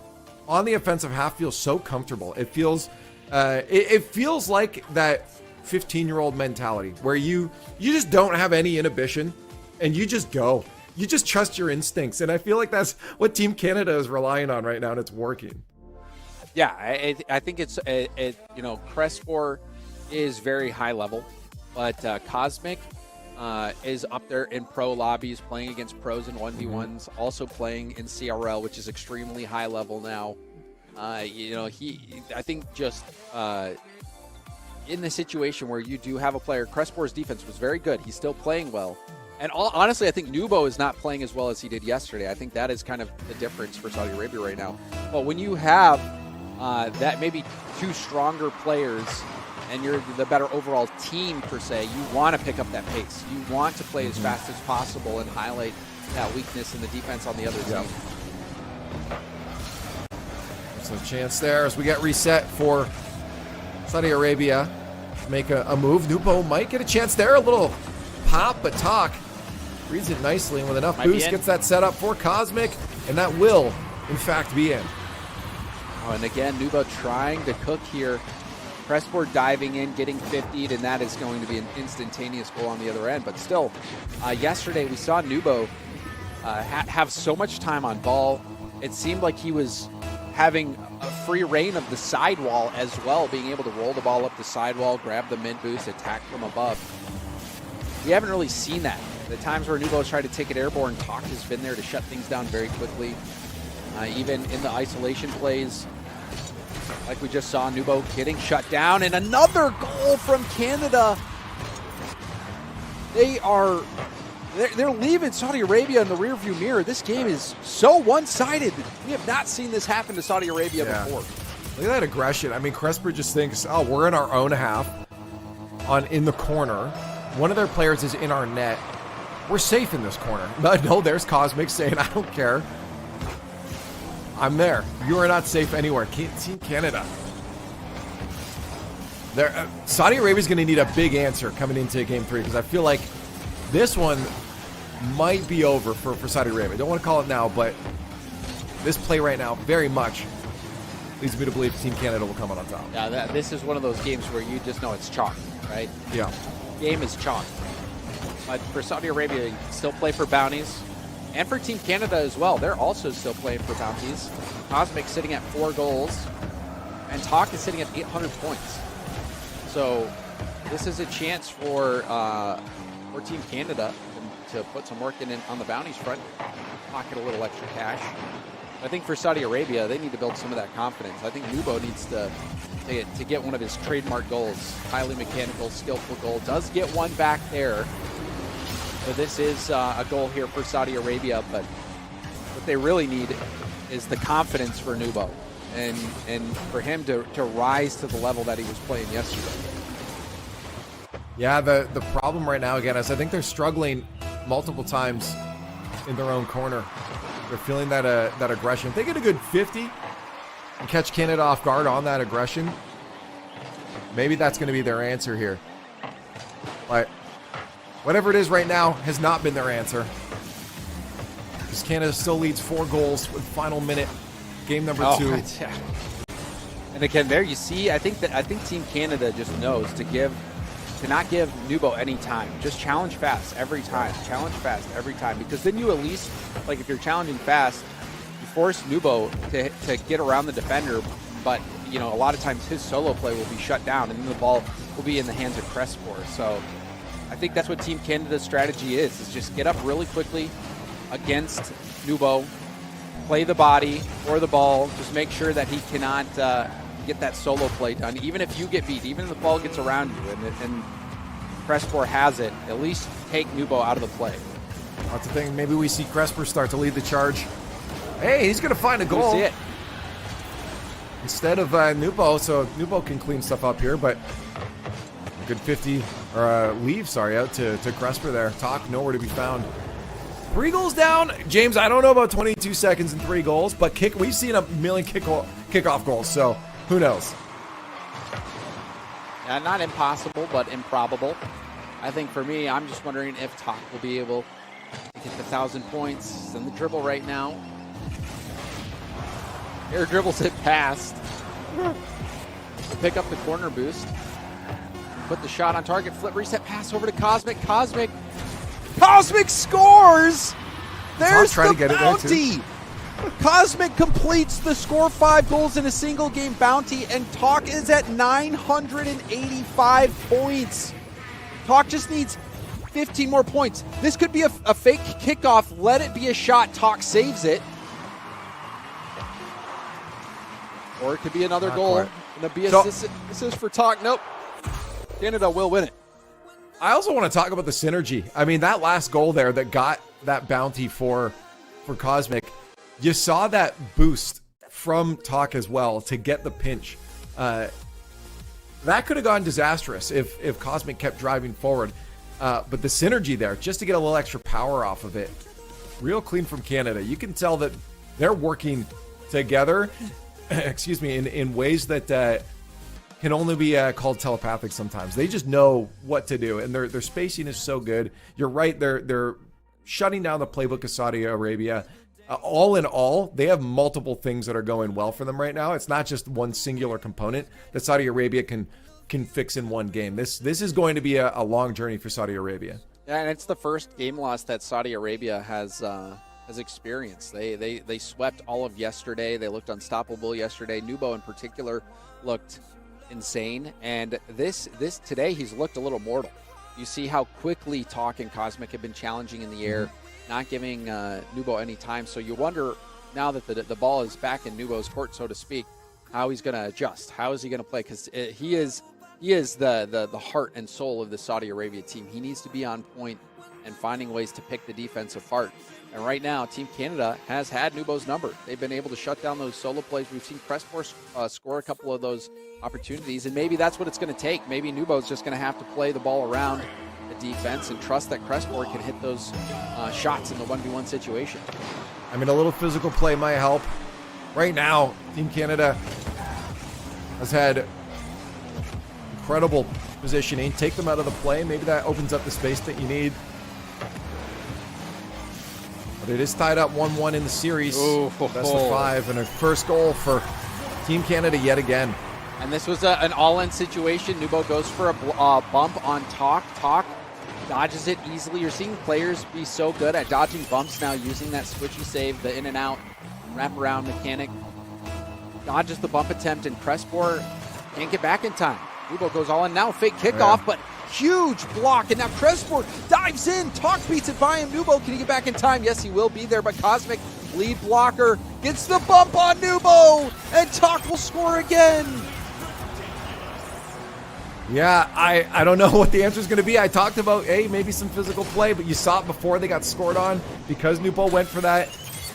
on the offensive half feels so comfortable. It feels it feels like that 15-year-old mentality where you just don't have any inhibition and you just go. You just trust your instincts, and I feel like that's what Team Canada is relying on right now, and it's working. Yeah, I think it's Cresport is very high level, but Cosmic is up there in pro lobbies, playing against pros and 1v1s, also playing in CRL, which is extremely high level now. I think just in the situation where you do have a player, Cresport's defense was very good. He's still playing well. And honestly, I think Nubo is not playing as well as he did yesterday. I think that is kind of the difference for Saudi Arabia right now. But when you have that maybe two stronger players and you're the better overall team per se, you want to pick up that pace. You want to play as fast as possible and highlight that weakness in the defense on the other team. There's a chance there as we get reset for Saudi Arabia to make a move. Nubo might get a chance there. A little pop, but Talk reads it nicely, and with enough boost gets that set up for Cosmic, and that will, in fact, be in. Oh, and again, Nubo trying to cook here. Pressport diving in, getting 50'd, and that is going to be an instantaneous goal on the other end. But still, yesterday we saw Nubo have so much time on ball. It seemed like he was having a free reign of the sidewall as well, being able to roll the ball up the sidewall, grab the mid boost, attack from above. We haven't really seen that. The times where Nubo has tried to take it airborne, Talk has been there to shut things down very quickly. Even in the isolation plays, like we just saw, Nubo getting shut down, and another goal from Canada. They're leaving Saudi Arabia in the rearview mirror. This game is so one-sided. We have not seen this happen to Saudi Arabia before. Look at that aggression. I mean, Cresper just thinks, oh, we're in our own half in the corner. One of their players is in our net. We're safe in this corner. But no, there's Cosmic saying, I don't care. I'm there. You are not safe anywhere. Team Canada. Saudi Arabia's going to need a big answer coming into Game 3 because I feel like this one might be over for Saudi Arabia. I don't want to call it now, but this play right now very much leads me to believe Team Canada will come out on top. Yeah, this is one of those games where you just know it's chalk, right? Yeah. Game is chalk. But for Saudi Arabia, you still play for bounties. And for Team Canada as well. They're also still playing for bounties. Cosmic sitting at 4 goals. And Talk is sitting at 800 points. So this is a chance for Team Canada to put some work in on the bounties front. Pocket a little extra cash. I think for Saudi Arabia, they need to build some of that confidence. I think Nubo needs to get one of his trademark goals. Highly mechanical, skillful goal. Does get one back there. So this is a goal here for Saudi Arabia, but what they really need is the confidence for Nubo and for him to rise to the level that he was playing yesterday. Yeah, the problem right now, again, is I think they're struggling multiple times in their own corner. They're feeling that aggression. If they get a good 50 and catch Canada off guard on that aggression, maybe that's going to be their answer here. But whatever it is right now has not been their answer. Because Canada still leads 4 goals with final minute, game number 2. Yeah. And again, there you see, I think Team Canada just knows to not give Nubo any time. Just challenge fast every time. Challenge fast every time. Because then you at least, like if you're challenging fast, you force Nubo to get around the defender, but you know, a lot of times his solo play will be shut down and then the ball will be in the hands of Crespor. So I think that's what Team Canada's strategy is just get up really quickly against Nubo, play the body or the ball, just make sure that he cannot get that solo play done. Even if you get beat, even if the ball gets around you and Crespor has it, at least take Nubo out of the play. That's the thing. Maybe we see Crespor start to lead the charge. Hey, he's going to find a goal. That's it. Instead of Nubo, so Nubo can clean stuff up here, but a good 50, or leave, sorry, out to Crespor there. Talk, nowhere to be found. 3 goals down. James, I don't know about 22 seconds and 3 goals, but we've seen a million kickoff goals, so who knows? Not impossible, but improbable. I think for me, I'm just wondering if Talk will be able to get the 1,000 points. He's in the dribble right now. Air dribbles it past. Pick up the corner boost. Put the shot on target. Flip reset pass over to Cosmic. Cosmic scores! There's the bounty! Cosmic completes the score 5 goals in a single game bounty, and Talk is at 985 points. Talk just needs 15 more points. This could be a fake kickoff. Let it be a shot. Talk saves it. Or it could be another goal. And a assist for Talk. Nope. Canada will win it. I also want to talk about the synergy. I mean, that last goal there that got that bounty for Cosmic, you saw that boost from Talk as well to get the pinch. That could have gone disastrous if Cosmic kept driving forward. But the synergy there, just to get a little extra power off of it, real clean from Canada. You can tell that they're working together, excuse me, in ways that can only be called telepathic sometimes. They just know what to do, and their spacing is so good. You're right, they're shutting down the playbook of Saudi Arabia. All in all, they have multiple things that are going well for them right now. It's not just one singular component that Saudi Arabia can fix in one game. This is going to be a long journey for Saudi Arabia. Yeah, and it's the first game loss that Saudi Arabia has experienced. They swept all of yesterday. They looked unstoppable yesterday. Nubo in particular looked insane, and this today he's looked a little mortal. You see how quickly Talk and Cosmic have been challenging in the air, not giving Nubo any time. So you wonder now that the ball is back in Nubo's court, so to speak, how he's going to adjust. How is he going to play? Because he is the heart and soul of the Saudi Arabia team. He needs to be on point and finding ways to pick the defense apart. And right now, Team Canada has had Nubo's number. They've been able to shut down those solo plays. We've seen Crespor score a couple of those opportunities, and maybe that's what it's going to take. Maybe Nubo's just going to have to play the ball around the defense and trust that Crespor can hit those shots in the 1v1 situation. I mean, a little physical play might help. Right now, Team Canada has had incredible positioning. Take them out of the play. Maybe that opens up the space that you need. But it is tied up 1-1 in the series. Best of 5 and a first goal for Team Canada yet again. And this was an all-in situation. Nubo goes for a bump on Talk. Talk dodges it easily. You're seeing players be so good at dodging bumps now, using that switchy save, the in and out, wrap-around mechanic. Dodges the bump attempt, and Crespor can't get back in time. Nubo goes all in now, fake kickoff, but huge block, and now Crespor dives in. Talk beats it by him. Nubo, can he get back in time? Yes, he will be there, but Cosmic, lead blocker, gets the bump on Nubo, and Talk will score again. Yeah, I don't know what the answer is going to be. I talked about, maybe some physical play, but you saw it before they got scored on because Nubo went for that,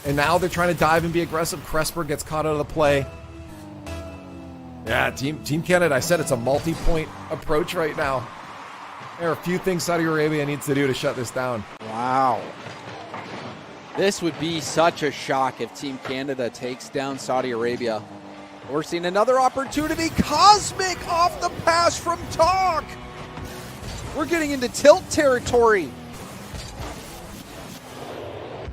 and now they're trying to dive and be aggressive. Crespor gets caught out of the play. Yeah, Team Canada, I said it's a multi-point approach right now. There are a few things Saudi Arabia needs to do to shut this down. Wow. This would be such a shock if Team Canada takes down Saudi Arabia. We're seeing another opportunity. Cosmic off the pass from Talk. We're getting into tilt territory.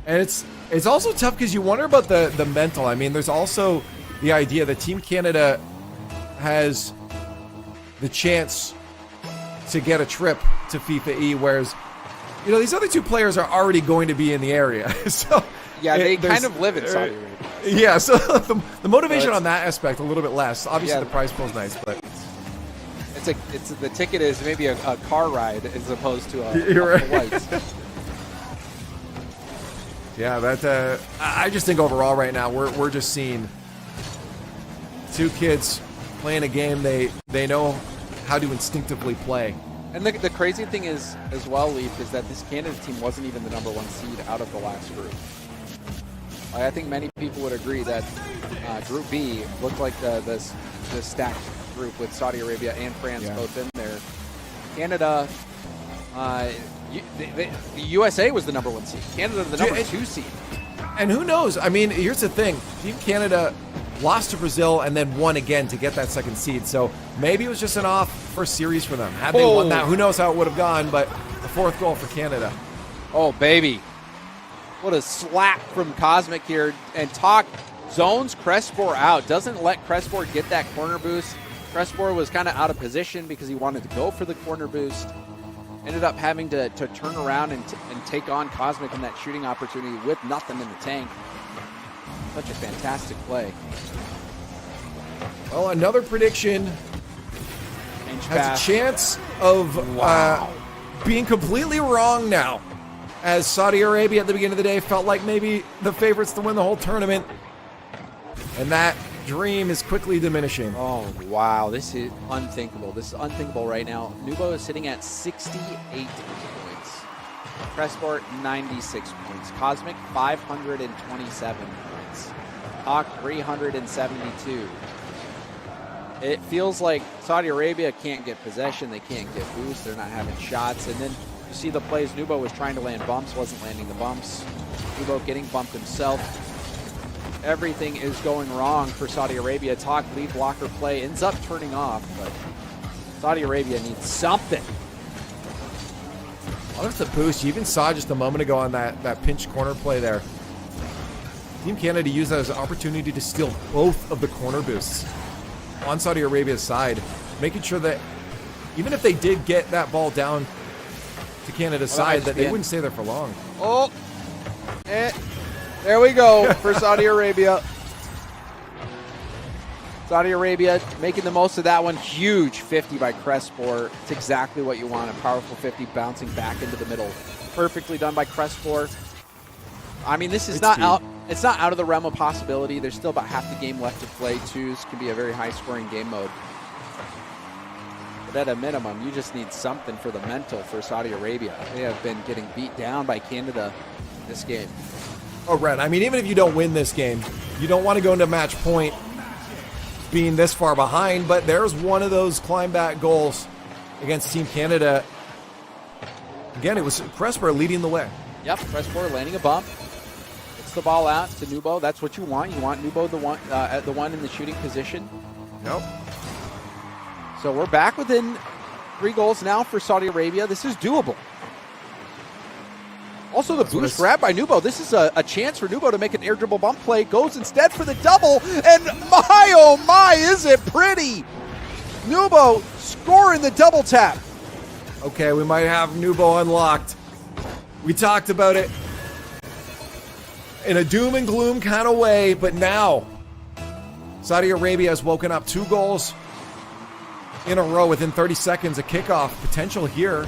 And it's also tough because you wonder about the mental. I mean, there's also the idea that Team Canada has the chance to get a trip to FIFAe, whereas, these other two players are already going to be in the area. So yeah, they kind of live in Saudi Arabia. Yeah, so the motivation on that aspect a little bit less. Obviously, the prize pool's nice, but the ticket is maybe a car ride as opposed to You're a flight. Yeah, that I just think overall right now we're just seeing two kids playing a game they know how to instinctively play. And the crazy thing is, as well, Leaf, is that this Canada team wasn't even the number 1 seed out of the last group. I think many people would agree that Group B looked like the stacked group with Saudi Arabia and France both in there. Canada, the USA was the number 1 seed. Canada the number 2 seed. And who knows? I mean, here's the thing. Team Canada lost to Brazil and then won again to get that 2nd seed. So maybe it was just an off first series for them. Had they won that, who knows how it would have gone, but the 4th goal for Canada. Oh, baby. What a slap from Cosmic here. And Talk zones Crespor out. Doesn't let Crespor get that corner boost. Crespor was kind of out of position because he wanted to go for the corner boost. Ended up having to turn around and take on Cosmic in that shooting opportunity with nothing in the tank. Such a fantastic play. Well, another prediction has a chance of being completely wrong now, as Saudi Arabia at the beginning of the day felt like maybe the favorites to win the whole tournament. And that dream is quickly diminishing. Oh, wow. This is unthinkable. This is unthinkable right now. Nubo is sitting at 68 points. Pressport, 96 points. Cosmic, 527 points. Hawk, 372. It feels like Saudi Arabia can't get possession. They can't get boost. They're not having shots. And then you see the plays. Nubo was trying to land bumps, wasn't landing the bumps. Nubo getting bumped himself. Everything is going wrong for Saudi Arabia. Talk lead blocker play ends up turning off, but Saudi Arabia needs something. Well, that's the boost. You even saw just a moment ago on that pinch corner play there. Team Canada used that as an opportunity to steal both of the corner boosts on Saudi Arabia's side, making sure that even if they did get that ball down to Canada's side, that they wouldn't stay there for long. Oh, there we go for Saudi Arabia. Saudi Arabia making the most of that one. Huge 50 by Crespor. It's exactly what you want. A powerful 50 bouncing back into the middle. Perfectly done by Crespor. I mean, this is not out. It's not out of the realm of possibility. There's still about half the game left to play, too. This can be a very high-scoring game mode. But at a minimum, you just need something for the mental for Saudi Arabia. They have been getting beat down by Canada this game. Oh, Ren, I mean, even if you don't win this game, you don't want to go into match point being this far behind, but there's one of those climb back goals against Team Canada. Again, it was Crespor leading the way. Yep, Crespor landing a bump. It's the ball out to Nubo. That's what you want. You want Nubo the one in the shooting position. Nope. So we're back within 3 goals now for Saudi Arabia. This is doable. Also, the boost grab by Nubo. This is a chance for Nubo to make an air dribble bump play. Goes instead for the double. And my, oh my, is it pretty. Nubo scoring the double tap. Okay, we might have Nubo unlocked. We talked about it in a doom and gloom kind of way, but now Saudi Arabia has woken up. 2 goals in a row within 30 seconds. A kickoff potential here.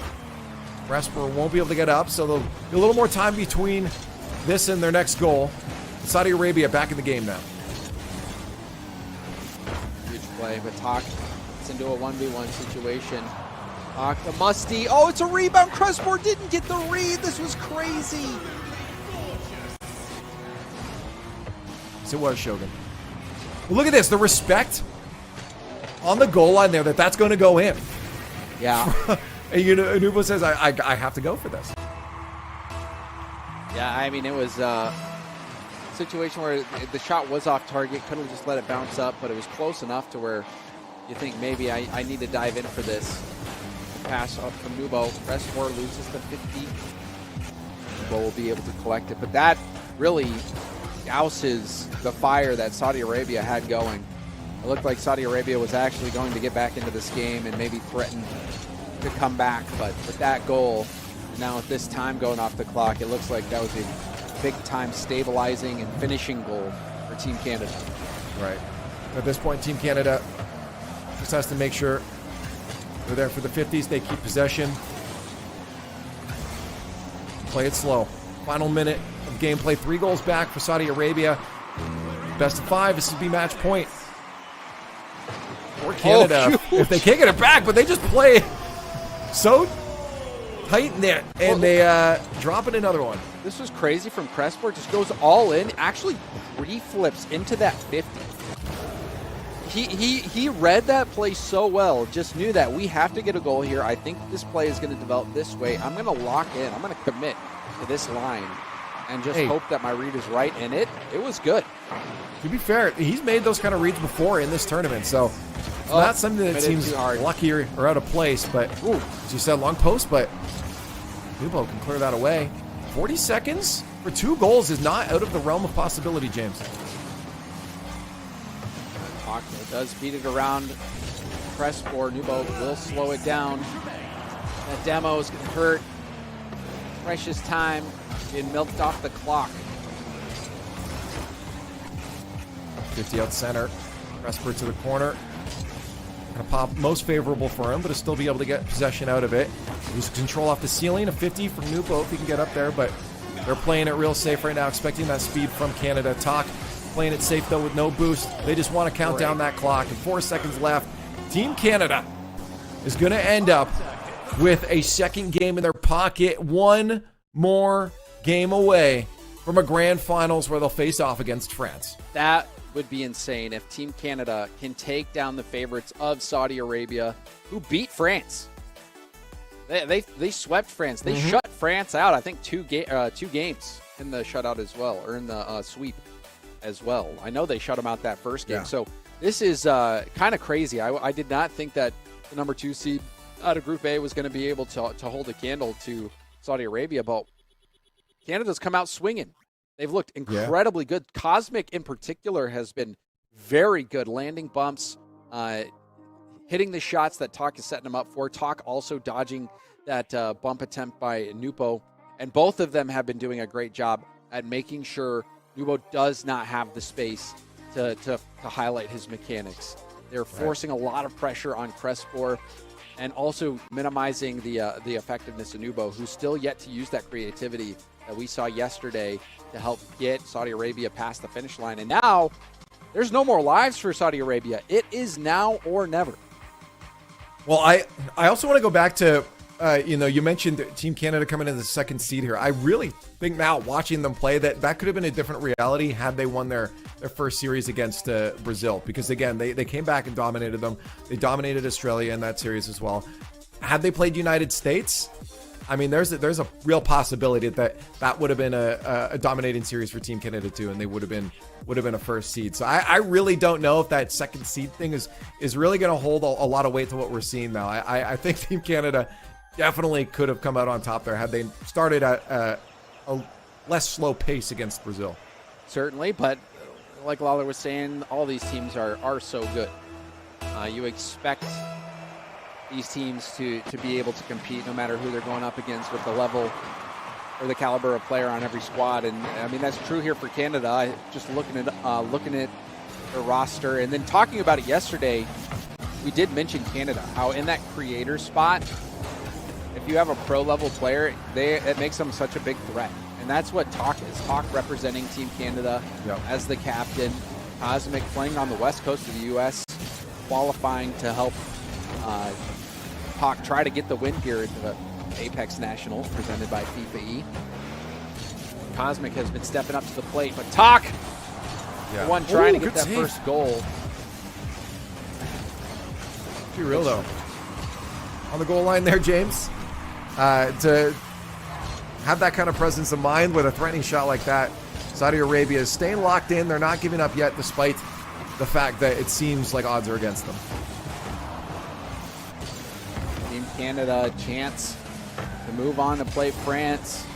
Crespor won't be able to get up, so there'll be a little more time between this and their next goal. Saudi Arabia back in the game now. Huge play, but Talk gets into a 1v1 situation. Talk the musty. Oh, it's a rebound. Crespor didn't get the read. This was crazy. So it was Shogun. Well, look at this. The respect on the goal line there that's going to go in. Yeah. And Nubo says, I have to go for this. Yeah, I mean, it was a situation where the shot was off target. Could have just let it bounce up, but it was close enough to where you think maybe I need to dive in for this. Pass up from Nubo. Crespor loses the 50. Nubo will be able to collect it, but that really douses the fire that Saudi Arabia had going. It looked like Saudi Arabia was actually going to get back into this game and maybe threaten to come back, but with that goal, now at this time going off the clock, it looks like that was a big-time stabilizing and finishing goal for Team Canada. Right. At this point, Team Canada just has to make sure they're there for the 50s. They keep possession. Play it slow. Final minute of gameplay. 3 goals back for Saudi Arabia. Best of 5. This would be match point for Canada if they can't get it back, but they just play so tight in there, and they drop in another one. This was crazy from Crespor. Just goes all in. Actually re-flips into that 50. He read that play so well. Just knew that we have to get a goal here. I think this play is going to develop this way. I'm going to lock in. I'm going to commit to this line and just hope that my read is right. And it was good. To be fair, he's made those kind of reads before in this tournament, so it's not something that seems lucky or out of place. But as you said, long post, but Nubo can clear that away. 40 seconds for 2 goals is not out of the realm of possibility, James. Talkmo does beat it around Crespor. Nubo will slow it down. That demo is going to hurt. Precious time being milked off the clock. 50 out center. Crespor to the corner. Going to pop most favorable for him, but he'll still be able to get possession out of it. Lose control off the ceiling. A 50 from Nubo if he can get up there, but they're playing it real safe right now, expecting that speed from Canada. Talk playing it safe though with no boost. They just want to count down that clock. And 4 seconds left. Team Canada is going to end up with a second game in their pocket. One more game away from a grand finals where they'll face off against France. That would be insane if Team Canada can take down the favorites of Saudi Arabia, who beat France. They swept France. They shut France out. I think two games in the shutout as well, or in the sweep as well. I know they shut them out that first game. Yeah. So this is kind of crazy. I did not think that the number 2 seed out of Group A was going to be able to hold a candle to Saudi Arabia, but Canada's come out swinging. They've looked incredibly good. Cosmic, in particular, has been very good. Landing bumps, hitting the shots that Talk is setting them up for. Talk also dodging that bump attempt by Nupo. And both of them have been doing a great job at making sure Nupo does not have the space to highlight his mechanics. They're forcing a lot of pressure on Crespor and also minimizing the effectiveness of Nubo, who's still yet to use that creativity that we saw yesterday to help get Saudi Arabia past the finish line. And now there's no more lives for Saudi Arabia. It is now or never. Well, I also want to go back to, you mentioned Team Canada coming in the second seed here. I really think now, watching them play, that could have been a different reality had they won their first series against Brazil. Because, again, they came back and dominated them. They dominated Australia in that series as well. Had they played United States, I mean, there's a real possibility that would have been a dominating series for Team Canada too, and they would have been a first seed. So I really don't know if that second seed thing is really going to hold a lot of weight to what we're seeing now. I think Team Canada definitely could have come out on top there had they started at a less slow pace against Brazil. Certainly, but like Lawler was saying, all these teams are so good. You expect these teams to be able to compete no matter who they're going up against with the level or the caliber of player on every squad. And I mean, that's true here for Canada. Just looking at the roster and then talking about it yesterday, we did mention Canada, how in that creator spot, if you have a pro level player, it makes them such a big threat. And that's what Talk is. Talk representing Team Canada as the captain. Cosmic playing on the west coast of the U.S., qualifying to help Talk try to get the win here at the Apex Nationals presented by FIFAe. Cosmic has been stepping up to the plate, but Talk, the one trying to get that first goal. Be real though. On the goal line there, James. To have that kind of presence of mind with a threatening shot like that, Saudi Arabia is staying locked in. They're not giving up yet, despite the fact that it seems like odds are against them. Team Canada a chance to move on to play France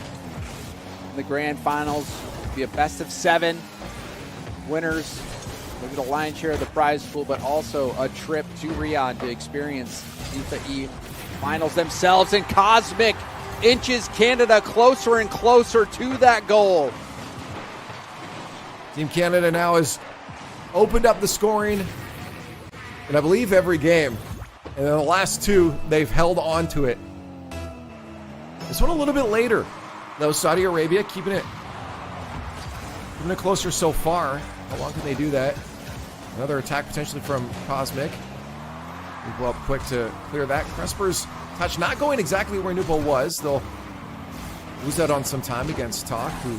in the grand finals. It'll be a best of 7 winners. Look at the lion's share of the prize pool, but also a trip to Riyadh to experience FIFAe finals themselves. And Cosmic inches Canada closer and closer to that goal. Team Canada now has opened up the scoring in, I believe, every game. And in the last 2, they've held on to it. This one a little bit later, though. Saudi Arabia keeping it closer so far. How long can they do that? Another attack potentially from Cosmic. Nupo up quick to clear that. Cresper's touch not going exactly where Nupo was. They'll lose that on some time against Talk, who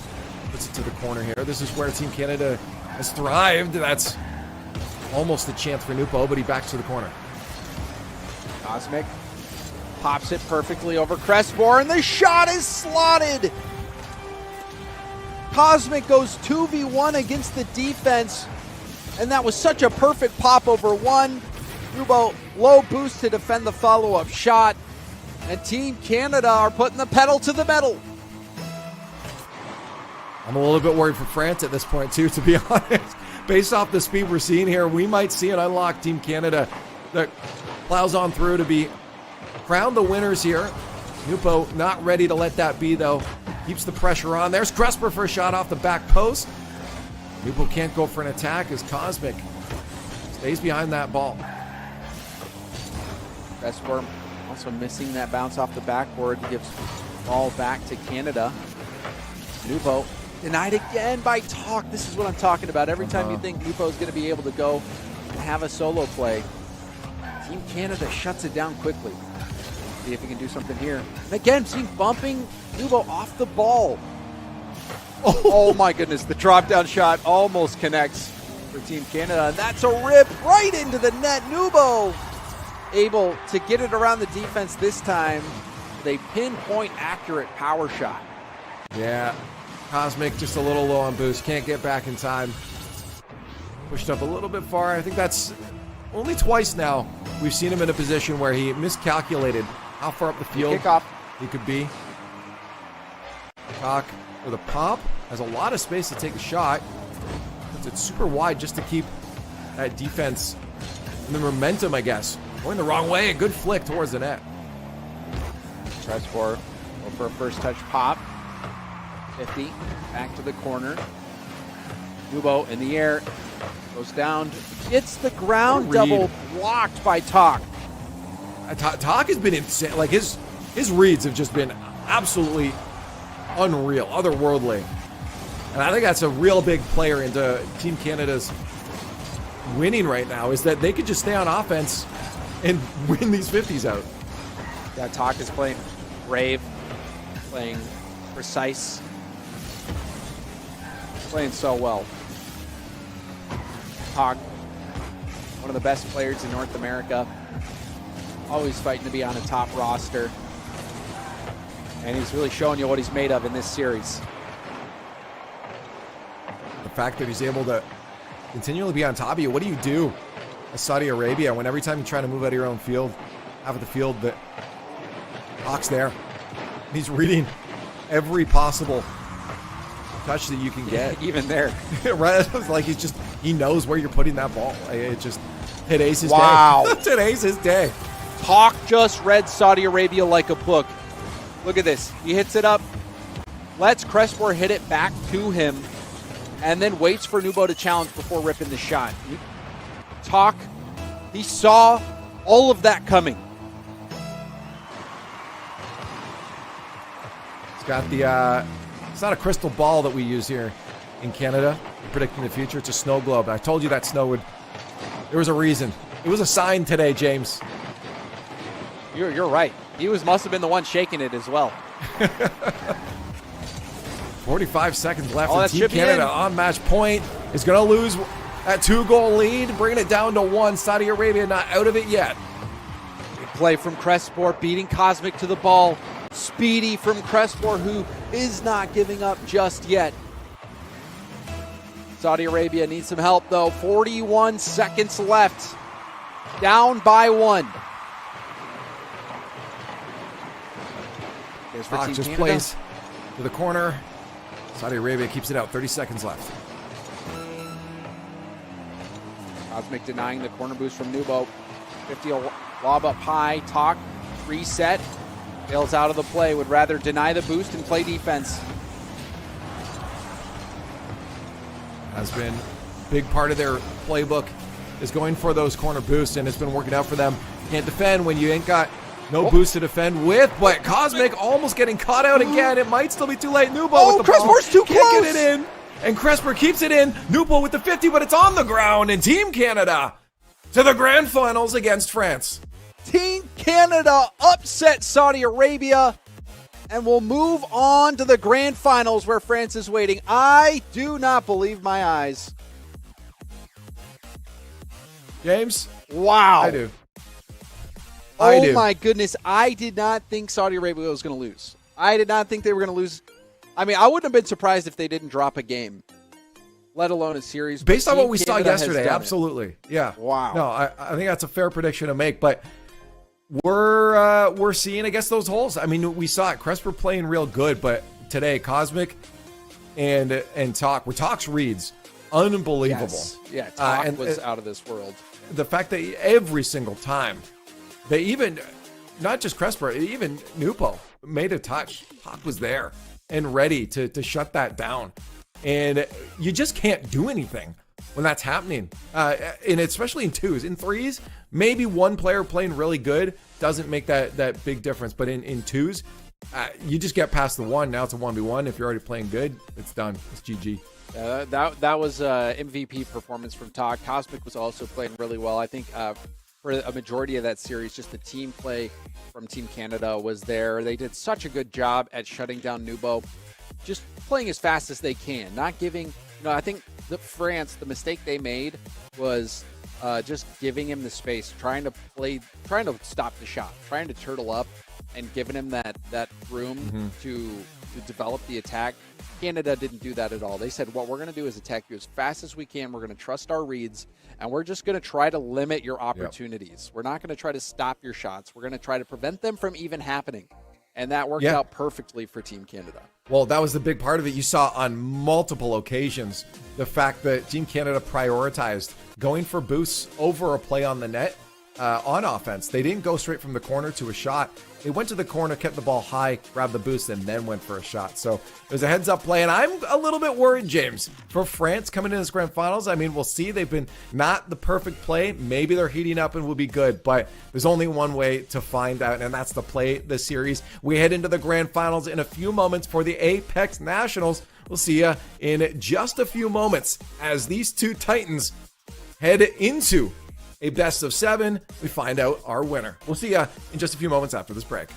puts it to the corner here. This is where Team Canada has thrived. That's almost a chance for Nupo, but he backs to the corner. Cosmic pops it perfectly over Crespor, and the shot is slotted. Cosmic goes 2v1 against the defense, and that was such a perfect pop over one. Nubo low boost to defend the follow-up shot, and Team Canada are putting the pedal to the metal. I'm a little bit worried for France at this point, too, to be honest. Based off the speed we're seeing here, we might see an unlocked Team Canada that plows on through to be crowned the winners here. Nupo not ready to let that be, though. Keeps the pressure on. There's Cresper for a shot off the back post. Nupo can't go for an attack as Cosmic stays behind that ball. Cresper also missing that bounce off the backboard. Gives ball back to Canada. Nupo Denied again by Talk. This is what I'm talking about. Every time you think Nupo is going to be able to go and have a solo play, Team Canada shuts it down quickly. See if he can do something here. And again, see bumping Nubo off the ball. Oh my goodness, the drop down shot almost connects for Team Canada, and that's a rip right into the net. Nubo able to get it around the defense this time. They pinpoint accurate power shot. Yeah, Cosmic just a little low on boost. Can't get back in time. Pushed up a little bit far. I think that's only twice now we've seen him in a position where he miscalculated how far up the field Kickoff. he could be. Talk with a pop. Has a lot of space to take a shot. It's super wide just to keep that defense and the momentum, I guess. Going the wrong way. A good flick towards the net. Press for a first touch pop. 50. Back to the corner. Nubo in the air. Goes down. It's the ground Read. double blocked by Talk. Talk has been insane. Like his reads have just been absolutely unreal, otherworldly. And I think that's a real big player into Team Canada's winning right now, is that they could just stay on offense and win these 50s out. Yeah, Talk is playing brave, playing precise, playing so well. Talk, one of the best players in North America, always fighting to be on a top roster. And he's really showing you what he's made of in this series. The fact that he's able to continually be on top of you. What do you do as Saudi Arabia when every time you try to move out of your own field, half of the field, that Hawk's there? He's reading every possible touch that you can get. Even there. Right? It's like he knows where you're putting that ball. It just, today's his Wow. day. Today's his day. Talk just read Saudi Arabia like a book. Look at this. He hits it up, lets Crespor hit it back to him, and then waits for Nubo to challenge before ripping the shot. Talk, he saw all of that coming. It's got the, it's not a crystal ball that we use here in Canada, predicting the future. It's a snow globe. I told you that snow would, there was a reason. It was a sign today, James. You're right. He must have been the one shaking it as well. 45 seconds left. Oh, And that's Team chipping Canada in. on match point is going to lose that 2-goal lead, bringing it down to 1. Saudi Arabia not out of it yet. Good play from Crespor, beating Cosmic to the ball. Speedy from Crespor, who is not giving up just yet. Saudi Arabia needs some help, though. 41 seconds left. Down by 1. Here's for Hawk Team just Canada. plays to the corner. Saudi Arabia keeps it out. 30 seconds left. Cosmic denying the corner boost from Nubo. 50 lob up high. Talk. Reset. Bails out of the play. Would rather deny the boost and play defense. Has been a big part of their playbook is going for those corner boosts, and it's been working out for them. Can't defend when you ain't got no boost to defend with, but Cosmic almost getting caught out again. It might still be too late. Nubo with the ball. Crespor's too Can't close. get it in. And Crespor keeps it in. Nubo with the 50, but it's on the ground. And Team Canada to the grand finals against France. Team Canada upset Saudi Arabia and will move on to the grand finals where France is waiting. I do not believe my eyes. James? Wow. I do. I do. Oh my goodness. I did not think Saudi Arabia was going to lose. I did not think they were going to lose. I mean, I wouldn't have been surprised if they didn't drop a game, let alone a series. But Based on what Team we saw Canada has yesterday, done it. absolutely. Yeah. Wow. No, I think that's a fair prediction to make, but we're seeing, I guess, those holes. I mean, we saw it. Crespor playing real good, but today, Cosmic and Talk, where Talk's reads, unbelievable. Yes. Yeah, Talk and was out of this world. The fact that every single time, they even, not just Crespor, even Nupo made a touch. Talk was there and ready to shut that down. And you just can't do anything when that's happening. And especially in twos. In threes, maybe one player playing really good doesn't make that big difference. But in twos, You just get past the one. Now it's a 1v1. If you're already playing good, it's done. It's GG. That was MVP performance from Talk. Cosmic was also playing really well. I think for a majority of that series, just the team play from Team Canada was there. They did such a good job at shutting down Nubo, just playing as fast as they can, not giving. I think France, the mistake they made was just giving him the space, trying to stop the shot, trying to turtle up, and giving him that room to develop the attack. Canada didn't do that at all. They said, what we're going to do is attack you as fast as we can. We're going to trust our reads, and we're just going to try to limit your opportunities. We're not going to try to stop your shots. We're going to try to prevent them from even happening. And that worked out perfectly for Team Canada. Well, that was the big part of it. You saw on multiple occasions the fact that Team Canada prioritized going for boosts over a play on the net on offense. They didn't go straight from the corner to a shot. They went to the corner, kept the ball high, grabbed the boost, and then went for a shot. So it was a heads-up play, and I'm a little bit worried, James, for France coming into this grand finals. I mean, we'll see. They've been not the perfect play. Maybe they're heating up and will be good, but there's only one way to find out, and that's to play the series. We head into the grand finals in a few moments for the Apex Nationals. We'll see you in just a few moments as these two Titans head into a best of 7. We find out our winner. We'll see you in just a few moments after this break.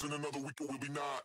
Another week or will be not.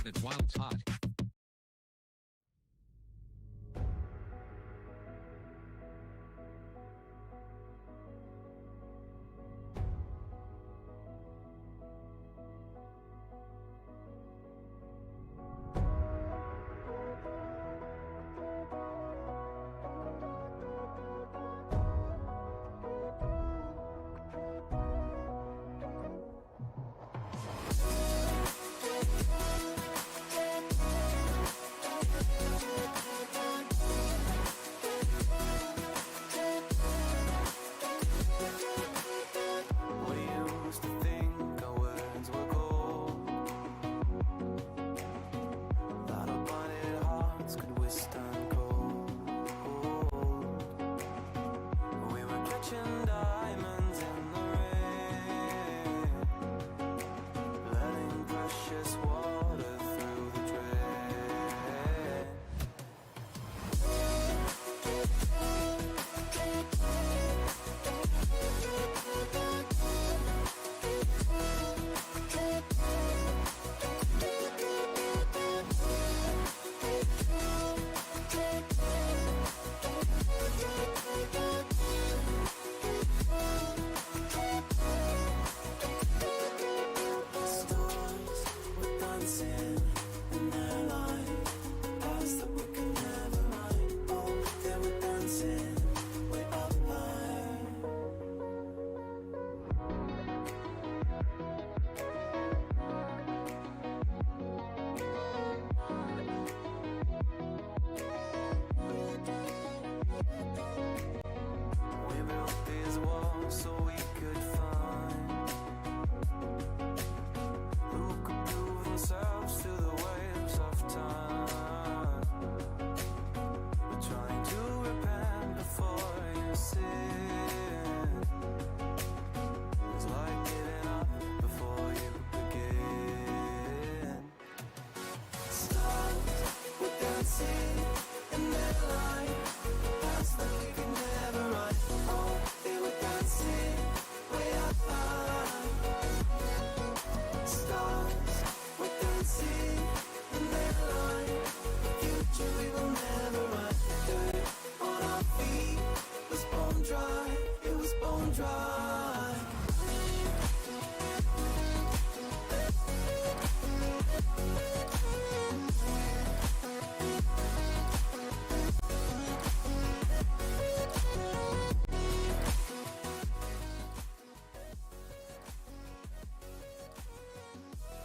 it while it's hot.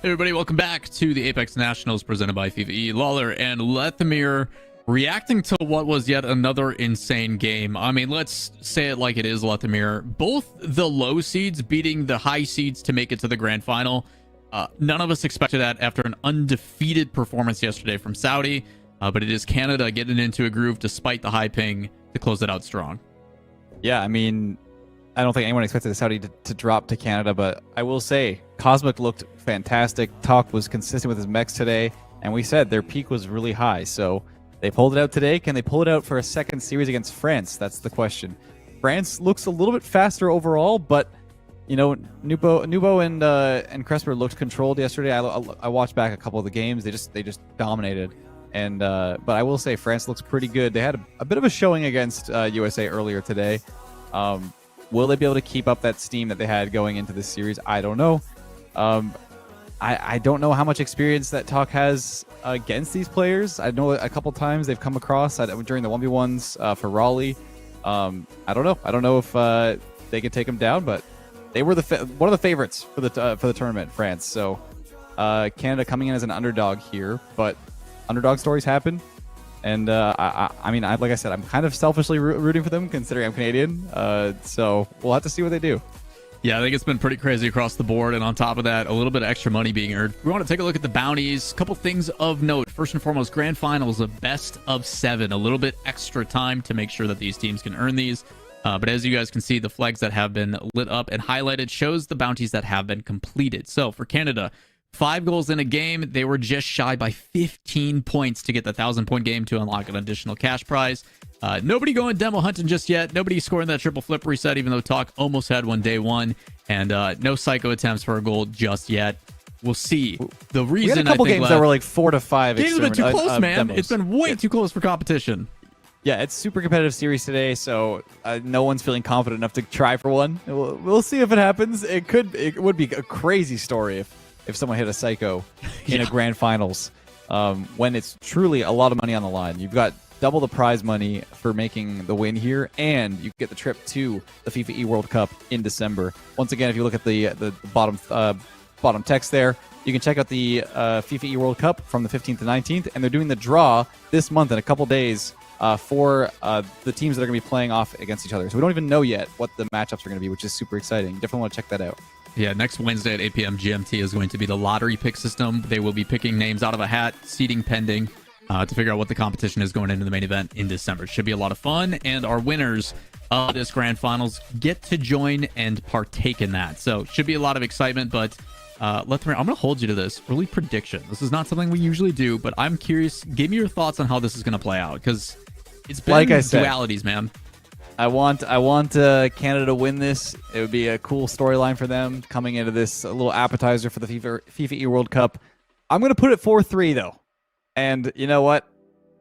Hey everybody, welcome back to the Apex Nationals presented by FIFAe. Lawler and Lethamyr reacting to what was yet another insane game. I mean, let's say it like it is, Lethamyr. Both the low seeds beating the high seeds to make it to the grand final. None of us expected that after an undefeated performance yesterday from Saudi. But it is Canada getting into a groove despite the high ping to close it out strong. Yeah, I mean, I don't think anyone expected the Saudi to drop to Canada, but I will say Cosmic looked fantastic. Talk was consistent with his mechs today, and we said their peak was really high. So they pulled it out today. Can they pull it out for a second series against France? That's the question. France looks a little bit faster overall, but you know, Nubo and Cresper looked controlled yesterday. I watched back a couple of the games. They just dominated. And but I will say France looks pretty good. They had a bit of a showing against USA earlier today. Will they be able to keep up that steam that they had going into this series? I don't know. I don't know how much experience that Talk has against these players. I know a couple times they've come across during the 1v1s for Raleigh. I don't know. I don't know if they could take them down, but they were one of the favorites for the tournament, France. So Canada coming in as an underdog here, but underdog stories happen. And I mean, like I said, I'm kind of selfishly rooting for them considering I'm Canadian. So we'll have to see what they do. Yeah, I think it's been pretty crazy across the board. And on top of that, a little bit of extra money being earned. We want to take a look at the bounties. A couple things of note. First and foremost, grand finals, a best of 7. A little bit extra time to make sure that these teams can earn these. But as you guys can see, the flags that have been lit up and highlighted shows the bounties that have been completed. So for Canada, 5 goals in a game. They were just shy by 15 points to get the 1,000-point game to unlock an additional cash prize. Nobody going demo hunting just yet. Nobody scoring that triple flip reset, even though Talk almost had one day one. And no psycho attempts for a goal just yet. We'll see. The reason we had a couple games that were like 4 to 5. Games have been too close, man. Demos. It's been way too close for competition. Yeah, it's super competitive series today, so no one's feeling confident enough to try for one. We'll see if it happens. It would be a crazy story if someone hit a psycho in a grand finals when it's truly a lot of money on the line. You've got double the prize money for making the win here, and you get the trip to the FIFA World Cup in December. Once again, if you look at the bottom text there, you can check out the FIFA World Cup from the 15th to 19th, and they're doing the draw this month in a couple days for the teams that are going to be playing off against each other. So we don't even know yet what the matchups are going to be, which is super exciting. Definitely want to check that out. Yeah, next Wednesday at 8 p.m. GMT is going to be the lottery pick system. They will be picking names out of a hat, seeding pending, to figure out what the competition is going into the main event in December. It should be a lot of fun, and our winners of this grand finals get to join and partake in that. So should be a lot of excitement, but Lethamyr, I'm going to hold you to this early prediction. This is not something we usually do, but I'm curious. Give me your thoughts on how this is going to play out, because it's been like I said, dualities, man. I want Canada to win this. It would be a cool storyline for them coming into this, a little appetizer for the FIFA World Cup. I'm going to put it 4-3 though, and you know what?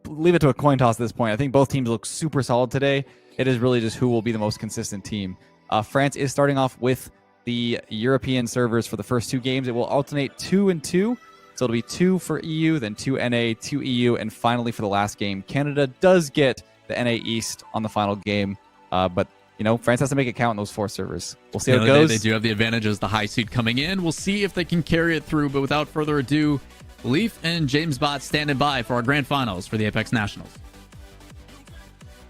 Leave it to a coin toss at this point. I think both teams look super solid today. It is really just who will be the most consistent team. France is starting off with the European servers for the first 2 games. It will alternate 2 and 2. So it'll be 2 for EU, then 2 NA, 2 EU, and finally for the last game, Canada does get the NA East on the final game. But, you know, France has to make it count in those 4 servers. We'll see how it goes. They do have the advantage as the high seed coming in. We'll see if they can carry it through. But without further ado, Leaf and James Bott standing by for our grand finals for the Apex Nationals.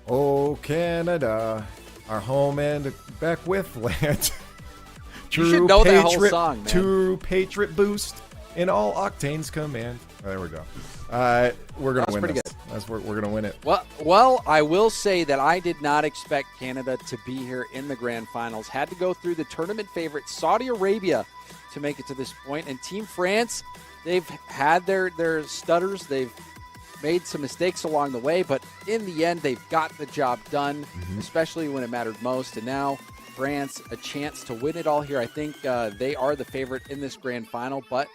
Oh, Canada, our home and back with land. You should know that whole song, man. True patriot boost in all octanes command. Oh, there we go. We're gonna win this. We're gonna win it. Well, I will say that I did not expect Canada to be here in the grand finals. Had to go through the tournament favorite Saudi Arabia to make it to this point. And Team France, they've had their stutters. They've made some mistakes along the way, but in the end, they've got the job done, especially when it mattered most. And now France, a chance to win it all here. I think they are the favorite in this grand final, but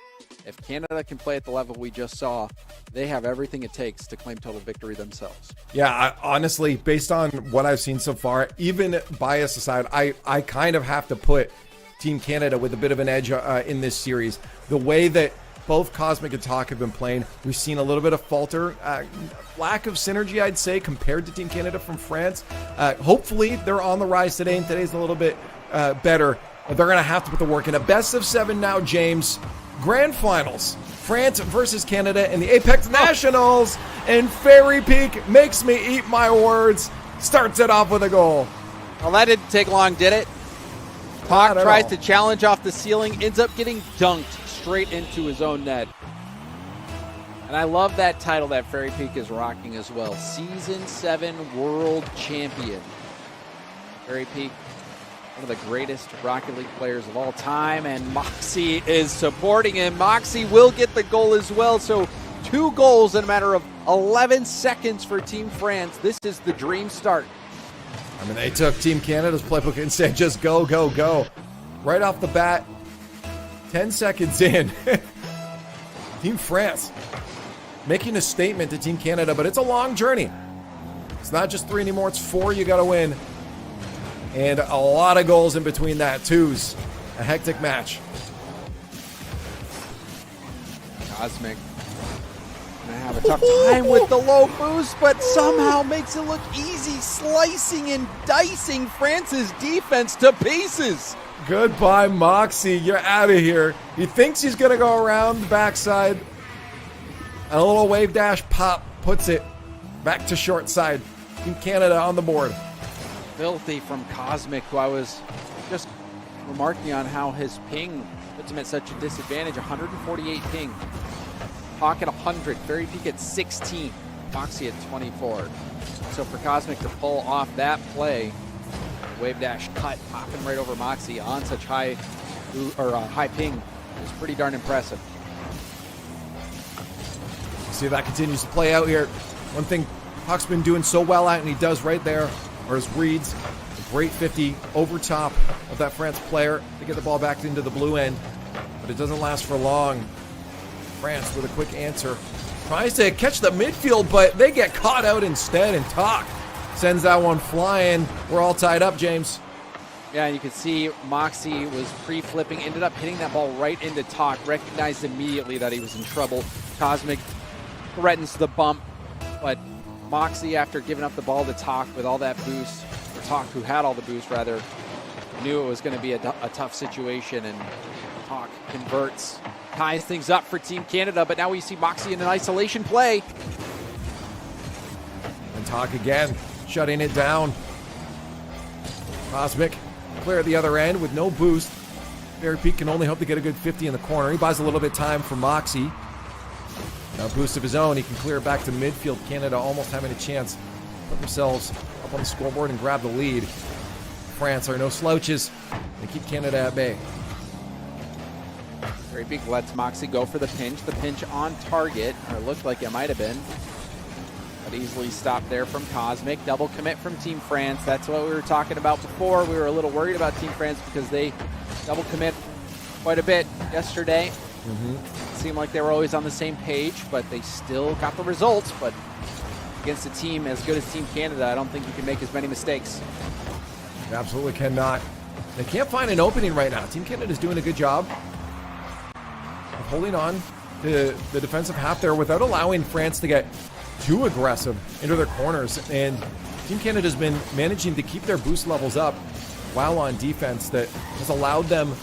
if Canada can play at the level we just saw, they have everything it takes to claim total victory themselves. Yeah, honestly, based on what I've seen so far, even bias aside, I kind of have to put Team Canada with a bit of an edge in this series. The way that both Cosmic and Talk have been playing, we've seen a little bit of falter, lack of synergy, I'd say, compared to Team Canada from France. Hopefully, they're on the rise today, and today's a little bit better. But they're going to have to put the work in. A best of 7 now, James. Grand Finals. France versus Canada in the Apex Nationals. And Fairy Peak makes me eat my words. Starts it off with a goal. Well, that didn't take long, did it? Not Hawk at tries all. to challenge off the ceiling, ends up getting dunked straight into his own net. And I love that title that Fairy Peak is rocking as well. Season 7 World Champion. Fairy Peak, one of the greatest Rocket League players of all time, and Moxie is supporting him. Moxie will get the goal as well, so 2 goals in a matter of 11 seconds for Team France. This is the dream start. I mean, they took Team Canada's playbook and said, just go, go, go. Right off the bat, 10 seconds in. Team France making a statement to Team Canada, but it's a long journey. It's not just 3 anymore, it's 4 you got to win. And a lot of goals in between that, 2s. A hectic match. Cosmic gonna have a tough time with the low boost, but somehow makes it look easy, slicing and dicing France's defense to pieces. Goodbye, Moxie. You're out of here. He thinks he's going to go around the backside. A little wave dash pop puts it back to short side. Team Canada on the board. Filthy from Cosmic, who I was just remarking on how his ping puts him at such a disadvantage. 148 ping. Hawk at 100. Fairy Peak at 16. Moxie at 24. So for Cosmic to pull off that play, wave dash cut, popping right over Moxie on such high ping is pretty darn impressive. See if that continues to play out here. One thing Hawk's been doing so well at, and he does right there, are his reads. A great 50 over top of that France player to get the ball back into the blue end. But it doesn't last for long. France with a quick answer. Tries to catch the midfield, but they get caught out instead, and Talk sends that one flying. We're all tied up, James. Yeah, and you can see Moxie was pre-flipping, ended up hitting that ball right into Talk, recognized immediately that he was in trouble. Cosmic threatens the bump, but Moxie, after giving up the ball to Talk with all that boost, or Talk, who had all the boost rather, knew it was going to be a tough situation, and Talk converts, ties things up for Team Canada, but now we see Moxie in an isolation play. And Talk again, shutting it down. Cosmic clear at the other end with no boost. Fairy Peak can only hope to get a good 50 in the corner. He buys a little bit of time for Moxie. Now boost of his own, he can clear back to midfield. Canada almost having a chance to put themselves up on the scoreboard and grab the lead. France are no slouches. They keep Canada at bay. Fairy Peak lets Moxie go for the pinch. The pinch on target, or looked like it might have been, but easily stopped there from Cosmic. Double commit from Team France. That's what we were talking about before. We were a little worried about Team France because they double commit quite a bit yesterday. It seemed like they were always on the same page, but they still got the results. But against a team as good as Team Canada, I don't think you can make as many mistakes. They absolutely cannot. They can't find an opening right now. Team Canada's doing a good job of holding on to the defensive half there without allowing France to get too aggressive into their corners. And Team Canada's been managing to keep their boost levels up while on defense that has allowed them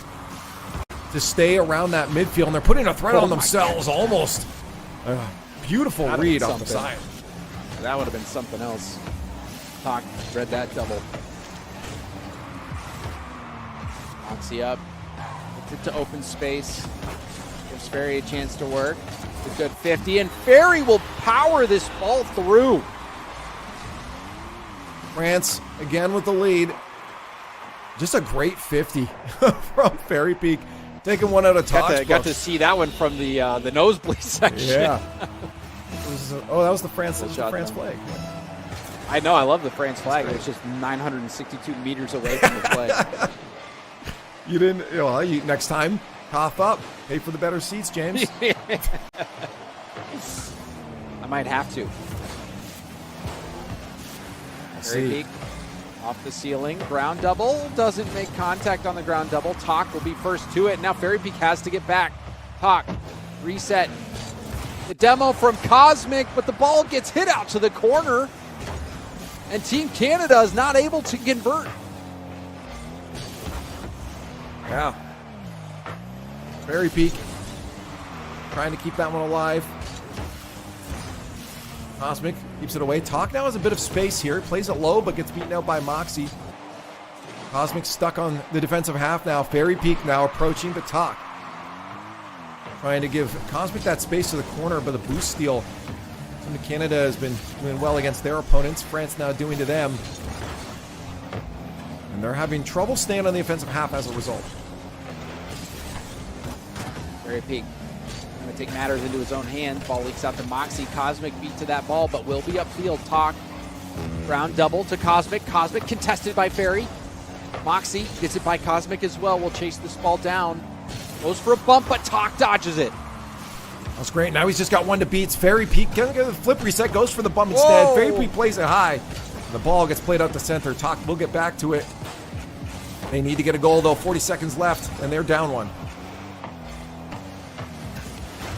to stay around that midfield, and they're putting a threat on themselves almost. Beautiful That'd read been off the side. That would have been something else. Talk read that double. Moxie up. Gets it to open space. Gives Fairy a chance to work. It's a good 50, and Fairy will power this ball through. France again with the lead. Just a great 50 from Fairy Peak. Taking one out of Talk's Got to see that one from the nosebleed section. Yeah. That was the France, flag. I know, I love the France flag. It was just 962 meters away from the flag. You didn't, next time, cough up. Pay for the better seats, James. I might have to. Fairy Peak off the ceiling. Ground double. Doesn't make contact on the ground double. Talk will be first to it. Now Fairy Peak has to get back. Talk. Reset. The demo from Cosmic, but the ball gets hit out to the corner. And Team Canada is not able to convert. Yeah. Fairy Peak trying to keep that one alive. Cosmic keeps it away. Talk now has a bit of space here. Plays it low, but gets beaten out by Moxie. Cosmic stuck on the defensive half now. Fairy Peak now approaching, but Talk trying to give Cosmic that space to the corner, but the boost steal from Canada has been doing well against their opponents. France now doing to them. And they're having trouble staying on the offensive half as a result. Fairy Peak going to take matters into his own hands. Ball leaks out to Moxie. Cosmic beat to that ball, but will be upfield. Talk. Ground double to Cosmic. Cosmic contested by Fairy. Moxie gets it by Cosmic as well. Will chase this ball down. Goes for a bump, but Talk dodges it. That's great. Now he's just got one to beat. Fairy Peak gonna get the flip reset. Goes for the bump instead. Whoa. Fairy Peak plays it high. The ball gets played out to center. Talk will get back to it. They need to get a goal though. 40 seconds left, and they're down one.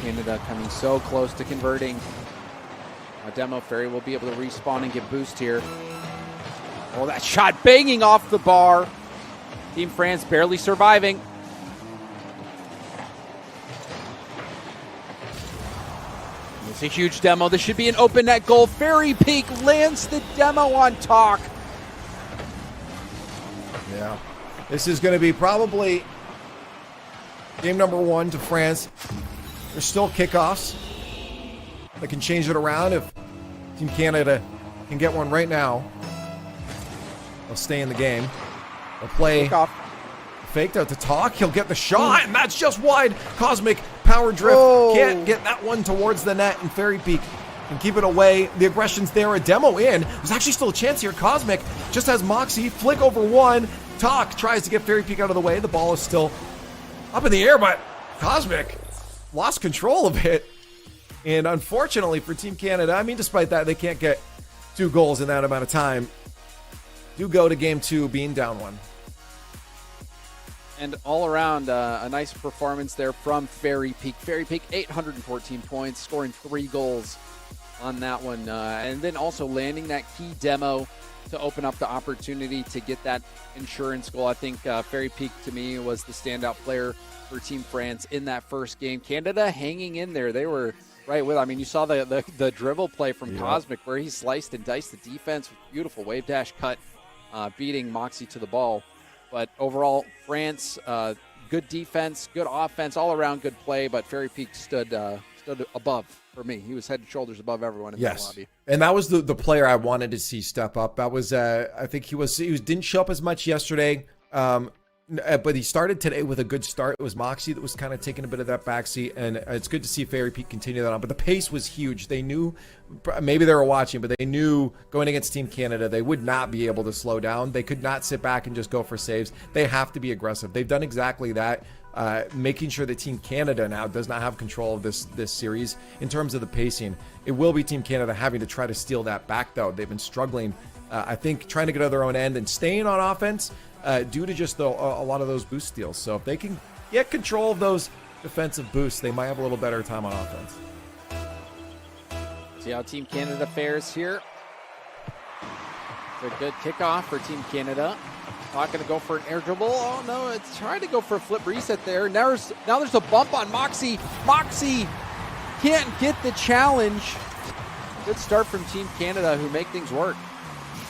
Canada coming so close to converting. Demo Fairy will be able to respawn and get boost here. Oh, that shot banging off the bar. Team France barely surviving. It's a huge demo. This should be an open net goal. Fairy Peak lands the demo on Talk. Yeah. This is going to be probably game number 1 to France. There's still kickoffs that can change it around if Team Canada can get one right now. They'll stay in the game. They'll play Kickoff. faked out to Talk. He'll get the shot, and that's just wide. Cosmic power drift. Can't get that one towards the net, and Fairy Peak can keep it away. The aggression's there. A demo in. There's actually still a chance here. Cosmic just has Moxie. Flick over one. Talk tries to get Fairy Peak out of the way. The ball is still up in the air, but Cosmic lost control of it. And unfortunately for Team Canada, I mean, despite that, they can't get 2 goals in that amount of time. Do go to game 2 being down 1. And all around, a nice performance there from Fairy Peak. Fairy Peak, 814 points, scoring 3 goals on that one. And then also landing that key demo to open up the opportunity to get that insurance goal. I think Fairy Peak, to me, was the standout player for Team France in that first game. Canada hanging in there. They were right with. I mean, you saw the dribble play from Cosmic where he sliced and diced the defense. Beautiful wave dash cut, beating Moxie to the ball. But overall, France, good defense, good offense, all around good play. But Fairy Peak stood above for me. He was head and shoulders above everyone in the lobby. And that was the player I wanted to see step up. That was I think he didn't show up as much yesterday. But he started today with a good start. It was Moxie that was kind of taking a bit of that backseat, and it's good to see Fairy Peak continue that on. But the pace was huge. They knew, maybe they were watching, but they knew going against Team Canada, they would not be able to slow down. They could not sit back and just go for saves. They have to be aggressive. They've done exactly that, making sure that Team Canada now does not have control of this series in terms of the pacing. It will be Team Canada having to try to steal that back, though. They've been struggling, I think, trying to get out of their own end and staying on offense. Due to just a lot of those boost steals. So if they can get control of those defensive boosts, they might have a little better time on offense. See how Team Canada fares here. It's a good kickoff for Team Canada. Not going to go for an air dribble. Oh, no, it's trying to go for a flip reset there. Now there's a bump on Moxie. Moxie can't get the challenge. Good start from Team Canada, who make things work.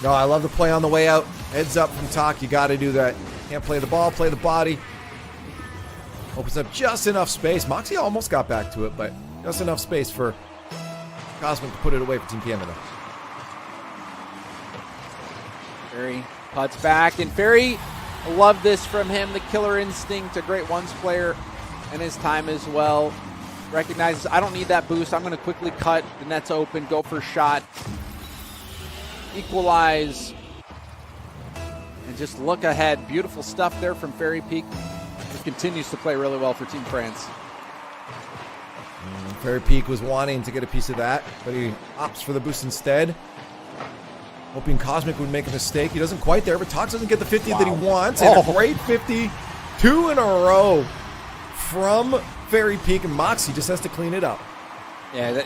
No, I love the play on the way out. Heads up from Talk. You got to do that. Can't play the ball, play the body. Opens up just enough space. Moxie almost got back to it, but just enough space for Cosmic to put it away for Team Canada. Fairy puts back, and Fairy, love this from him. The killer instinct, a great ones player in his time as well. Recognizes, I don't need that boost. I'm going to quickly cut. The net's open. Go for a shot. Equalize. And just look ahead. Beautiful stuff there from Fairy Peak. He continues to play really well for Team France. Fairy Peak was wanting to get a piece of that, but he opts for the boost instead. Hoping Cosmic would make a mistake. He doesn't quite there, but Tox doesn't get the 50 that he wants. And a great 50. 2 in a row from Fairy Peak, and Moxie just has to clean it up. Yeah,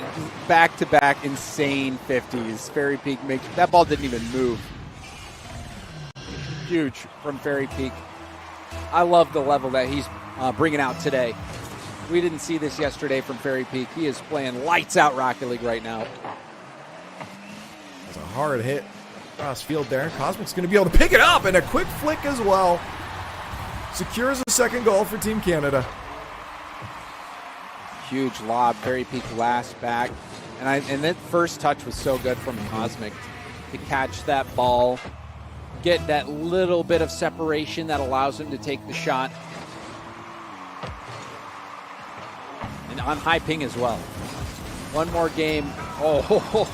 back-to-back insane 50s. Fairy Peak makes that ball didn't even move. Huge from Fairy Peak. I love the level that he's bringing out today. We didn't see this yesterday from Fairy Peak. He is playing lights out Rocket League right now. That's a hard hit across field there. Cosmic's going to be able to pick it up, and a quick flick as well. Secures a second goal for Team Canada. Huge lob. Fairy Peak last back. And that first touch was so good from Cosmic to catch that ball, get that little bit of separation that allows him to take the shot. And on high ping as well. One more game. Oh,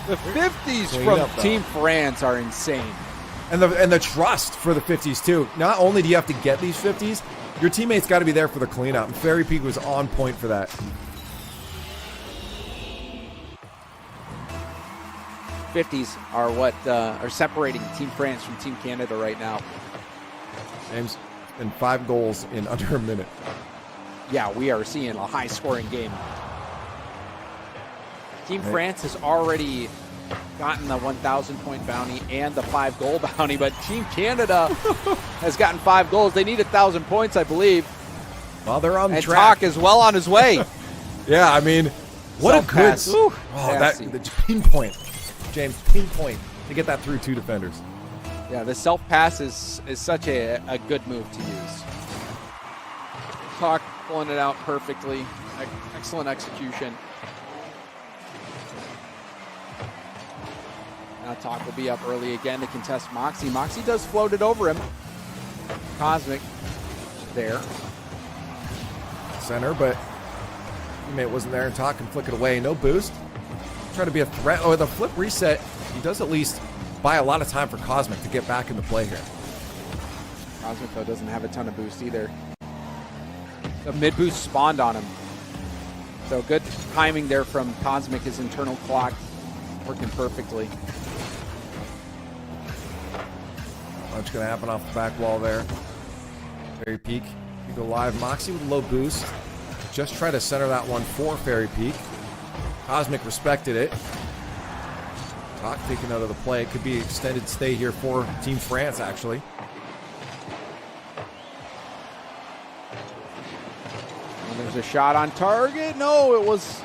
the 50s Clean from up, though. Team France are insane. And the trust for the 50s, too. Not only do you have to get these 50s, your teammates got to be there for the cleanup. And Fairy Peak was on point for that. 50s are what are separating Team France from Team Canada right now. James, and 5 goals in under a minute. Yeah, we are seeing a high-scoring game. Team France has already gotten the 1,000-point bounty and the 5-goal bounty, but Team Canada has gotten 5 goals. They need 1,000 points, I believe. Well, they're on the And track. Talk is well on his way. Yeah, I mean, what a good... Self-pass. Oh, that Nasty. the pinpoint. James, pinpoint to get that through 2 defenders. Yeah, the self-pass is such a good move to use. Talk pulling it out perfectly. Excellent execution. Now Talk will be up early again to contest Moxie. Moxie does float it over him. Cosmic there. Center, but teammate wasn't there, and Talk can flick it away. No boost. Try to be a threat. Oh, the flip reset. He does at least buy a lot of time for Cosmic to get back into play here. Cosmic, though, doesn't have a ton of boost either. The mid-boost spawned on him. So good timing there from Cosmic. His internal clock working perfectly. What's going to happen off the back wall there? Fairy Peak. You go live. Moxie with a low boost. Just try to center that one for Fairy Peak. Cosmic respected it. Talk taken out of the play. It could be extended stay here for Team France, actually. And there's a shot on target. No,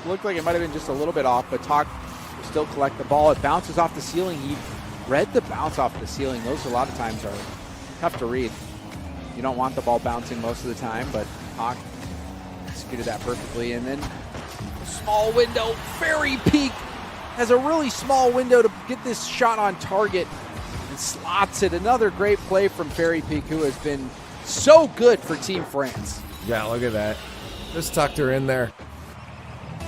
looked like it might have been just a little bit off, but Talk will still collect the ball. It bounces off the ceiling. He read the bounce off the ceiling. Those a lot of times are tough to read. You don't want the ball bouncing most of the time, but Talk executed that perfectly. And then a small window. Fairy Peak has a really small window to get this shot on target and slots it. Another great play from Fairy Peak, who has been so good for Team France. Yeah, look at that. Just tucked her in there.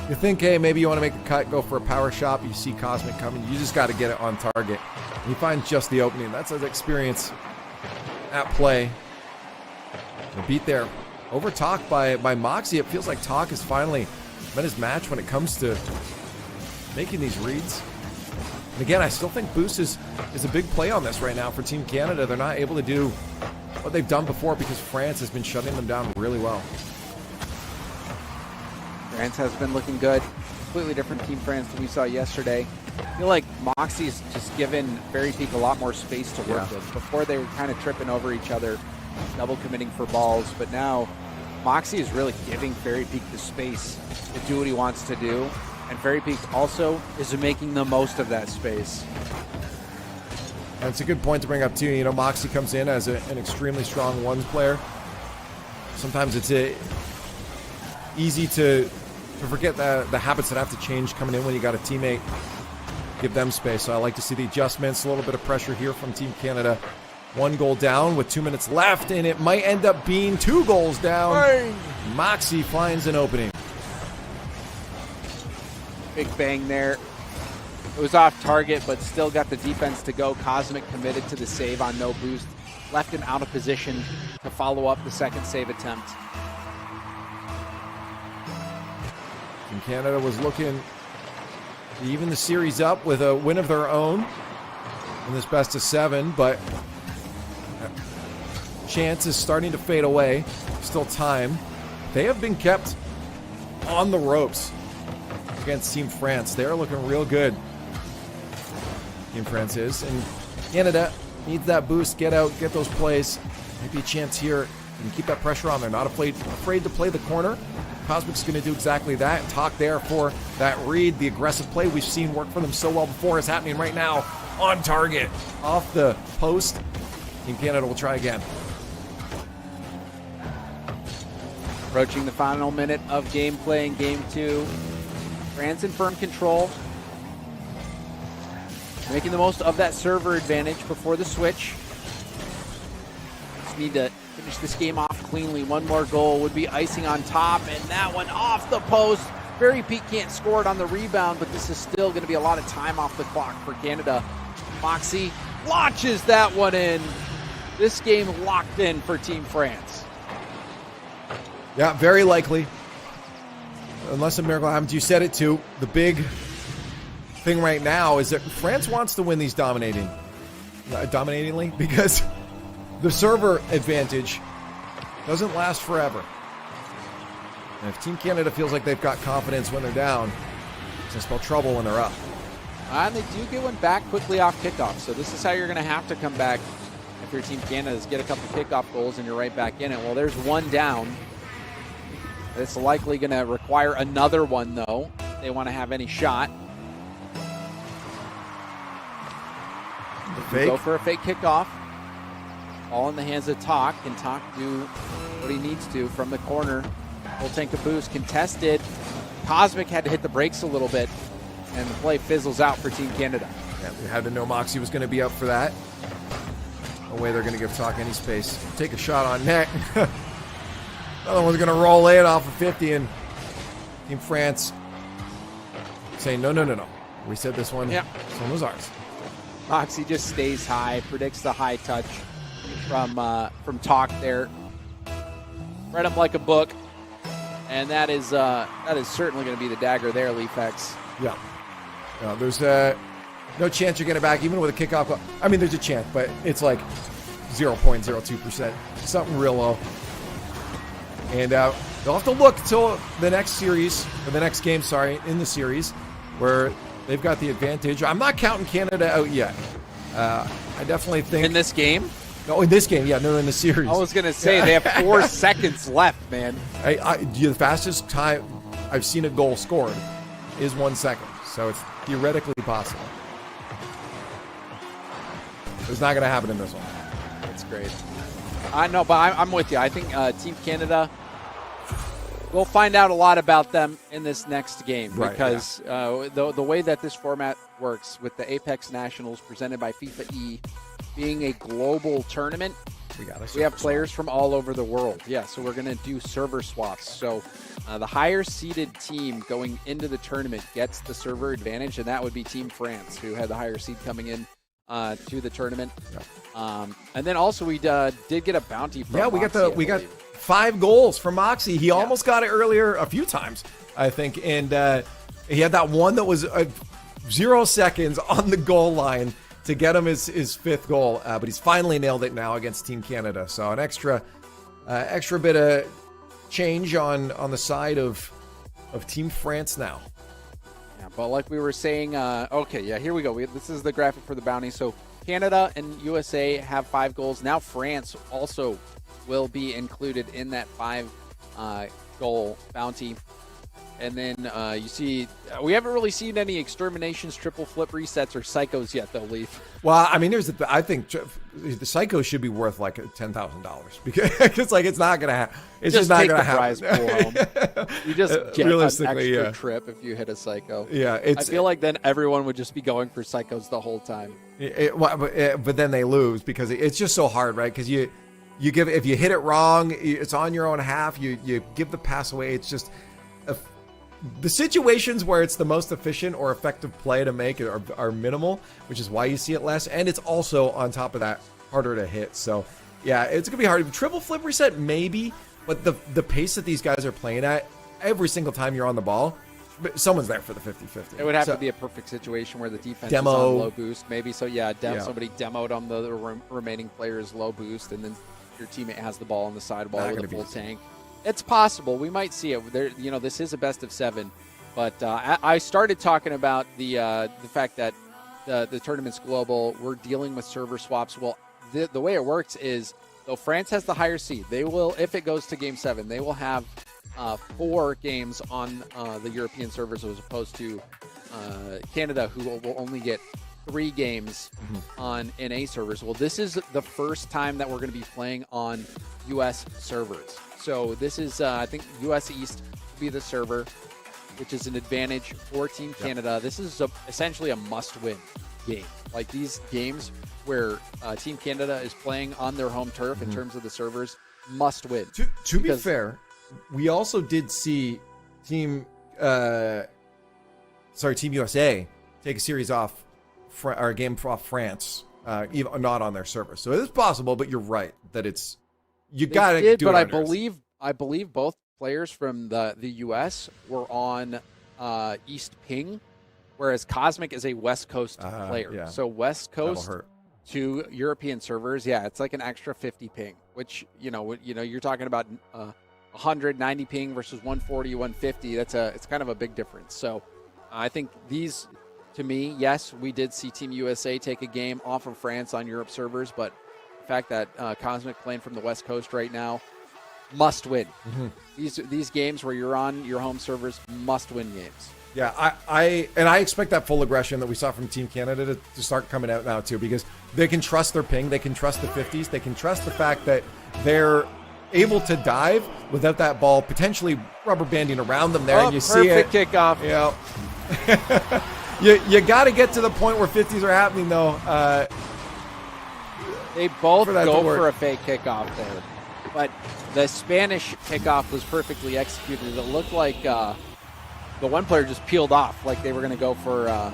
You think, hey, maybe you want to make a cut, go for a power shot. You see Cosmic coming. You just got to get it on target. You find just the opening. That's his experience at play. The beat there. Over Talk by Moxie. It feels like Talk has finally met his match when it comes to making these reads. And again, I still think boost is a big play on this right now for Team Canada. They're not able to do what they've done before because France has been shutting them down really well. France has been looking good. Completely different Team France than we saw yesterday. I feel like Moxie's just given Fairy Peak a lot more space to work with. Before they were kind of tripping over each other, double committing for balls, but now Moxie is really giving Fairy Peak the space to do what he wants to do, and Fairy Peak also is making the most of that space. That's a good point to bring up too. You know, Moxie comes in as an extremely strong ones player. Sometimes it's easy to forget the habits that have to change coming in when you got a teammate. Give them space. So I like to see the adjustments. A little bit of pressure here from Team Canada. 1 goal down with 2 minutes left, and it might end up being 2 goals down. Bang! Moxie finds an opening. Big bang there. It was off target, but still got the defense to go. Cosmic committed to the save on no boost. Left him out of position to follow up the second save attempt. And Canada was looking to even the series up with a win of their own in this best of 7, but chance is starting to fade away. Still time. They have been kept on the ropes against Team France. They're looking real good. Team France is. And Canada needs that boost. Get out, get those plays. Maybe a chance here You can keep that pressure on. They're not afraid to play the corner. Cosmic's going to do exactly that. And Talk there for that read. The aggressive play we've seen work for them so well before is happening right now. On target. Off the post. Team Canada will try again. Approaching the final minute of gameplay in Game 2. France in firm control. Making the most of that server advantage before the switch. Just need to finish this game off cleanly. One more goal would be icing on top, and that one off the post. Barry Pete can't score it on the rebound, but this is still going to be a lot of time off the clock for Canada. Moxie launches that one in. This game locked in for Team France. Yeah, very likely. Unless a miracle happens. You said it too. The big thing right now is that France wants to win these dominatingly because the server advantage doesn't last forever. And if Team Canada feels like they've got confidence when they're down, it's going to spell trouble when they're up. And they do get one back quickly off kickoff. So this is how you're going to have to come back if your Team Canada is get a couple kickoff goals and you're right back in it. Well, there's one down. It's likely going to require another one, though. If they want to have any shot. Go for a fake kickoff. All in the hands of Talk. Can Talk do what he needs to from the corner? Full tank of boost contested. Cosmic had to hit the brakes a little bit, and the play fizzles out for Team Canada. Yeah, we had to know Moxie was going to be up for that. No way they're going to give Talk any space. Take a shot on net. Another one's going to roll it off of 50, and Team France saying, no. We said this one. Yeah. This one was ours. Moxie just stays high, predicts the high touch from Talk there. Read him like a book, and that is certainly going to be the dagger there, Leafex. Yeah. No, there's no chance you're getting it back, even with a kickoff. I mean, there's a chance, but it's like 0.02%. Something real low. And they'll have to look till the next series, or the next game, in the series, where they've got the advantage. I'm not counting Canada out yet. I definitely think... In this game? No, in this game, yeah. No, in the series. I was going to say, they have 4 seconds left, man. The fastest time I've seen a goal scored is 1 second. So it's theoretically possible. It's not going to happen in this one. That's great. I know, but I'm with you. I think Team Canada, we'll find out a lot about them in this next game, Right, because the way that this format works with the Apex Nationals presented by FIFAe being a global tournament, we have players from all over the world. Yeah, so we're going to do server swaps. So the higher seeded team going into the tournament gets the server advantage, and that would be Team France, who had the higher seed coming in to the tournament. And then also we did get a bounty from Moxie, we got 5 goals from Moxie. He almost got it earlier a few times, I think, and he had that one that was 0 seconds on the goal line to get him his 5th goal, but he's finally nailed it now against Team Canada. So an extra bit of change on the side of Team France now. Yeah, but like we were saying, here we go. This is the graphic for the bounty. So Canada and USA have 5 goals. Now France also will be included in that 5 goal bounty. And then you see, we haven't really seen any exterminations, triple flip resets, or psychos yet, though, Leaf. Well, I mean, I think the psycho should be worth like $10,000 because it's like it's not gonna happen. It's just not gonna happen. Prize pool home. You just get an extra trip if you hit a psycho. Yeah, I feel like then everyone would just be going for psychos the whole time. But then they lose because it's just so hard, right? Because you give, if you hit it wrong, it's on your own half. You give the pass away. It's just the situations where it's the most efficient or effective play to make are minimal, which is why you see it less. And it's also, on top of that, harder to hit. So, yeah, it's going to be hard. Triple flip reset, maybe, but the pace that these guys are playing at, every single time you're on the ball, someone's there for the 50-50. It would have to be a perfect situation where the defense is on low boost, maybe. So, somebody demoed on the remaining player's low boost, and then your teammate has the ball on the sideball with a full tank. It's possible. We might see it. There, this is a best of 7, but I started talking about the fact that the tournament's global. We're dealing with server swaps. Well, the way it works is So France has the higher seed. They will, if it goes to Game 7, they will have 4 games on the European servers as opposed to Canada, who will only get 3 games on NA servers. Well, this is the first time that we're going to be playing on U.S. servers. So this is, I think, U.S. East will be the server, which is an advantage for Team Canada. This is essentially a must-win game. Like these games where Team Canada is playing on their home turf in terms of the servers, must win. To be fair, we also did see Team USA take a series off, or a game off France, even not on their server. So it is possible, but you're right that it's you got to do it. But I believe both players from the US were on East Ping, whereas Cosmic is a West Coast player. Yeah. So West Coast to European servers, it's like an extra 50 ping, which you're talking about 190 ping versus 140, 150. It's kind of a big difference. So I think these, to me, yes, we did see Team USA take a game off of France on Europe servers, but the fact that Cosmic playing from the West Coast right now, must win. These games where you're on your home servers, must win games. Yeah, I expect that full aggression that we saw from Team Canada to start coming out now too, because they can trust their ping, they can trust the 50s, they can trust the fact that they're able to dive without that ball potentially rubber banding around them there. And you see it. Perfect kickoff. You got to get to the point where 50s are happening though. They both go for a fake kickoff there, but the Spanish kickoff was perfectly executed. It looked like the one player just peeled off, like they were going to go for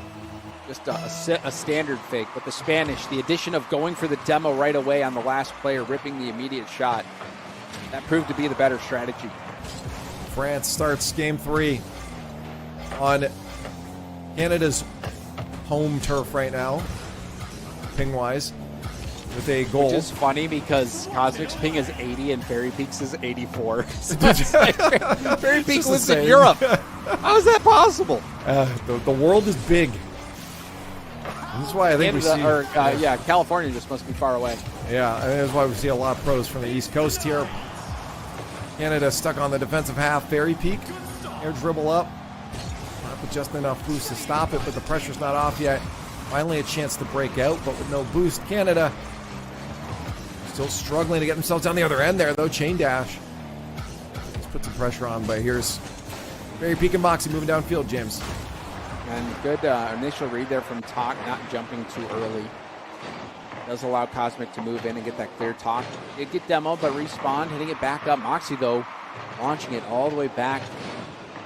just a standard fake. But the Spanish, the addition of going for the demo right away on the last player, ripping the immediate shot, that proved to be the better strategy. France starts game 3 on Canada's home turf right now, ping-wise, with a goal. Which is funny because Cosmic's ping is 80 and Fairy Peaks is 84. So it's like Fairy Peaks lives in Europe. How is that possible? The world is big. This is why I think Canada, California just must be far away. Yeah, I think that's why we see a lot of pros from the East Coast here. Canada stuck on the defensive half. Fairy Peak, air dribble up. Not with just enough boost to stop it, but the pressure's not off yet. Finally a chance to break out, but with no boost. Canada still struggling to get themselves down the other end there, though. Chain dash. Let's put some pressure on, but here's Fairy Peak and Moxie moving downfield, James. And good initial read there from Talk, not jumping too early. Does allow Cosmic to move in and get that clear Talk. It get demoed, but respawn, hitting it back up. Moxie, though, launching it all the way back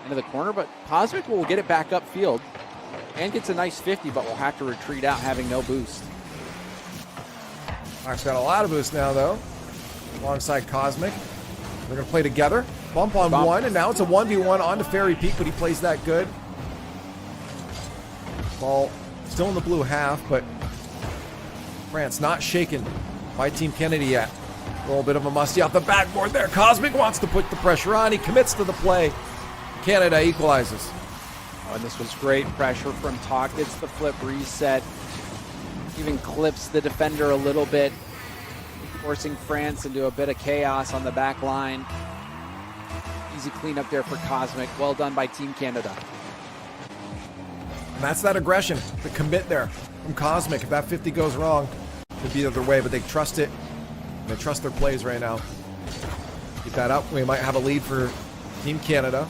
into the corner, but Cosmic will get it back upfield and gets a nice 50, but will have to retreat out, having no boost. Mark's got a lot of boost now, though, alongside Cosmic. They're going to play together. Bump on one, and now it's a 1v1 onto Fairy Peak, but he plays that good. Ball still in the blue half, but France not shaken by Team Canada yet. A little bit of a musty off the backboard there. Cosmic wants to put the pressure on. He commits to the play. Canada equalizes. Oh, and this was great pressure from Talk. Gets the flip reset. Even clips the defender a little bit, forcing France into a bit of chaos on the back line. Easy cleanup there for Cosmic. Well done by Team Canada. And that's that aggression, the commit there from Cosmic. If that 50 goes wrong, it'd be the other way, but they trust it. They trust their plays right now. Get that up. We might have a lead for Team Canada.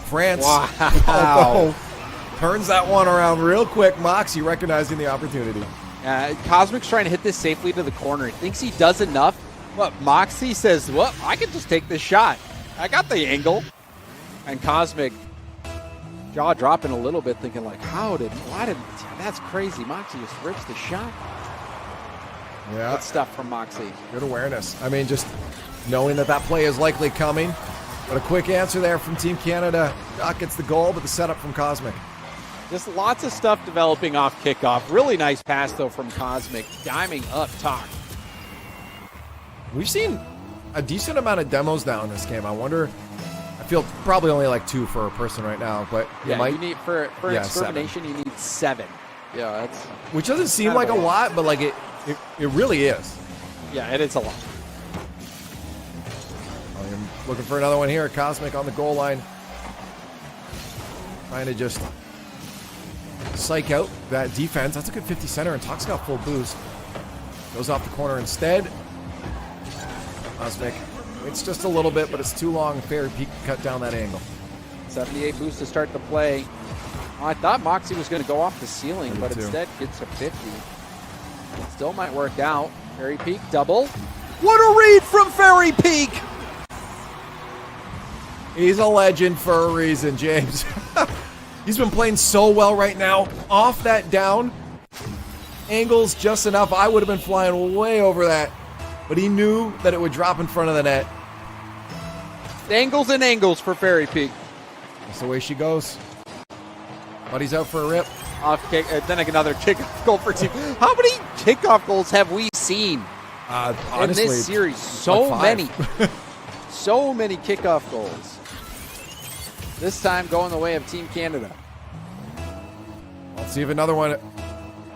France. Wow. Turns that one around real quick. Moxie recognizing the opportunity. Cosmic's trying to hit this safely to the corner. He thinks he does enough. But Moxie says, well, I can just take this shot. I got the angle. And Cosmic, jaw dropping a little bit, thinking like, that's crazy. Moxie just rips the shot. Yeah. Good stuff from Moxie. Good awareness. I mean, just knowing that play is likely coming. But a quick answer there from Team Canada. Doc gets the goal, but the setup from Cosmic. Just lots of stuff developing off kickoff. Really nice pass, though, from Cosmic. Diming up Talk. We've seen a decent amount of demos now in this game. I wonder, I feel probably only like 2 for a person right now, but you need for an extermination, 7. You need 7. Yeah, that's which doesn't seem like a lot, but like it really is. Yeah, it is a lot. I'm looking for another one here. Cosmic on the goal line. Trying to just psych out that defense. That's a good 50 center, and Talk's got full boost. Goes off the corner instead. Cosmic. It's just a little bit, but it's too long. Fairy Peak cut down that angle. 78 boost to start the play. I thought Moxie was going to go off the ceiling, but instead gets a 50. Still might work out. Fairy Peak double. What a read from Fairy Peak! He's a legend for a reason, James. He's been playing so well right now. Off that down. Angles just enough. I would have been flying way over that. But he knew that it would drop in front of the net. Angles and angles for Fairy Peak. That's the way she goes. Buddy's out for a rip. Off kick, then another kickoff goal for team. How many kickoff goals have we seen Honestly, in this series? So like many. 5. So many kickoff goals. This time going the way of Team Canada. Let's see if another one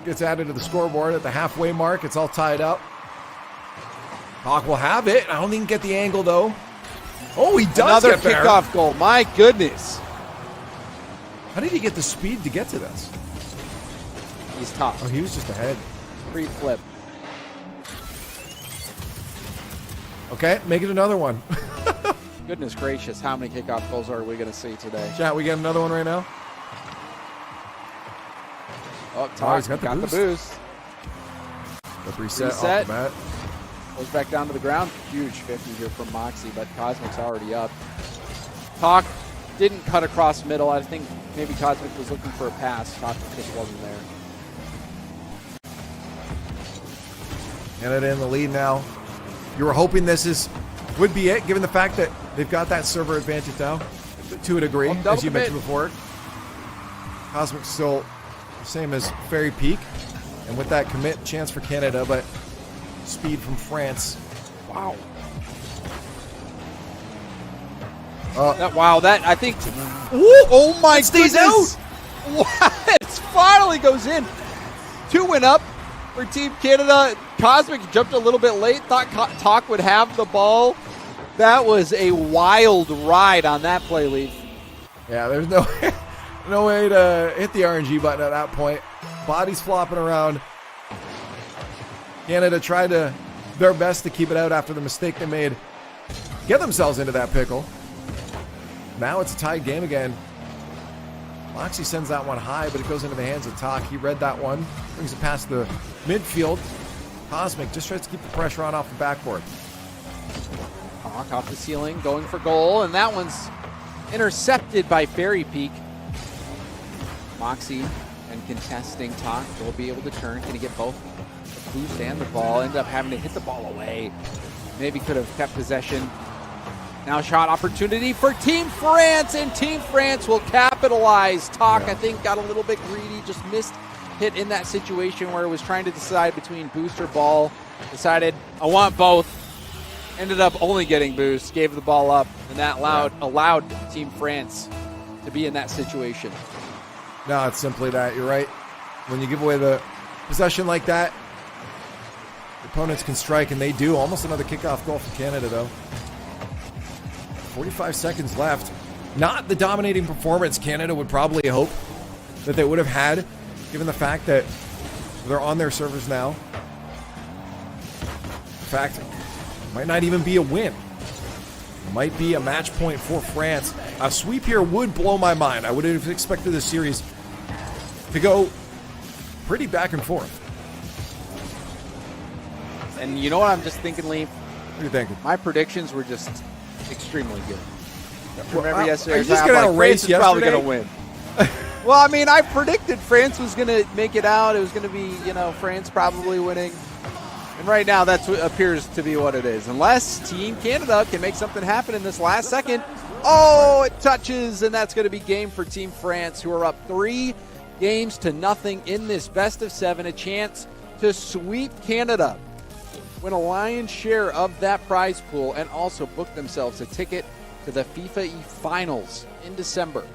gets added to the scoreboard at the halfway mark. It's all tied up. Hawk will have it. I don't even get the angle, though. Oh, he does Another get there. kickoff goal. My goodness. How did he get the speed to get to this? He's tough. Oh, he was just ahead. Free flip. Okay, make it another one. Goodness gracious, how many kickoff goals are we going to see today? Chat, we get another one right now? Oh, He's got the boost. The reset off the bat. Goes back down to the ground. Huge 50 here from Moxie, but Cosmic's already up. Talk didn't cut across middle. I think maybe Cosmic was looking for a pass. Talk just wasn't there. Canada in the lead now. You were hoping this would be it, given the fact that they've got that server advantage now, to a degree, as you mentioned before. Cosmic still the same as Fairy Peak, and with that commit, chance for Canada, but speed from France. Wow. That I think. Oh my goodness! What? It finally goes in. 2 went up for Team Canada. Cosmic jumped a little bit late. Thought Talk would have the ball. That was a wild ride on that play, Leaf. Yeah, there's no way to hit the RNG button at that point. Bodies flopping around. Canada tried their best to keep it out after the mistake they made. Get themselves into that pickle. Now it's a tied game again. Moxie sends that one high, but it goes into the hands of Talk. He read that one. Brings it past the midfield. Cosmic just tries to keep the pressure on off the backboard. Talk off the ceiling, going for goal, and that one's intercepted by Fairy Peak. Moxie and contesting Talk will be able to turn. Can he get both the boost and the ball? Ended up having to hit the ball away. Maybe could have kept possession. Now shot opportunity for Team France, and Team France will capitalize. Talk, I think, got a little bit greedy, just missed hit in that situation where it was trying to decide between boost or ball. Decided, I want both. Ended up only getting boost, gave the ball up, and that allowed Team France to be in that situation. No, it's simply that. You're right. When you give away the possession like that, opponents can strike, and they do. Almost another kickoff goal for Canada, though. 45 seconds left. Not the dominating performance Canada would probably hope that they would have had, given the fact that they're on their servers now. In fact, it might not even be a win. It might be a match point for France. A sweep here would blow my mind. I would have expected this series to go pretty back and forth. And you know what I'm just thinking, Lee? What are you thinking? My predictions were just extremely good. Well, Remember yesterday? are you just I'm gonna like, France erase is probably yesterday? going to win. Well, I mean, I predicted France was going to make it out. It was going to be, France probably winning. And right now, that's what appears to be what it is. Unless Team Canada can make something happen in this last second. Oh, it touches, and that's going to be game for Team France, who are up 3-0 in this best of 7. A chance to sweep Canada, win a lion's share of that prize pool, and also book themselves a ticket to the FIFAe Finals in December.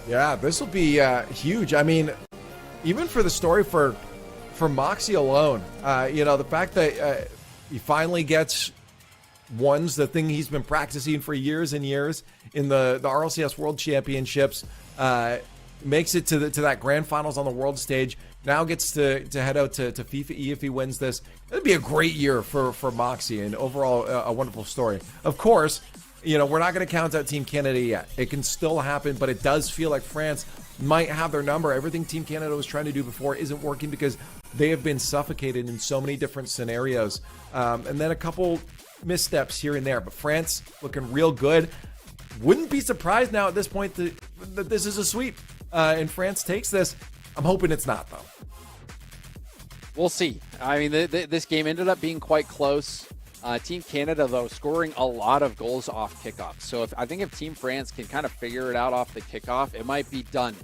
Yeah, this will be huge. I mean, even for the story for Moxie alone, the fact that He finally gets ones, the thing he's been practicing for years and years in the RLCS World Championships. Makes it to that grand finals on the world stage. Now gets to head out to FIFAe if he wins this. It'd be a great year for Moxie, and overall a wonderful story. Of course, you know, we're not going to count out Team Canada yet. It can still happen, but it does feel like France might have their number. Everything Team Canada was trying to do before isn't working because they have been suffocated in so many different scenarios. And then a couple missteps here and there, but France looking real good. Wouldn't be surprised now at this point that this is a sweep and France takes this. I'm hoping it's not, though. We'll see. I mean, this game ended up being quite close. Team Canada, though, scoring a lot of goals off kickoff. So I think if Team France can kind of figure it out off the kickoff, it might be done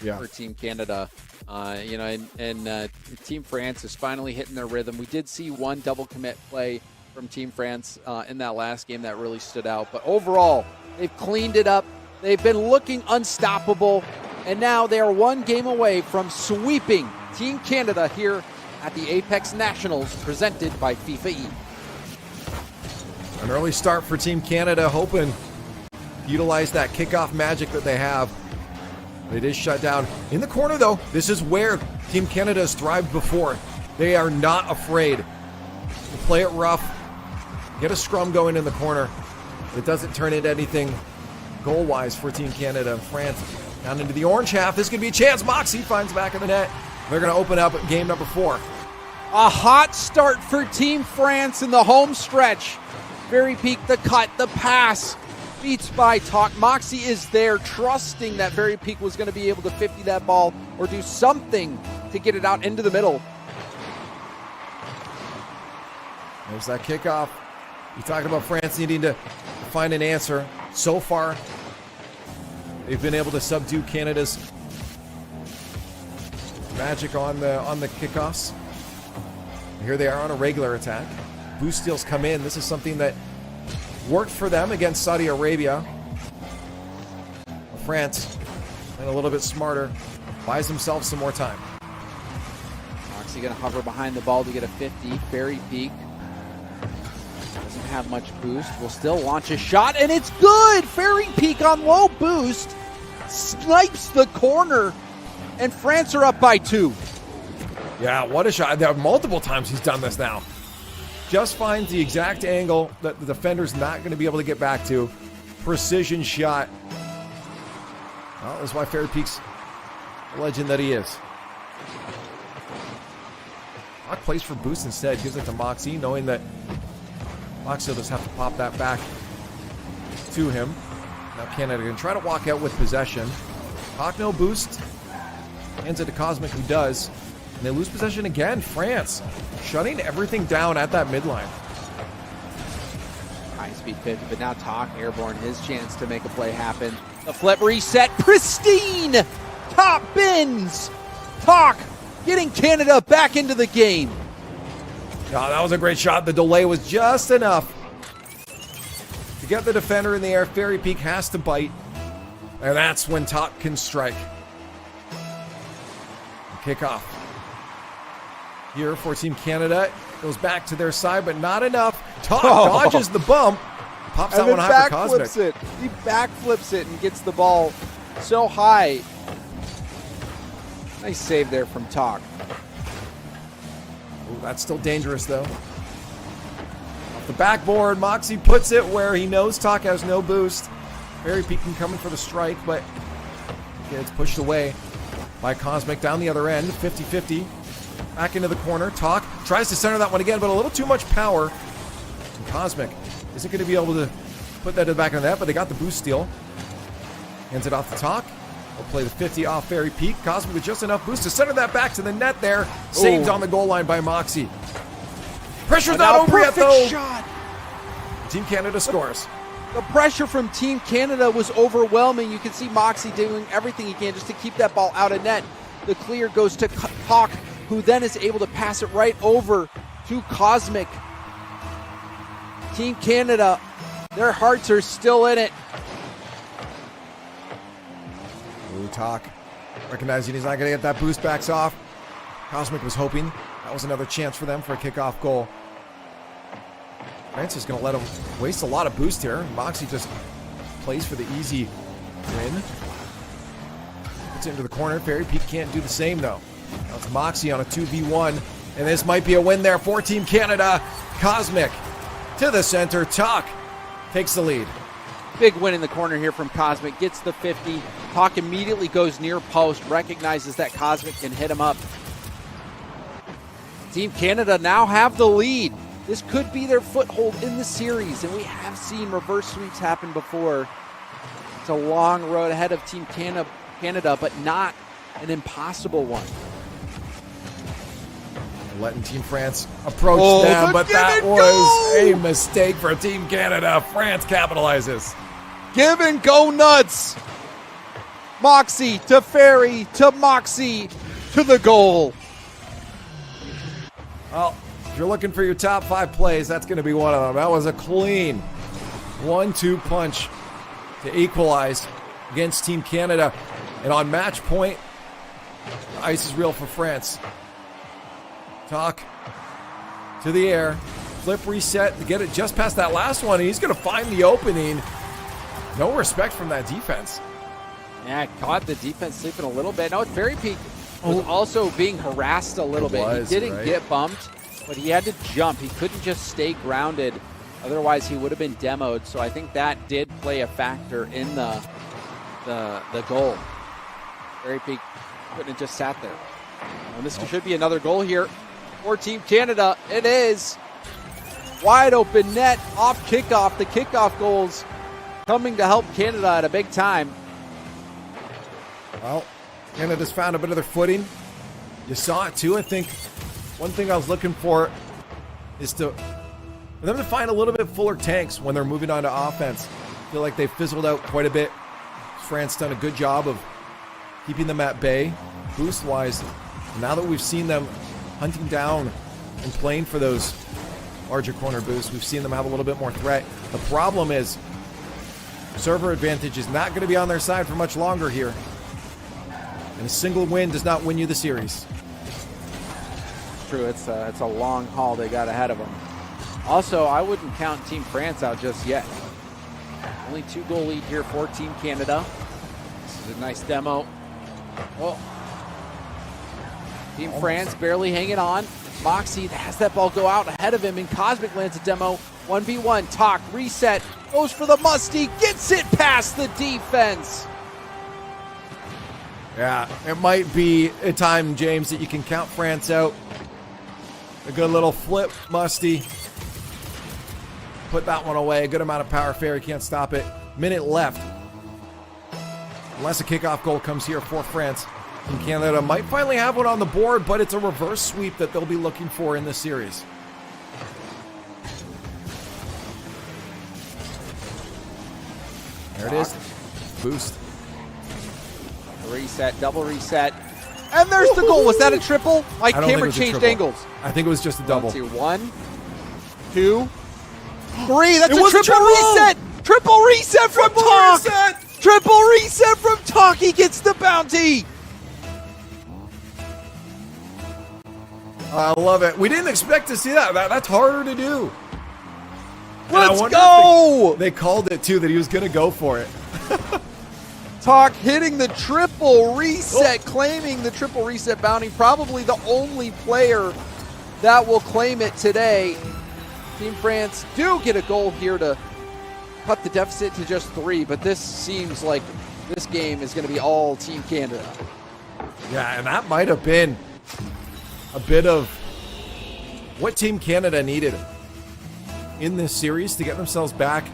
for Team Canada. You know, and Team France is finally hitting their rhythm. We did see one double commit play from Team France in that last game that really stood out. But overall, they've cleaned it up. They've been looking unstoppable. And now they are one game away from sweeping Team Canada here at the Apex Nationals presented by FIFAe. An early start for Team Canada, hoping to utilize that kickoff magic that they have. It is shut down. In the corner, though, this is where Team Canada has thrived before. They are not afraid to play it rough, get a scrum going in the corner. It doesn't turn into anything goal-wise for Team Canada. And France down into the orange half. This could be a chance. Moxie finds back in the net. They're going to open up game number 4. A hot start for Team France in the home stretch. Very Peak, the cut, the pass. Beats by Talk. Moxie is there, trusting that Very Peak was going to be able to 50 that ball or do something to get it out into the middle. There's that kickoff. You're talking about France needing to find an answer. So far, they've been able to subdue Canada's magic on the kickoffs. Here they are on a regular attack. Boost steals come in. This is something that worked for them against Saudi Arabia. France, and a little bit smarter, buys themselves some more time. Moxie going to hover behind the ball to get a 50. Fairy Peak doesn't have much boost. Will still launch a shot, and it's good! Fairy Peak on low boost snipes the corner, and France are up by 2. Yeah, what a shot. There are multiple times he's done this now. Just finds the exact angle that the defender's not going to be able to get back to. Precision shot. Well, that's why Fairy Peak's the legend that he is. Hawk plays for boost instead. Gives it to Moxie, knowing that Moxie will just have to pop that back to him. Now Canada can try to walk out with possession. Hawk no boost. Hands it to Cosmic, who does. And they lose possession again. France shutting everything down at that midline. High speed 50, but now Talk airborne, his chance to make a play happen. The flip reset, pristine! Top bins! Talk getting Canada back into the game. Oh, that was a great shot. The delay was just enough to get the defender in the air. Fairy Peak has to bite. And that's when Talk can strike. Kick off. Here for Team Canada. Goes back to their side, but not enough. Talk dodges the bump. Pops that one high for Cosmic. He backflips it and gets the ball so high. Nice save there from Talk. Ooh, that's still dangerous, though. Off the backboard, Moxie puts it where he knows Talk has no boost. Fairy Peak can come in for the strike, but it's pushed away by Cosmic down the other end. 50-50. Back into the corner. Talk tries to center that one again, but a little too much power. And Cosmic isn't going to be able to put that to the back of the net, but they got the boost steal. Hands it off to Talk. They'll play the 50 off Fairy Peak. Cosmic with just enough boost to center that back to the net there. Saved on the goal line by Moxie. Pressure's not over yet, though. Shot. Team Canada scores. The pressure from Team Canada was overwhelming. You can see Moxie doing everything he can just to keep that ball out of net. The clear goes to Talk, who then is able to pass it right over to Cosmic. Team Canada, their hearts are still in it. Ooh, Talk recognizing he's not going to get that boost, backs off. Cosmic was hoping that was another chance for them for a kickoff goal. France is going to let him waste a lot of boost here. Moxie just plays for the easy win. Puts it into the corner. Fairy Peak can't do the same, though. Now it's Moxie on a 2v1, and this might be a win there for Team Canada. Cosmic to the center. Talk takes the lead. Big win in the corner here from Cosmic. Gets the 50. Talk immediately goes near post. Recognizes that Cosmic can hit him up. Team Canada now have the lead. This could be their foothold in the series, and we have seen reverse sweeps happen before. It's a long road ahead of Team Canada, but not an impossible one. Letting Team France approach them, but that was a mistake for Team Canada. France capitalizes. Give and go nuts. Moxie to Fairy to Moxie to the goal. Well, if you're looking for your top 5 plays, that's going to be one of them. That was a clean 1-2 punch to equalize against Team Canada. And on match point, the ice is real for France. Talk to the air. Flip reset to get it just past that last one. And he's going to find the opening. No respect from that defense. Yeah, caught the defense sleeping a little bit. No, it's Fairy Peak was also being harassed a little bit. He didn't get bumped, but he had to jump. He couldn't just stay grounded. Otherwise, he would have been demoed. So I think that did play a factor in the goal. Fairy Peak couldn't have just sat there. And this should be another goal here for Team Canada. It is. Wide open net, off kickoff. The kickoff goals coming to help Canada at a big time. Well, Canada's found a bit of their footing. You saw it too. I think one thing I was looking for is for them to find a little bit fuller tanks when they're moving on to offense. I feel like they've fizzled out quite a bit. France done a good job of keeping them at bay, boost-wise. And now that we've seen them hunting down and playing for those larger corner boosts, we've seen them have a little bit more threat. The problem is server advantage is not going to be on their side for much longer here. And a single win does not win you the series. True, it's a long haul they got ahead of them. Also, I wouldn't count Team France out just yet. Only 2-goal lead here for Team Canada. This is a nice demo. Oh. Team France barely hanging on. Moxie has that ball go out ahead of him, and Cosmic lands a demo. 1v1, Talk, reset, goes for the musty, gets it past the defense. Yeah, it might be a time, James, that you can count France out. A good little flip, musty. Put that one away. A good amount of power. Fairy can't stop it. Minute left. Unless a kickoff goal comes here for France. And Canada might finally have one on the board, but it's a reverse sweep that they'll be looking for in this series. There it is. Boost. Reset, double reset. And there's the goal. Was that a triple? My camera changed angles. I think it was just a double. 1, 2, 3. That's a triple reset. Triple reset from Talk. Triple reset from Talk. He gets the bounty. I love it. We didn't expect to see that. That's harder to do. Let's go. They called it too, that he was going to go for it. Talk hitting the triple reset, claiming the triple reset bounty. Probably the only player that will claim it today. Team France do get a goal here to cut the deficit to just 3, but this seems like this game is going to be all Team Canada. Yeah, and that might have been a bit of what Team Canada needed in this series to get themselves back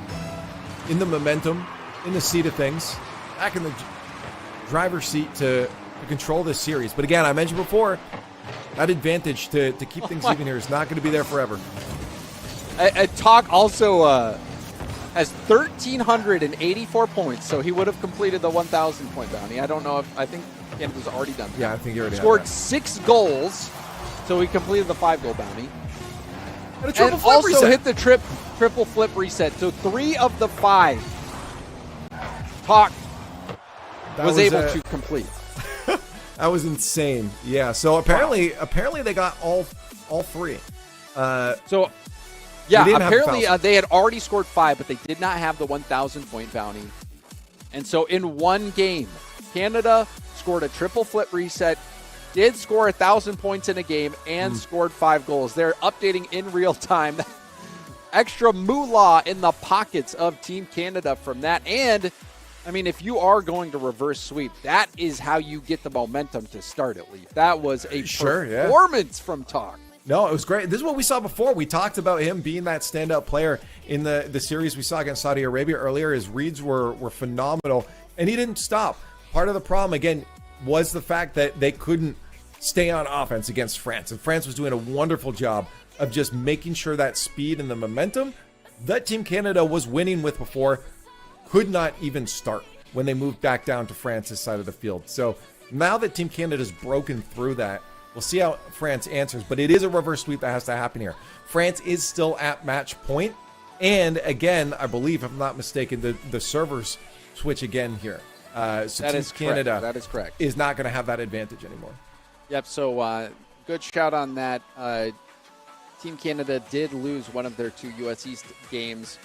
in the momentum, in the seat of things, back in the driver's seat to control this series. But again, I mentioned before, that advantage to keep things even here is not going to be there forever. Talk also has 1,384 points, so he would have completed the 1,000 point bounty. I don't know if, I think Canada's already done that. Yeah, I think he already scored had that. 6 goals, so he completed the 5-goal bounty. And also reset. hit the triple flip reset. So 3 of the 5 Talk was able to complete. That was insane. Yeah. So apparently they got all 3. So Yeah, didn't have the apparently fouls. they had already scored 5, but they did not have the 1,000-point bounty. And so in one game, Canada scored a triple flip reset, did score 1,000 points in a game, and scored 5 goals. They're updating in real time. Extra moolah in the pockets of Team Canada from that. And, I mean, if you are going to reverse sweep, that is how you get the momentum to start it, Leaf. That was a performance from Talk. No, it was great. This is what we saw before. We talked about him being that standout player in the series we saw against Saudi Arabia earlier. His reads were phenomenal, and he didn't stop. Part of the problem, again, was the fact that they couldn't stay on offense against France. And France was doing a wonderful job of just making sure that speed and the momentum that Team Canada was winning with before could not even start when they moved back down to France's side of the field. So now that Team Canada's broken through that, we'll see how France answers, but it is a reverse sweep that has to happen here. France is still at match point, and again, I believe, if I'm not mistaken, the servers switch again here. So That Team is Canada correct. That is correct. is not going to have that advantage anymore. Yep, so good shout on that. Team Canada did lose one of their 2 U.S. East games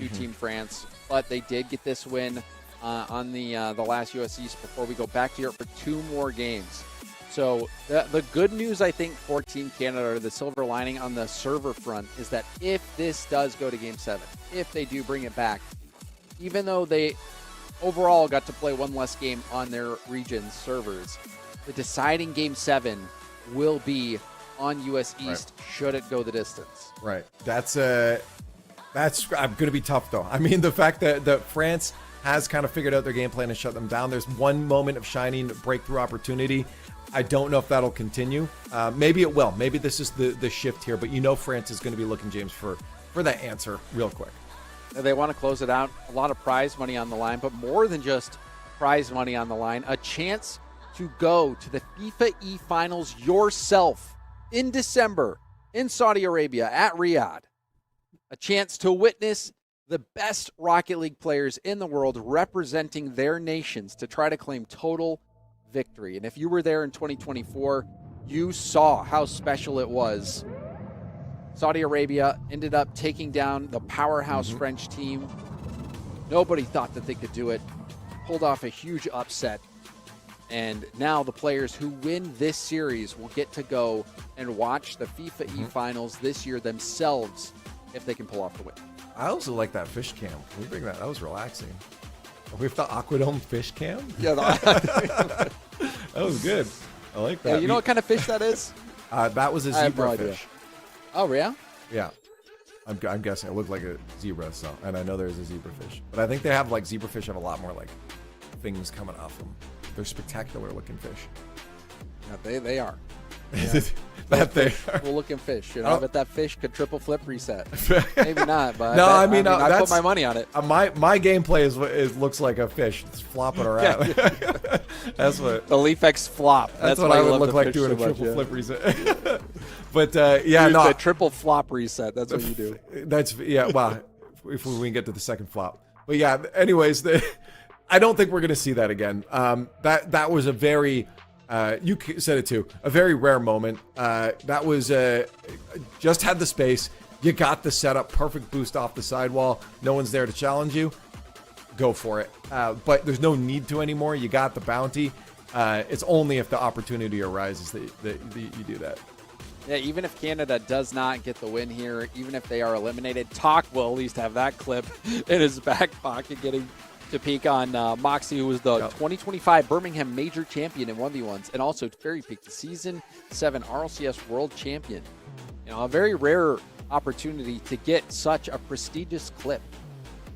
to Team France, but they did get this win on the last U.S. East before we go back to Europe for 2 more games. So the good news, I think, for Team Canada, or the silver lining on the server front, is that if this does go to Game 7, if they do bring it back, even though they overall got to play 1 less game on their region's servers, the deciding Game 7 will be on U.S. East should it go the distance. Right. That's going to be tough, though. I mean, the fact that France has kind of figured out their game plan and shut them down. There's one moment of shining breakthrough opportunity. I don't know if that'll continue. Maybe it will. Maybe this is the shift here, but France is going to be looking, James, for that answer real quick. They want to close it out. A lot of prize money on the line, but more than just prize money on the line, a chance to go to the FIFA Finals yourself in December in Saudi Arabia at Riyadh. A chance to witness the best Rocket League players in the world representing their nations to try to claim total victory. And if you were there in 2024, you saw how special it was. Saudi Arabia ended up taking down the powerhouse French team. Nobody thought that they could do it. Pulled off a huge upset. And now the players who win this series will get to go and watch the FIFA Finals this year themselves if they can pull off the win. I also like that fish cam. Can we bring that? That was relaxing. We have the Aquadome fish cam? Yeah, That was good. I like that. yeah, you know what kind of fish that is? That was a I have no zebra idea. fish. Oh, yeah? Yeah. I'm guessing it looked like a zebra, so, and I know there's a zebrafish. But I think they have, like, zebrafish have a lot more, like, things coming off them. They're spectacular looking fish. Yeah, they are. That they are. Cool looking fish. You know, Oh. I bet that fish could triple flip reset. Maybe not, but No, I mean, I put that's- my money on it. My gameplay is looks like a fish. It's flopping around. That's what. The Leaf X flop. That's what why I you would love look the like fish doing so a much, triple yeah. flip reset. But yeah, Dude, no, the triple flop reset. That's what you do. that's Well, if we can get to the second flop, but yeah. Anyways, I don't think we're gonna see that again. That was a very you said it too, a very rare moment. That was just had the space. You got the setup, perfect boost off the sidewall. No one's there to challenge you. Go for it. But there's no need to anymore. You got the bounty. It's only if the opportunity arises that you do that. Yeah, even if Canada does not get the win here, even if they are eliminated, Talk will at least have that clip in his back pocket getting to peek on Moxie, who was the 2025 Birmingham Major Champion in 1v1s, and also Fairy Peak, the Season 7 RLCS World Champion. You know, a very rare opportunity to get such a prestigious clip.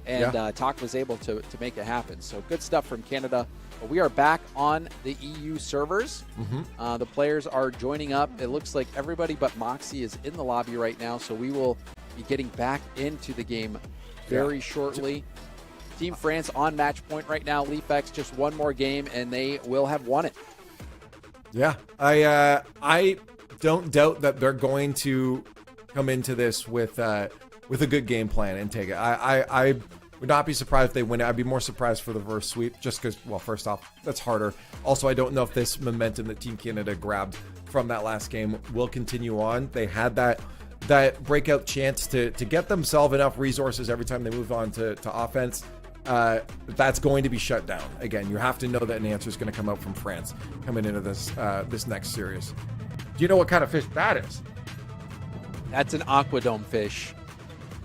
And Talk was able to make it happen. So good stuff from Canada. But we are back on the EU servers. The players are joining up. It looks like everybody but Moxie is in the lobby right now. So we will be getting back into the game very shortly. Team France on match point right now. Leafx just one more game, and they will have won it. Yeah, I don't doubt that they're going to come into this with a good game plan and take it. I would not be surprised if they win it. I'd be more surprised for the reverse sweep, just because, well, first off, that's harder. Also, I don't know if this momentum that Team Canada grabbed from that last game will continue on. They had that that breakout chance to get themselves enough resources every time they move on to offense, that's going to be shut down. Again, you have to know that an answer is going to come out from France coming into this this next series. Do you know what kind of fish that is? That's an Aquadome fish.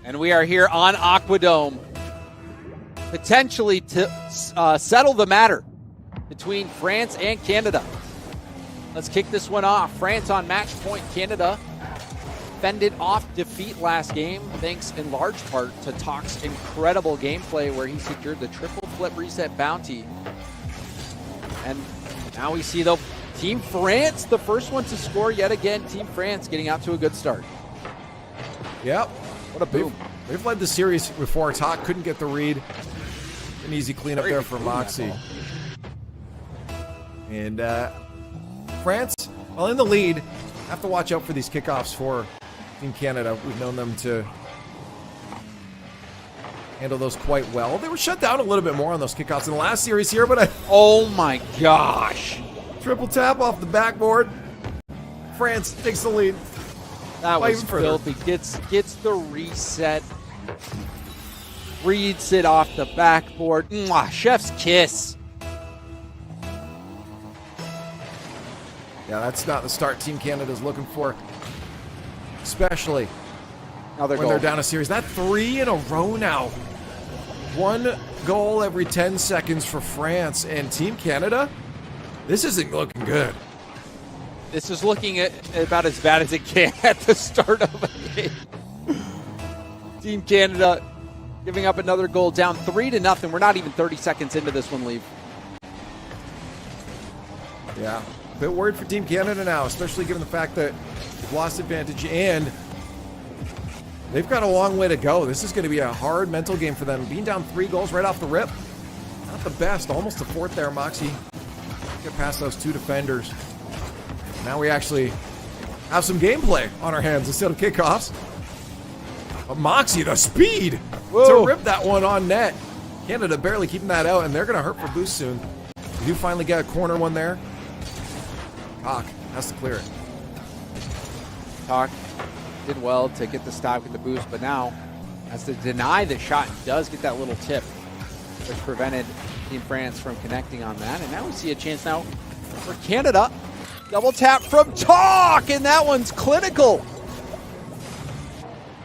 And we are here on Aquadome, potentially to settle the matter between France and Canada. Let's kick this one off. France on match point. Canada fended off defeat last game, thanks in large part to Talk's incredible gameplay where he secured the triple flip reset bounty. And now we see, though, Team France, the first one to score yet again. Team France getting out to a good start. Yep. What a boom. They've led the series before. Talk couldn't get the read. An easy cleanup there for Moxie. And France, while in the lead, have to watch out for these kickoffs for Team Canada. We've known them to handle those quite well. They were shut down a little bit more on those kickoffs in the last series here, but oh my gosh. Triple tap off the backboard. France takes the lead. That was filthy. Gets the reset. Reads it off the backboard. Mwah, chef's kiss. Yeah, that's not the start Team Canada's looking for. Especially when they're down a series. That 3 in a row now. 1 goal every 10 seconds for France. And Team Canada, this isn't looking good. This is looking about as bad as it can at the start of a game. Team Canada giving up another goal, down 3-0. We're not even 30 seconds into this one, Leave. Yeah, a bit worried for Team Canada now, especially given the fact that they've lost advantage and they've got a long way to go. This is going to be a hard mental game for them. Being down 3 goals right off the rip, not the best. Almost a fourth there, Moxie. Get past those 2 defenders. Now we actually have some gameplay on our hands instead of kickoffs. But Moxie, the speed to rip that one on net. Canada barely keeping that out, and they're going to hurt for boost soon. We do finally get a corner one there. Talk has to clear it. Talk did well to get the stop with the boost, but now has to deny the shot. Does get that little tip, which prevented Team France from connecting on that. And now we see a chance now for Canada. Double tap from Talk, and that one's clinical.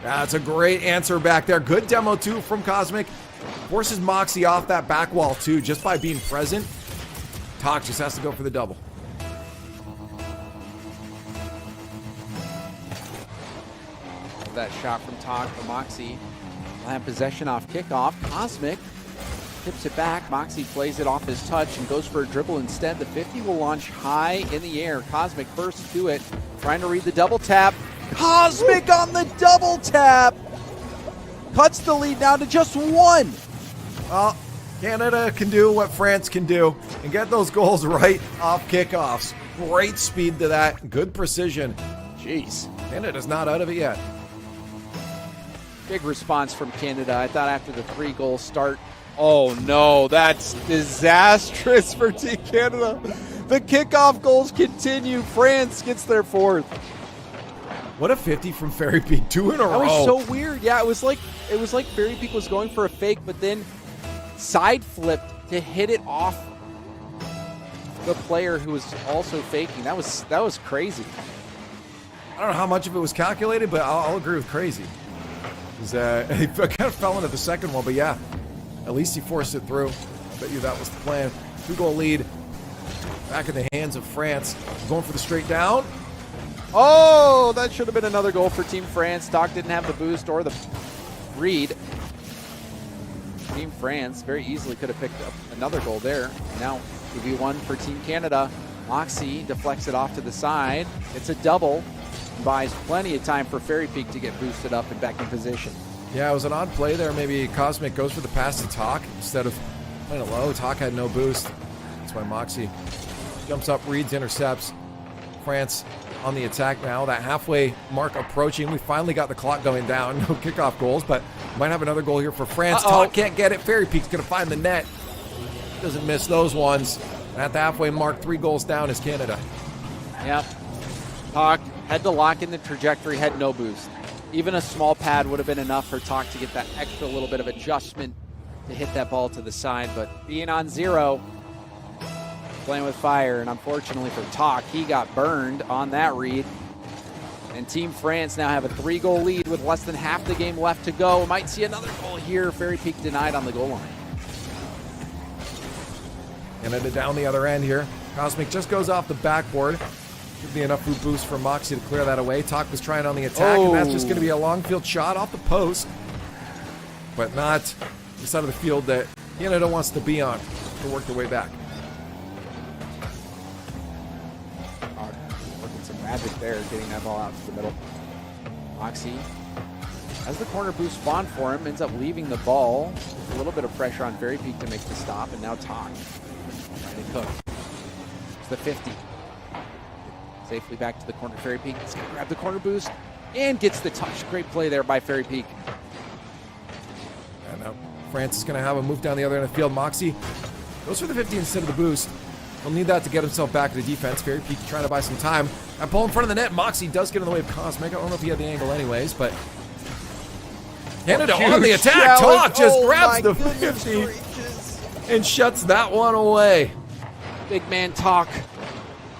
That's a great answer back there. Good demo, too, from Cosmic. Forces Moxie off that back wall, too, just by being present. Talk just has to go for the double. That shot from Talk for Moxie. Will have possession off kickoff. Cosmic tips it back. Moxie plays it off his touch and goes for a dribble instead. The 50 will launch high in the air. Cosmic first to it. Trying to read the double tap. Cosmic on the double tap. Cuts the lead down to just 1. Well, Canada can do what France can do and get those goals right off kickoffs. Great speed to that. Good precision. Jeez. Canada's not out of it yet. Big response from Canada. I thought after the 3-goal start. Oh no, that's disastrous for Team Canada. The kickoff goals continue. France gets their 4th. What a 50 from Fairy Peak. 2 in a row. That was so weird. Yeah, it was like Fairy Peak was going for a fake, but then side flipped to hit it off the player who was also faking. That was crazy. I don't know how much of it was calculated, but I'll agree with crazy. He kind of fell into the second one, but yeah, at least he forced it through. I bet you that was the plan. 2-goal lead back in the hands of France. Going for the straight down. Oh, that should have been another goal for Team France. Doc didn't have the boost or the read. Team France very easily could have picked up another goal there. Now 2v1 for Team Canada. Moxie deflects it off to the side. It's a double. Buys plenty of time for Fairy Peak to get boosted up and back in position. Yeah, it was an odd play there. Maybe Cosmic goes for the pass to Talk instead of playing it low. Talk had no boost. That's why Moxie jumps up, reads, intercepts. France on the attack now. That halfway mark approaching. We finally got the clock going down. No kickoff goals, but might have another goal here for France. Talk can't get it. Fairy Peak's going to find the net. Doesn't miss those ones. And at the halfway mark, 3 goals down is Canada. Yep. Talk Had to lock in the trajectory, had no boost. Even a small pad would have been enough for Talk to get that extra little bit of adjustment to hit that ball to the side. But being on 0, playing with fire, and unfortunately for Talk, he got burned on that read. And Team France now have a 3-goal lead with less than half the game left to go. Might see another goal here. Fairy Peak denied on the goal line. And then down the other end here. Cosmic just goes off the backboard. Give me enough boost for Moxie to clear that away. Talk was trying on the attack, and that's just going to be a long field shot off the post. But not the side of the field that Canada wants to be on to work their way back. Working some magic there, getting that ball out to the middle. Moxie has the corner boost spawn for him, ends up leaving the ball. A little bit of pressure on Fairy Peak to make the stop, and now Talk trying to cook. It's the 50. Safely back to the corner. Fairy Peak is going to grab the corner boost and gets the touch. Great play there by Fairy Peak. And now France is going to have a move down the other end of the field. Moxie goes for the 50 instead of the boost. He'll need that to get himself back to the defense. Fairy Peak trying to buy some time. That ball in front of the net. Moxie does get in the way of Cosmic. I don't know if he had the angle anyways, but Canada on the attack. Talk just grabs the 50 and shuts that one away. Big man Talk.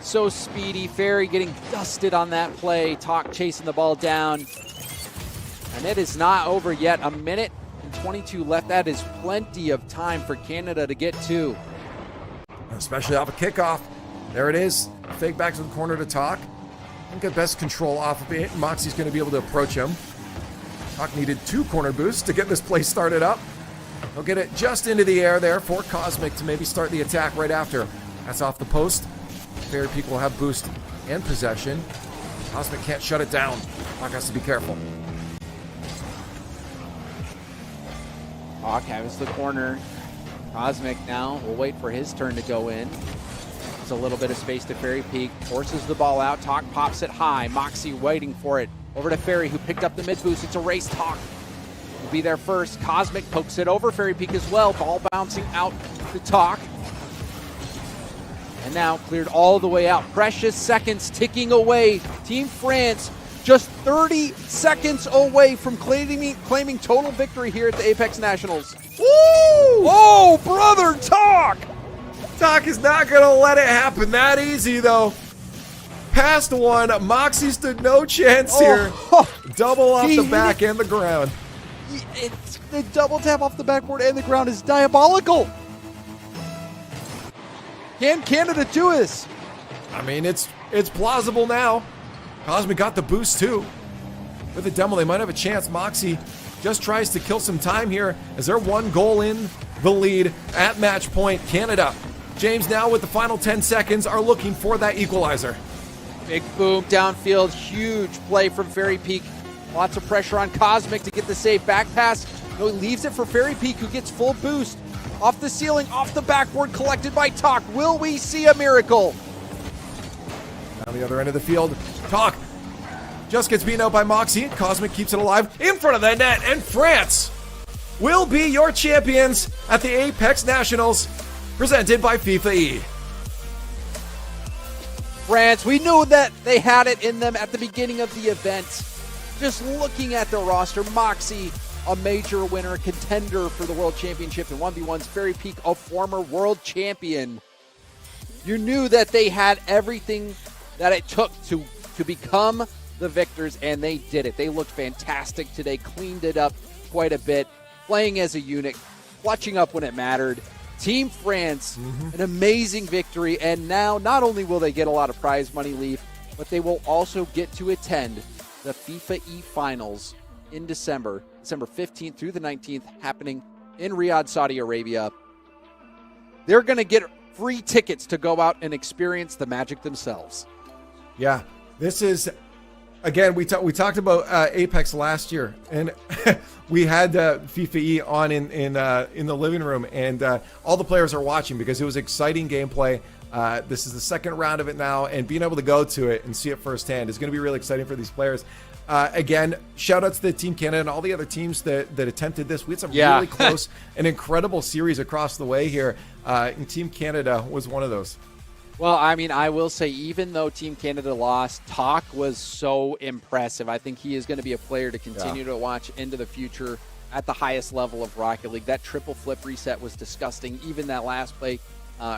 So speedy. Fairy getting dusted on that play. Talk chasing the ball down. And it is not over yet. 1 minute and 22 left. That is plenty of time for Canada to get to. Especially off a kickoff. There it is. Fake back to the corner to Talk. I think get best control off of it. Moxie's going to be able to approach him. Talk needed 2 corner boosts to get this play started up. He'll get it just into the air there for Cosmic to maybe start the attack right after. That's off the post. Fairy Peak will have boost and possession. Cosmic can't shut it down. Talk has to be careful. Talk has the corner. Cosmic now will wait for his turn to go in. There's a little bit of space to Fairy Peak. Forces the ball out. Talk pops it high. Moxie waiting for it. Over to Fairy, who picked up the mid boost. It's a race. Talk will be there first. Cosmic pokes it over. Fairy Peak as well. Ball bouncing out to Talk. And now cleared all the way out. Precious seconds ticking away. Team France just 30 seconds away from claiming total victory here at the Apex Nationals. Woo! Oh, brother, Talk! Talk is not going to let it happen that easy, though. Past one. Moxie stood no chance here. Double off the back and the ground. It's the double tap off the backboard and the ground is diabolical. Can Canada do this? I mean, it's plausible now. Cosmic got the boost too. With the demo, they might have a chance. Moxie just tries to kill some time here as they're 1 goal in the lead at match point. Canada, James now with the final 10 seconds are looking for that equalizer. Big boom downfield, huge play from Fairy Peak. Lots of pressure on Cosmic to get the save. Back pass, no, leaves it for Fairy Peak, who gets full boost. Off the ceiling, off the backboard, collected by Talk. Will we see a miracle? Down the other end of the field, Talk just gets beaten out by Moxie. Cosmic keeps it alive in front of the net, and France will be your champions at the Apex Nationals, presented by FIFAe. France, we knew that they had it in them at the beginning of the event. Just looking at the roster, Moxie, a major winner, a contender for the World Championship in 1v1s. Fairy Peak, a former world champion. You knew that they had everything that it took to become the victors, and they did it. They looked fantastic today, cleaned it up quite a bit, playing as a unit, clutching up when it mattered. Team France, an amazing victory, and now not only will they get a lot of prize money, Leaf, but they will also get to attend the FIFAe Finals in December 15th through the 19th, happening in Riyadh, Saudi Arabia. They're going to get free tickets to go out and experience the magic themselves. Yeah, this is, again, we talked about Apex last year, and we had FIFAe on in the living room, and all the players are watching because it was exciting gameplay. This is the second round of it now, and being able to go to it and see it firsthand is going to be really exciting for these players. Again, shout out to the Team Canada and all the other teams that attempted this. We had some really close and incredible series across the way here, and Team Canada was one of those. Well, I mean, I will say, even though Team Canada lost, Talk was so impressive. I think he is going to be a player to continue to watch into the future at the highest level of Rocket League. That triple flip reset was disgusting. Even that last play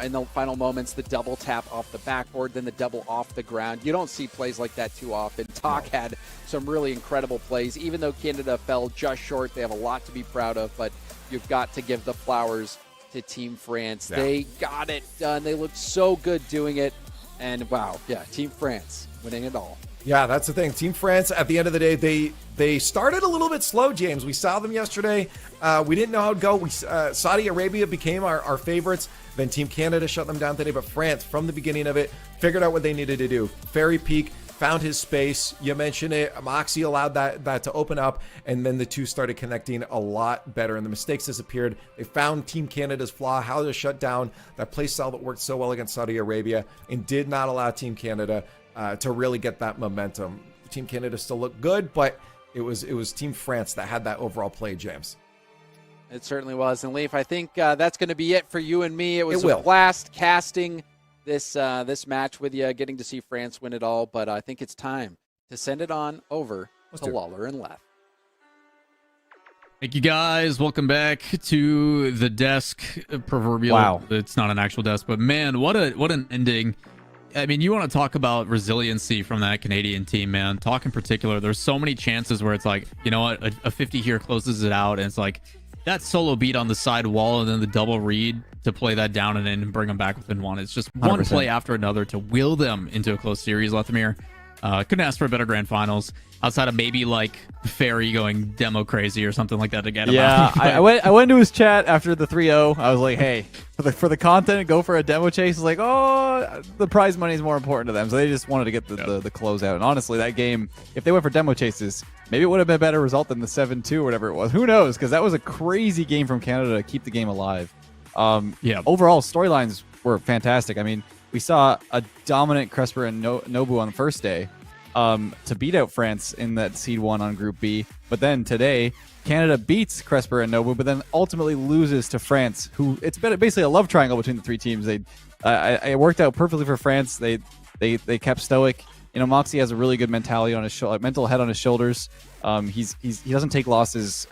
in the final moments, the double tap off the backboard, then the double off the ground. You don't see plays like that too often. Talk had some really incredible plays. Even though Canada fell just short, they have a lot to be proud of, but you've got to give the flowers to Team France. Yeah. They got it done. They looked so good doing it. And wow, yeah, Team France winning it all. Yeah, that's the thing. Team France, at the end of the day, they started a little bit slow, James. We saw them yesterday. We didn't know how it'd go. Saudi Arabia became our favorites. Then Team Canada shut them down today. But France, from the beginning of it, figured out what they needed to do. Fairy Peak found his space. You mentioned it. Moxie allowed that to open up, and then the two started connecting a lot better, and the mistakes disappeared. They found Team Canada's flaw, how to shut down that play style that worked so well against Saudi Arabia, and did not allow Team Canada to really get that momentum. Team Canada still looked good, but it was Team France that had that overall play, James. It certainly was. And Leaf, I think that's going to be it for you and me. It was It a will. blast casting this match with you, getting to see France win it all. But I think it's time to send it on over to do it. Lawler and Leth. Thank you guys. Welcome back to the desk. Proverbial. Wow. It's not an actual desk, but man, what an ending. I mean, you want to talk about resiliency from that Canadian team, man. Talk in particular, there's so many chances where it's like, you know what, a 50 here closes it out, and it's like that solo beat on the side wall and then the double read to play that down and in and bring them back within one. It's just one 100%. play after another to will them into a close series. Lethamyr couldn't ask for a better grand finals outside of maybe like Ferry going demo crazy or something like that to get him Yeah, out. I went to his chat after the 3-0. I was like, hey, for the content, go for a demo chase. It's like, oh, the prize money is more important to them. So they just wanted to get the close out. And honestly, that game, if they went for demo chases, maybe it would have been a better result than the 7-2 or whatever it was. Who knows? Because that was a crazy game from Canada to keep the game alive. Yeah. Overall, storylines were fantastic. I mean, we saw a dominant Cresper and Nobu on the first day to beat out France in that seed 1 on Group B. But then today, Canada beats Cresper and Nobu, but then ultimately loses to France, who it's been basically a love triangle between the three teams. It worked out perfectly for France. They kept stoic. You know, Moxie has a really good mentality on his mental head on his shoulders. He doesn't take losses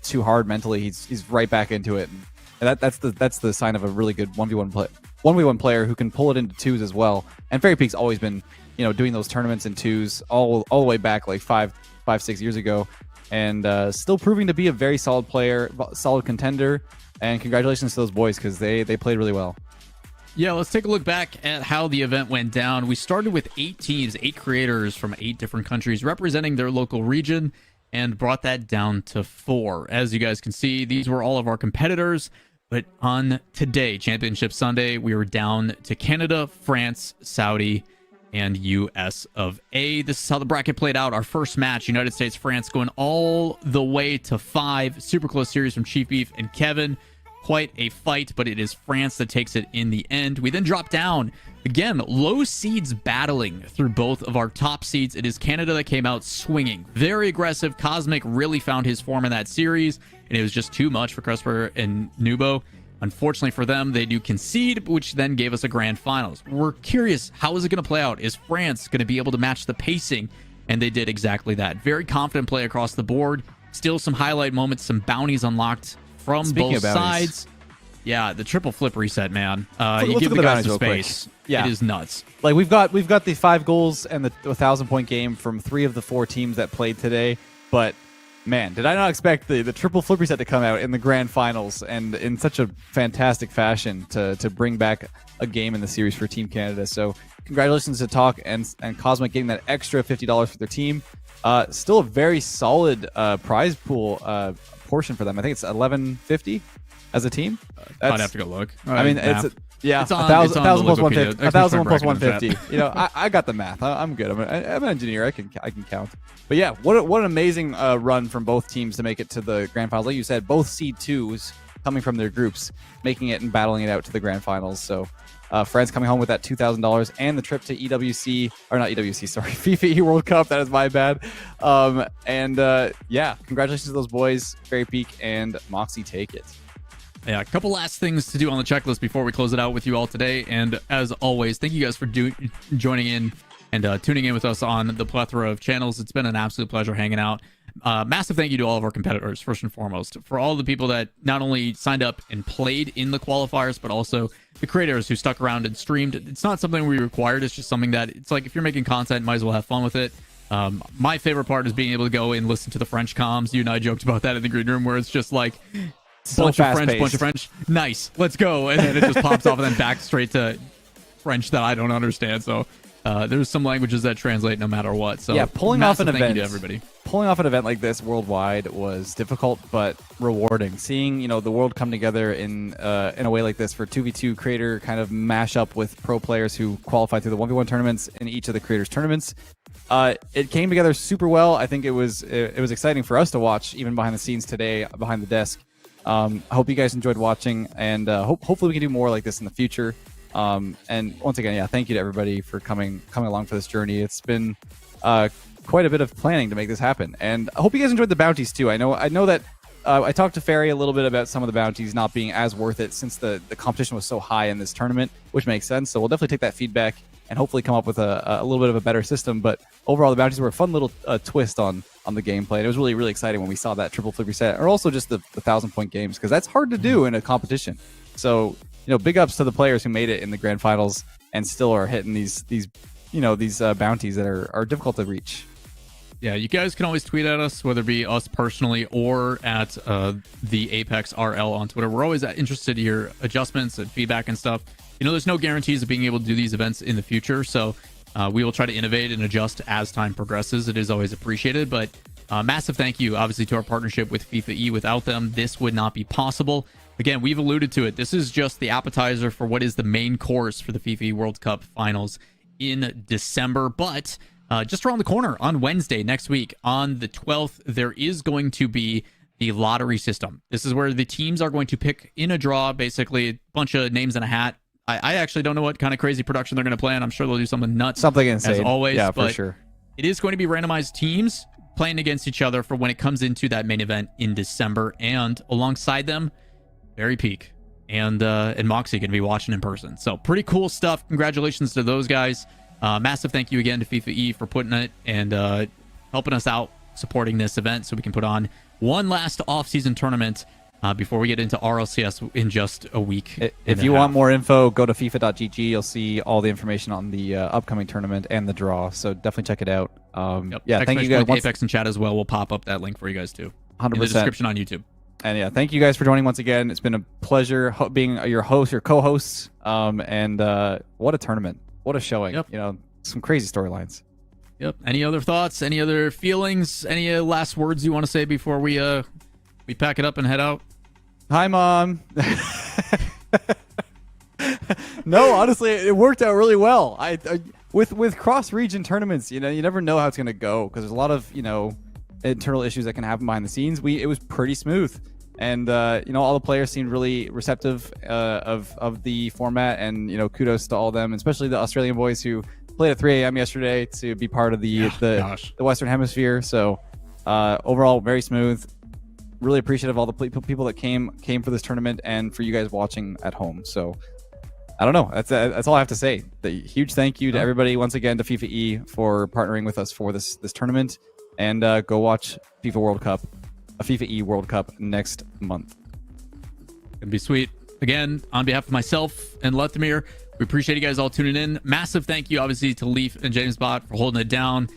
too hard mentally. He's right back into it. And that's the sign of a really good 1v1 player who can pull it into twos as well. And Fairy Peak's always been, doing those tournaments in twos all the way back like 5-6 years ago, and still proving to be a very solid player, solid contender. And congratulations to those boys because they played really well. Yeah, let's take a look back at how the event went down. We started with 8 teams, 8 creators from 8 different countries representing their local region, and brought that down to 4. As you guys can see, these were all of our competitors. But on today, Championship Sunday, we were down to Canada, France, Saudi, and US of A. This is how the bracket played out. Our first match, United States, France, going all the way to 5. Super close series from Chief Beef and Kevin. Quite a fight, but it is France that takes it in the end. We then drop down. Again, low seeds battling through both of our top seeds. It is Canada that came out swinging. Very aggressive. Cosmic really found his form in that series, and it was just too much for Cresper and Nubo. Unfortunately for them, they do concede, which then gave us a grand finals. We're curious, how is it going to play out? Is France going to be able to match the pacing? And they did exactly that. Very confident play across the board. Still some highlight moments, some bounties unlocked from Speaking both of bounties. sides. Yeah, the triple flip reset, man. You Let's give look the at the guys bounties the real quick. space. Yeah. It is nuts. Like we've got the 5 goals and the 1,000-point game from 3 of the 4 teams that played today, but man, did I not expect the triple flip reset to come out in the grand finals and in such a fantastic fashion to bring back a game in the series for Team Canada. So congratulations to Talk and Cosmic getting that extra $50 for their team. Still a very solid prize pool portion for them. I think it's $11.50 as a team. I'd have to go look. I mean, Math. it's on 1,000 the plus Wikipedia. 150. 1,000 plus Bracket in 150. I got the math. I'm good. I'm an engineer. I can count. But yeah, what an amazing run from both teams to make it to the grand finals. Like you said, both seed 2s coming from their groups, making it and battling it out to the grand finals. So France coming home with that $2,000 and the trip to FIFA World Cup. That is my bad. Yeah, congratulations to those boys. Fairy Peak and Moxie take it. Yeah, a couple last things to do on the checklist before we close it out with you all today. And as always, thank you guys for joining in and tuning in with us on the plethora of channels. It's been an absolute pleasure hanging out. Massive thank you to all of our competitors, first and foremost, for all the people that not only signed up and played in the qualifiers, but also the creators who stuck around and streamed. It's not something we required. It's just something that it's like if you're making content, might as well have fun with it. My favorite part is being able to go and listen to the French comms. You and I joked about that in the green room, where it's just like bunch of French. Nice, let's go, and then it just pops off and then back straight to French that I don't understand. So there's some languages that translate no matter what. So yeah, pulling off an event, to everybody. Pulling off an event like this worldwide was difficult but rewarding. Seeing the world come together in a way like this for 2v2 creator kind of mash up with pro players who qualify through the 1v1 tournaments in each of the creators tournaments. It came together super well. I think it was exciting for us to watch, even behind the scenes today, behind the desk. I hope you guys enjoyed watching, and hopefully we can do more like this in the future. And once again, yeah, thank you to everybody for coming along for this journey. It's been quite a bit of planning to make this happen, and I hope you guys enjoyed the bounties too. I know that I talked to Ferry a little bit about some of the bounties not being as worth it since the competition was so high in this tournament, which makes sense. So we'll definitely take that feedback and hopefully come up with a little bit of a better system. But overall, the bounties were a fun little twist on the gameplay. And it was really, really exciting when we saw that triple flip reset, or also just the 1,000-point games, because that's hard to do in a competition. So big ups to the players who made it in the grand finals and still are hitting these bounties that are difficult to reach. Yeah, you guys can always tweet at us, whether it be us personally or at the Apex RL on Twitter. We're always interested to hear adjustments and feedback and stuff. There's no guarantees of being able to do these events in the future, so we will try to innovate and adjust as time progresses. It is always appreciated, but massive thank you, obviously, to our partnership with FIFAe. Without them, this would not be possible. Again, we've alluded to it. This is just the appetizer for what is the main course for the FIFA World Cup finals in December, but just around the corner on Wednesday next week, on the 12th, there is going to be the lottery system. This is where the teams are going to pick in a draw, basically a bunch of names in a hat. I actually don't know what kind of crazy production they're going to plan. I'm sure they'll do something nuts. Something insane. As always. Yeah, but for sure. It is going to be randomized teams playing against each other for when it comes into that main event in December. And alongside them, Barry Peak and Moxie going to be watching in person. So pretty cool stuff. Congratulations to those guys. Massive thank you again to FIFAe for putting it and helping us out, supporting this event so we can put on one last off-season tournament before we get into RLCS in just a week. If you want more info, go to FIFA.gg. You'll see all the information on the upcoming tournament and the draw. So definitely check it out. Yep. Yeah, thank you guys. Apex in chat as well. We'll pop up that link for you guys too. 100%. In the description on YouTube. And yeah, thank you guys for joining once again. It's been a pleasure being your host, your co-hosts. And what a tournament. What a showing. Yep. Some crazy storylines. Yep. Any other thoughts? Any other feelings? Any last words you want to say before we pack it up and head out? Hi, Mom. No, honestly, it worked out really well. With cross-region tournaments, you never know how it's going to go because there's a lot of internal issues that can happen behind the scenes. It was pretty smooth, and all the players seemed really receptive of the format, and kudos to all of them, especially the Australian boys who played at 3 a.m. yesterday to be part of the Western Hemisphere. So overall, very smooth. Really appreciative of all the people that came for this tournament and for you guys watching at home. So I don't know. That's all I have to say. The huge thank you to everybody once again, to FIFAe for partnering with us for this tournament, and go watch FIFA World Cup, a FIFAe World Cup next month. It'd be sweet. Again, on behalf of myself and Lethamyr, we appreciate you guys all tuning in. Massive thank you, obviously, to Leaf and James Bot for holding it down.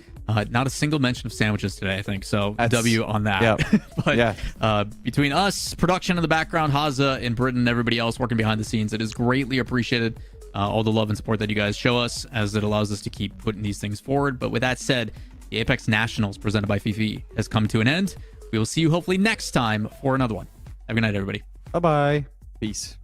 Not a single mention of sandwiches today, I think. So W on that. Yeah. But yeah. Between us, production in the background, Haza and Britain, and everybody else working behind the scenes, it is greatly appreciated. All the love and support that you guys show us, as it allows us to keep putting these things forward. But with that said, the Apex Nationals presented by FIFAe has come to an end. We will see you hopefully next time for another one. Have a good night, everybody. Bye-bye. Peace.